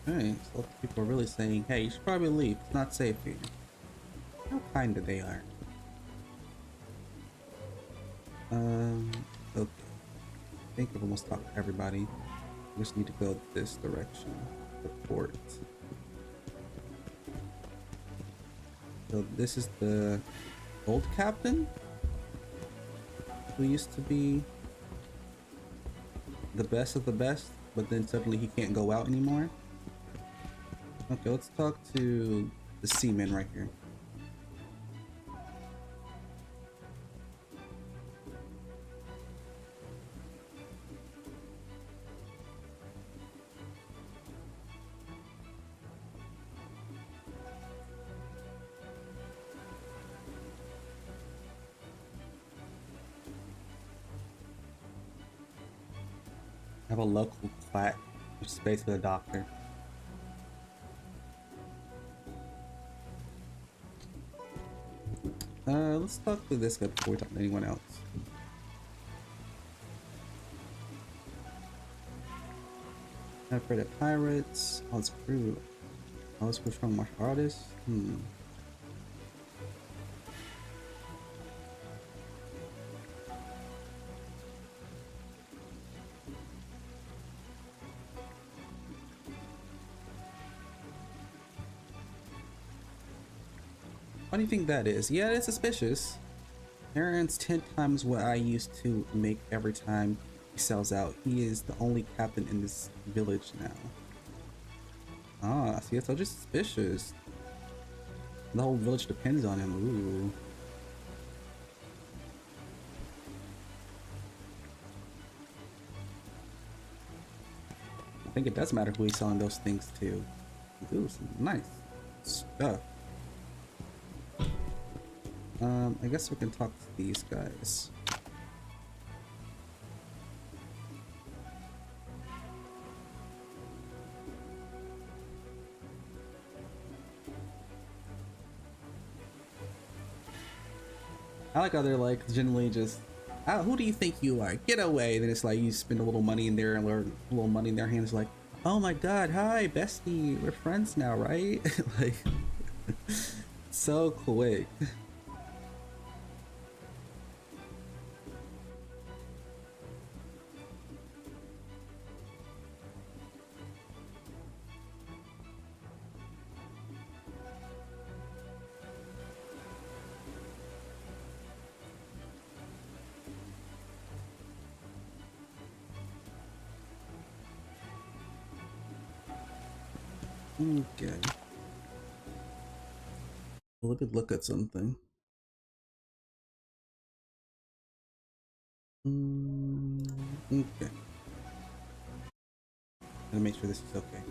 [SPEAKER 1] Okay, so people are really saying, hey, you should probably leave. It's not safe here. How kind of they are. Okay. I think I've almost talked to everybody. I just need to go this direction. The port. So this is the old captain? Who used to be the best of the best, but then suddenly he can't go out anymore? Okay, let's talk to the seaman right here. I have a local quack, which is basically a doctor. Let's talk to this guy before we talk to anyone else. Not afraid of pirates. All his crew. All his crew strong martial artists. What do you think that is? Yeah, it's suspicious. Aaron's 10 times what I used to make every time he sells out. He is the only captain in this village now. Ah, see, that's so just suspicious. The whole village depends on him. Ooh. I think it does matter who he's selling those things to. Ooh, some nice stuff. I guess we can talk to these guys. I like how they're like generally just, oh, who do you think you are? Get away. Then it's like you spend a little money in there and a little money in their hands, like, oh my god, hi, bestie, we're friends now, right? Like, so quick. Okay. Let me look at something. Okay. Gotta make sure this is okay.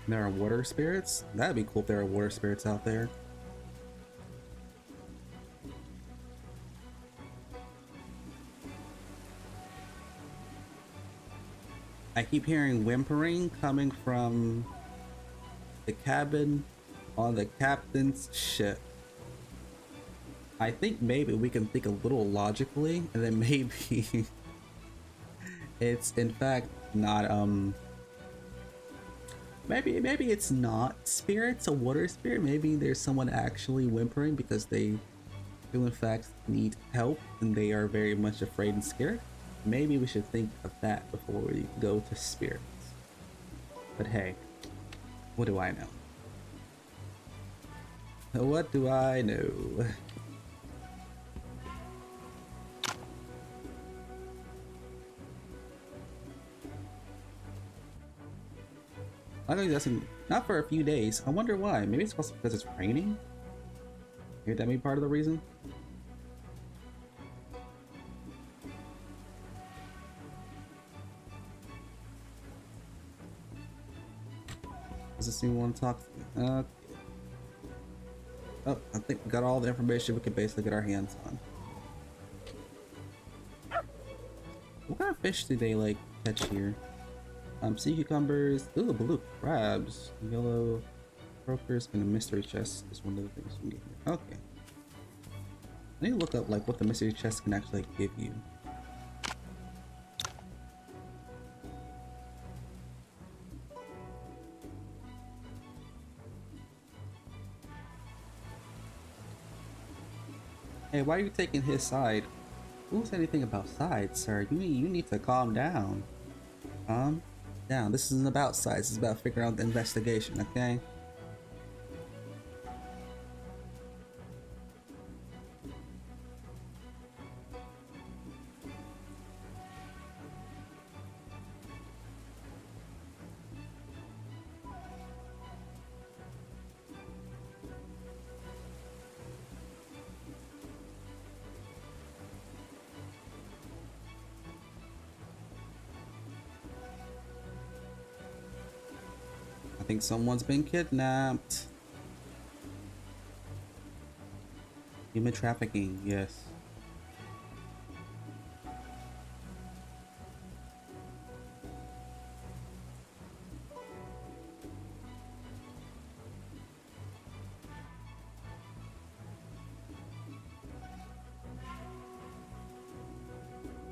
[SPEAKER 1] There are water spirits? That'd be cool if there are water spirits out there. I keep hearing whimpering coming from the cabin on the captain's ship. I think maybe we can think a little logically, and then maybe it's in fact not maybe it's not spirits, a water spirit. Maybe there's someone actually whimpering because they do in fact need help and they are very much afraid and scared. Maybe we should think of that before we go to spirits. But hey, what do I know? What do I know? I think that's not for a few days. I wonder why. Maybe it's because it's raining? Maybe that may be part of the reason? Does this anyone want to talk to me? Oh, I think we got all the information we can basically get our hands on. What kind of fish do they like catch here? Sea cucumbers, ooh, blue crabs, yellow brokers, and a mystery chest is one of the things we get here. Okay. I need to look up like what the mystery chest can actually give you. Hey, why are you taking his side? Who said anything about sides, sir? You need to calm down. Calm down. This isn't about sides. It's about figuring out the investigation, okay? I think someone's been kidnapped. Human trafficking, yes.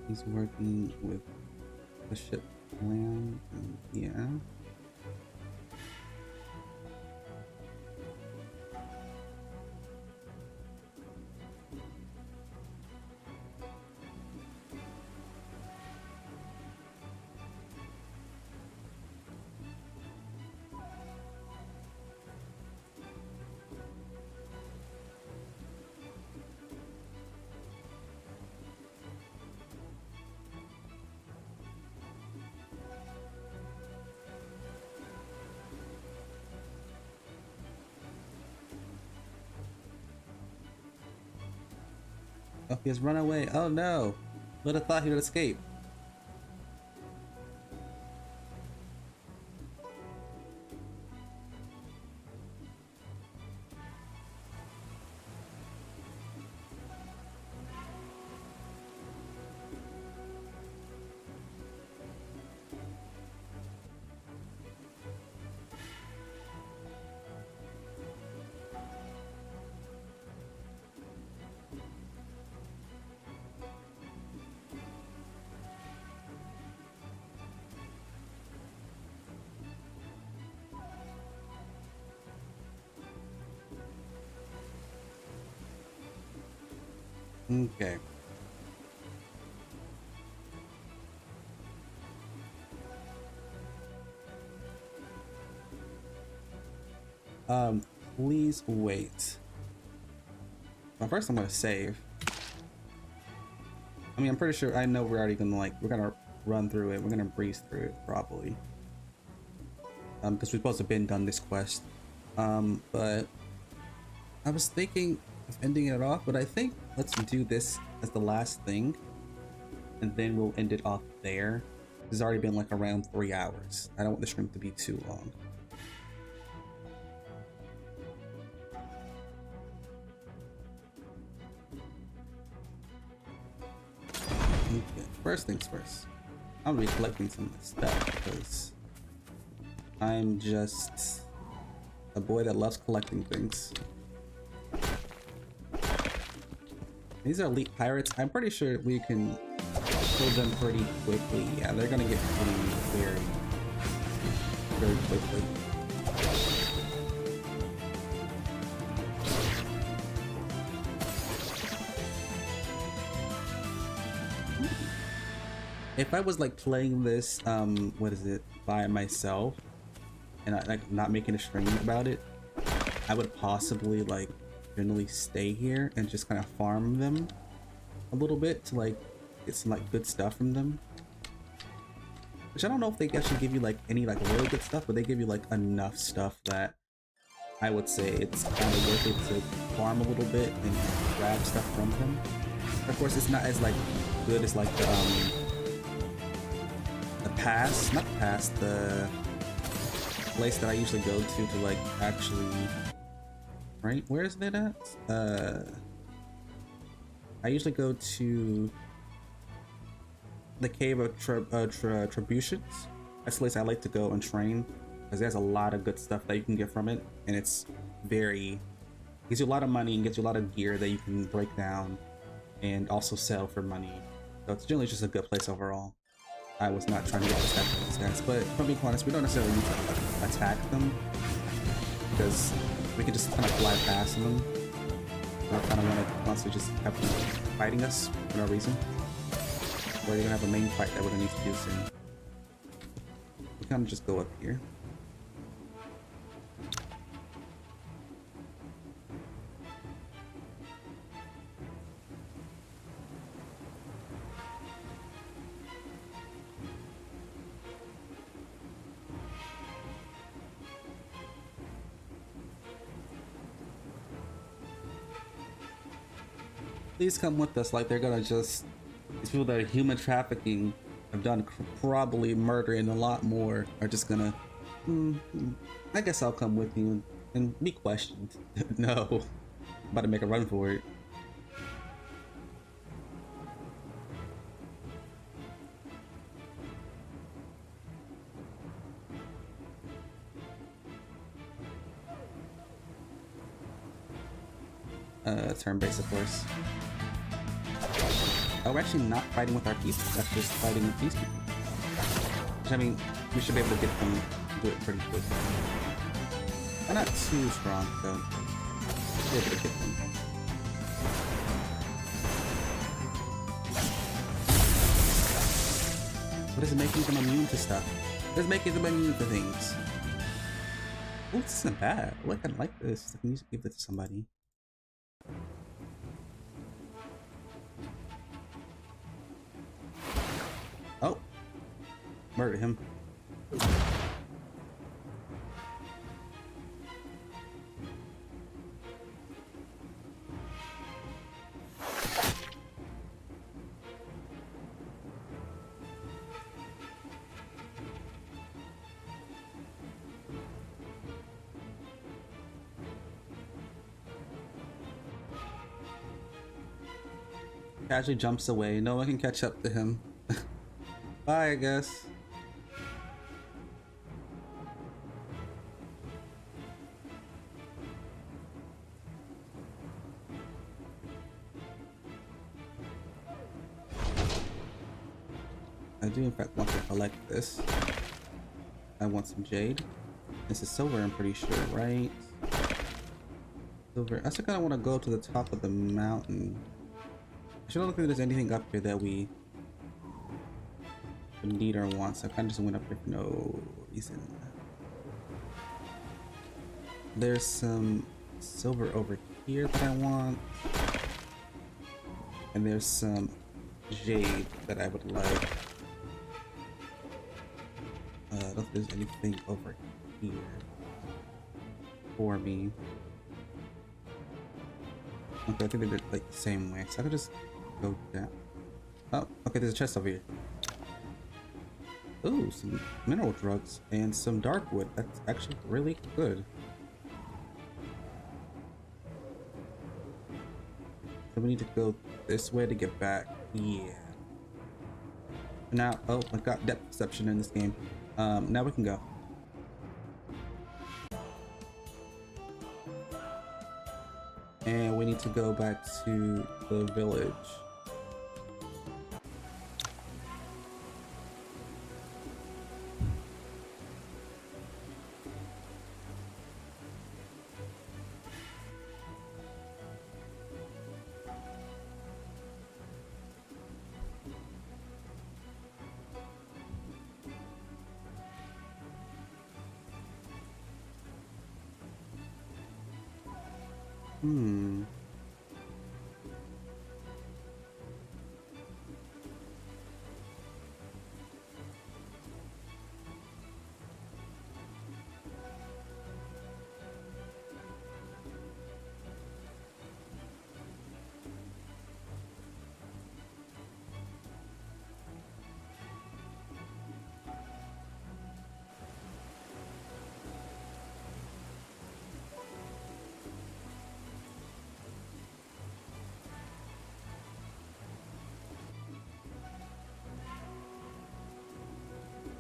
[SPEAKER 1] He's working with the ship plan. Yeah. Oh, he has run away. Oh no. Would have thought he would escape. Okay. Please wait. Well, first I'm gonna save. I mean, I'm pretty sure I know we're already gonna we're gonna run through it. We're gonna breeze through it probably. Because we're supposed to have been done this quest. But I was thinking of ending it off, but I think let's do this as the last thing, and then we'll end it off there. It's already been like around 3 hours. I don't want the stream to be too long. Okay, first things first. I'm gonna be collecting some of this stuff because I'm just a boy that loves collecting things. These are elite pirates. I'm pretty sure we can kill them pretty quickly. Yeah, they're gonna get pretty very quickly. If I was like playing this, what is it, by myself, and like not making a stream about it, I would possibly like generally stay here and just kind of farm them a little bit to like get some like good stuff from them. Which I don't know if they actually give you like any like really good stuff, but they give you like enough stuff that I would say it's kind of worth it to farm a little bit and grab stuff from them. Of course, it's not as like good as like the place that I usually go to like actually, right? Where is that at? I usually go to the Cave of Trebuchets. That's the place I like to go and train because there's a lot of good stuff that you can get from it, and it's gives you a lot of money and gives you a lot of gear that you can break down and also sell for money. So it's generally just a good place overall. I was not trying to get this with these guys, but if I'm being honest, we don't necessarily need to attack them because we can just kind of fly past them. So I kind of want to constantly just have them fighting us for no reason. We're gonna have a main fight that we're gonna need to do soon. We kind of just go up here. Please come with us. Like they're gonna just, these people that are human trafficking have done probably murder and a lot more are just gonna I guess I'll come with you and be questioned. No, I'm about to make a run for it. turn-based, of course. Oh, we're actually not fighting with our people. That's just fighting with these people. Which, I mean, we should be able to get them to do it pretty quick. They're not too strong, so we'll be able to get them. What is it making them immune to stuff? What is making them immune to things? Oh, this isn't bad. I like this. I can use to give this to somebody. Oh, murdered him. Casually jumps away. No one can catch up to him. Bye, I guess. I do in fact want to collect this. I want some jade. This is silver, I'm pretty sure, right? Silver. I still kind of want to go to the top of the mountain. I should look if there's anything up here that we need or want. So I kind of just went up here for no reason. There's some silver over here that I want. And there's some jade that I would like. I don't think there's anything over here for me. Okay, I think they did like the same way, so I could just go down. Oh, okay, there's a chest over here. Ooh, some mineral drugs and some dark wood. That's actually really good. So we need to go this way to get back. Yeah. Now, oh, I got depth perception in this game. Now we can go. And we need to go back to the village.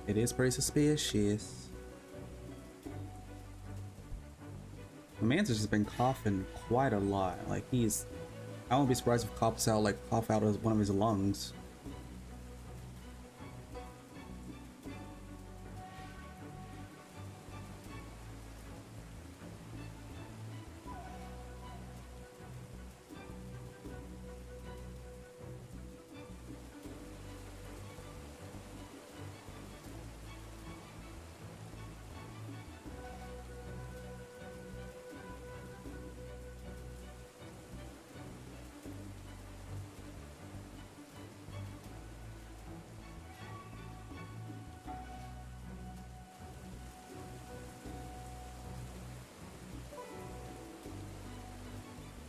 [SPEAKER 1] It is pretty suspicious. The man's just been coughing quite a lot. Like I won't be surprised if cough out of one of his lungs.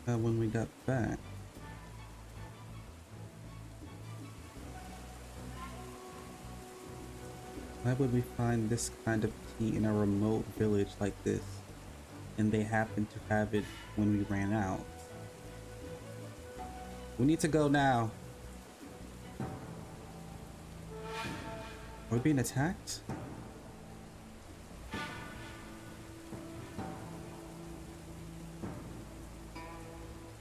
[SPEAKER 1] When we got back. Why would we find this kind of tea in a remote village like this? And they happened to have it when we ran out. We need to go now. Are we being attacked?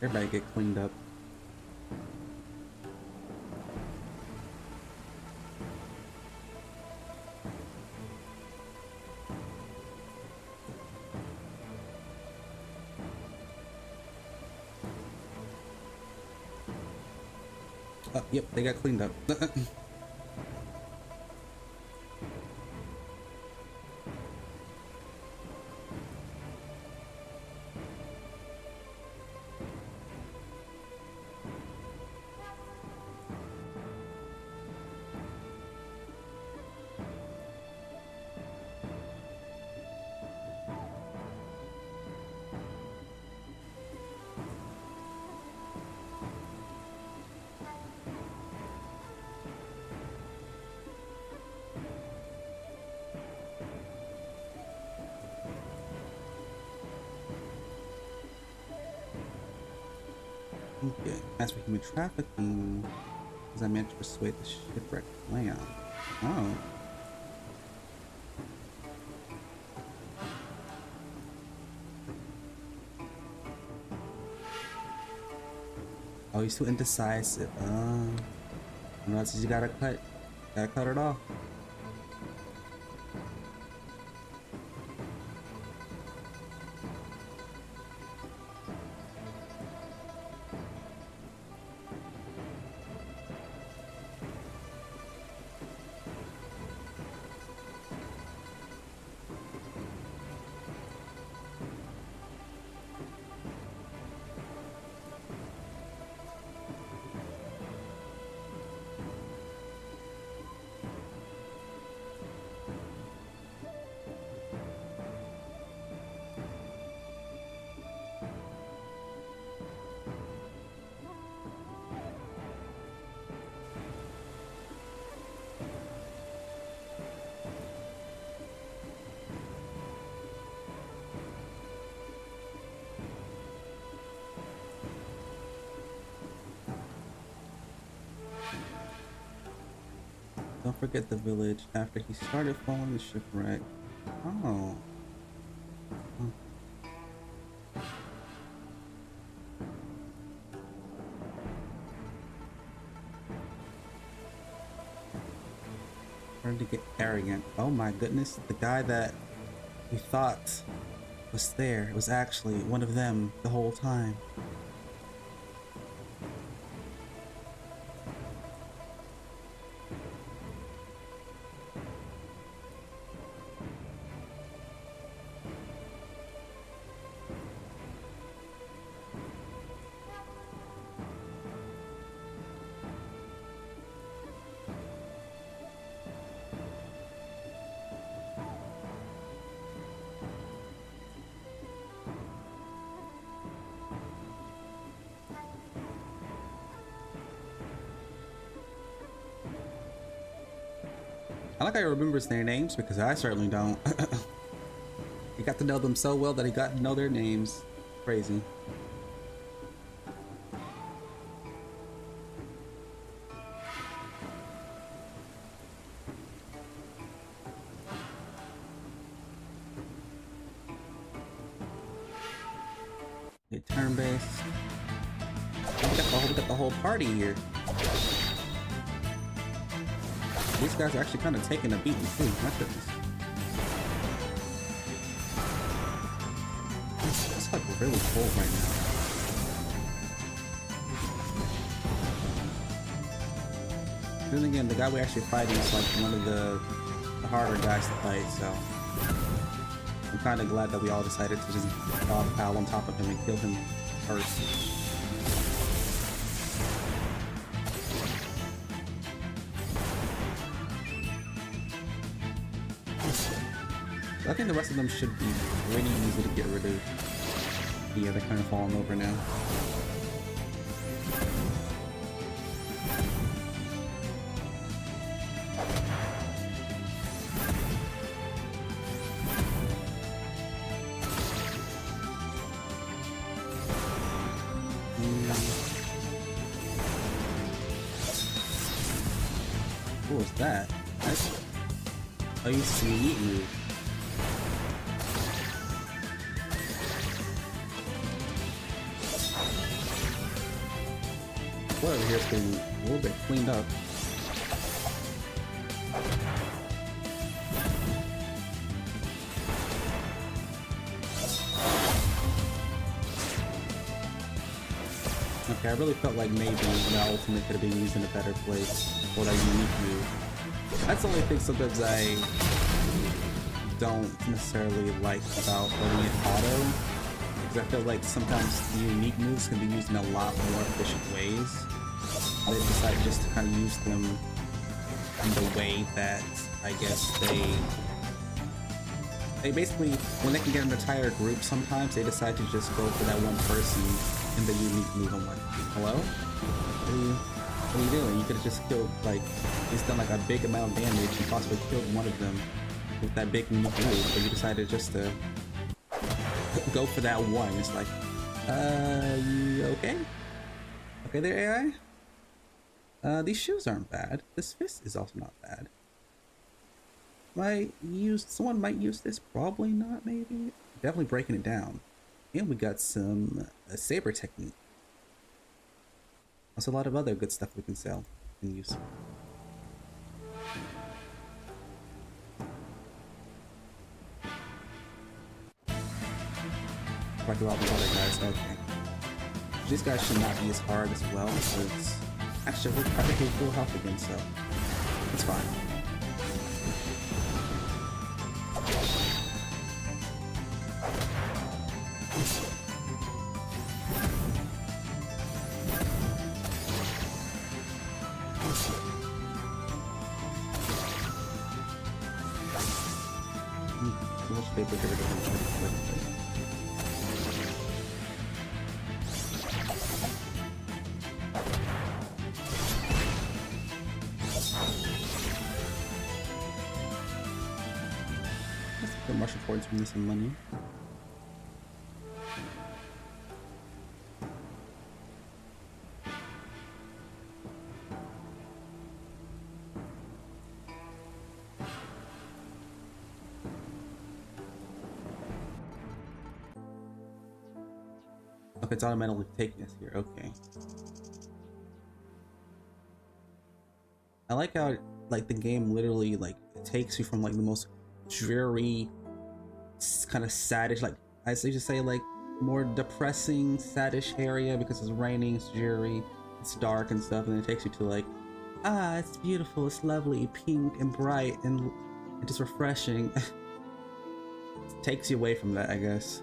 [SPEAKER 1] Everybody get cleaned up. Oh, yep, they got cleaned up. Okay. As for human trafficking, as I meant to persuade the shipwrecked land. Oh. Oh, he's too indecisive. Unless you gotta cut it off. Don't forget the village after he started following the shipwreck. Oh. Huh. Starting to get arrogant. Oh my goodness, the guy that we thought was there was actually one of them the whole time. I like how he remembers their names because I certainly don't. He got to know them so well that he got to know their names. Crazy. Okay, turn-based. We got the whole party here. These guys are actually kind of taking a beating too. My goodness. It's like really cold right now. Then again, the guy we're actually fighting is like one of the harder guys to fight, so I'm kind of glad that we all decided to just pile on top of him and kill him first. I think the rest of them should be really easy to get rid of. Yeah, they're kind of falling over now. What was that? Oh, you see me move. floor over here is getting a little bit cleaned up. Okay, I really felt like maybe the ultimate could have been used in a better place for that unique move. That's the only thing sometimes I don't necessarily like about letting it auto, because I feel like sometimes the unique moves can be used in a lot more efficient ways. They decide just to kind of use them in the way that I guess they basically, when they can get an entire group, sometimes they decide to just go for that one person in the unique move. I'm like, hello? What are you doing? You could have just killed, like, he's done like a big amount of damage and possibly killed one of them with that big unique move, but you decided just to go for that one. It's like, you okay? Okay there, AI? These shoes aren't bad. This fist is also not bad. Someone might use this, probably not, maybe. Definitely breaking it down. And we got some saber technique. There's a lot of other good stuff we can sell and use. If I do all these other guys, okay. These guys should not be as hard as well, because actually I think we full health again, so it's fine. The martial forwards bring me some money. Okay, it's automatically taking us here. Okay. I like how like the game literally like takes you from like the most dreary, kind of saddish, like I used to say, like more depressing, saddish area because it's raining, it's dreary, it's dark and stuff, and then it takes you to like, ah, it's beautiful, it's lovely, pink and bright and just refreshing. It takes you away from that, I guess.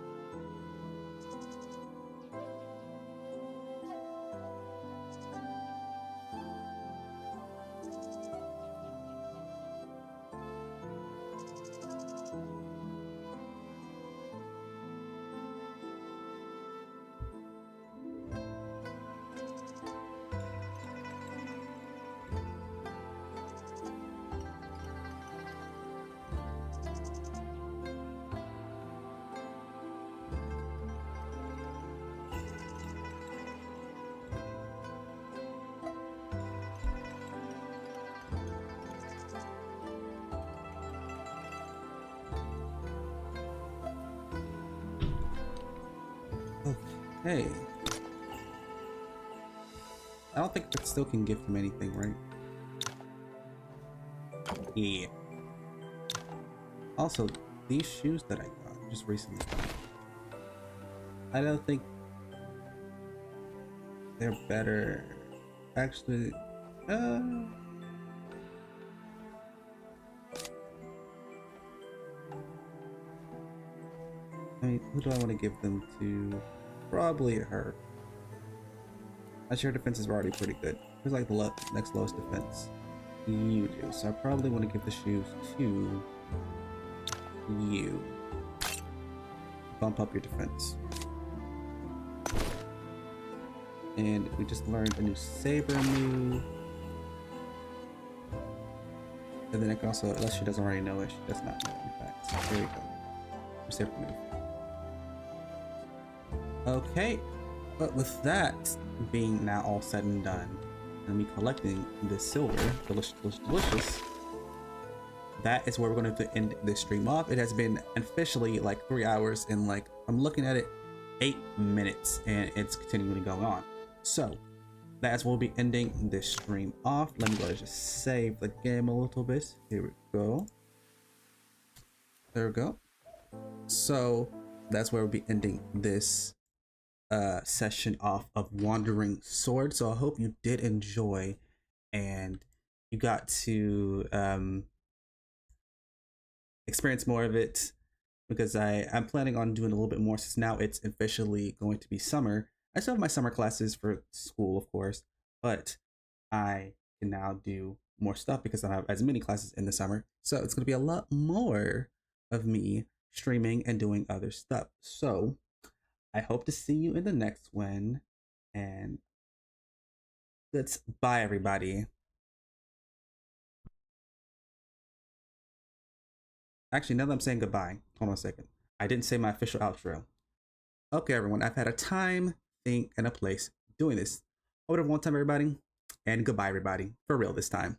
[SPEAKER 1] Okay. I don't think it still can give him anything, right? Yeah. Also, these shoes that I got just recently, I don't think they're better. Actually, I mean, who do I want to give them to? Probably her. Actually, her defense is already pretty good. Who's like the next lowest defense? You do. So I probably want to give the shoes to you. Bump up your defense. And we just learned a new saber move. And then I can also, unless she doesn't already know it, she does not know it, in fact. So there we go. Saber move. Okay, but with that being now all said and done, and me collecting this silver, delicious, that is where we're going to end this stream off. It has been officially like 3 hours, and like I'm looking at it, 8 minutes, and it's continuing to go on. So that's where we'll be ending this stream off. Let me go ahead and just save the game a little bit. Here we go. There we go. So that's where we'll be ending this session off of Wandering Sword. So I hope you did enjoy and you got to experience more of it, because I'm planning on doing a little bit more since now it's officially going to be summer. I still have my summer classes for school, of course, but I can now do more stuff because I don't have as many classes in the summer. So it's going to be a lot more of me streaming and doing other stuff. So I hope to see you in the next one. And let's bye, everybody. Actually, now that I'm saying goodbye, hold on a second. I didn't say my official outro. Okay, everyone, I've had a time, thing, and a place doing this. Hold on one time, everybody, and goodbye, everybody. For real this time.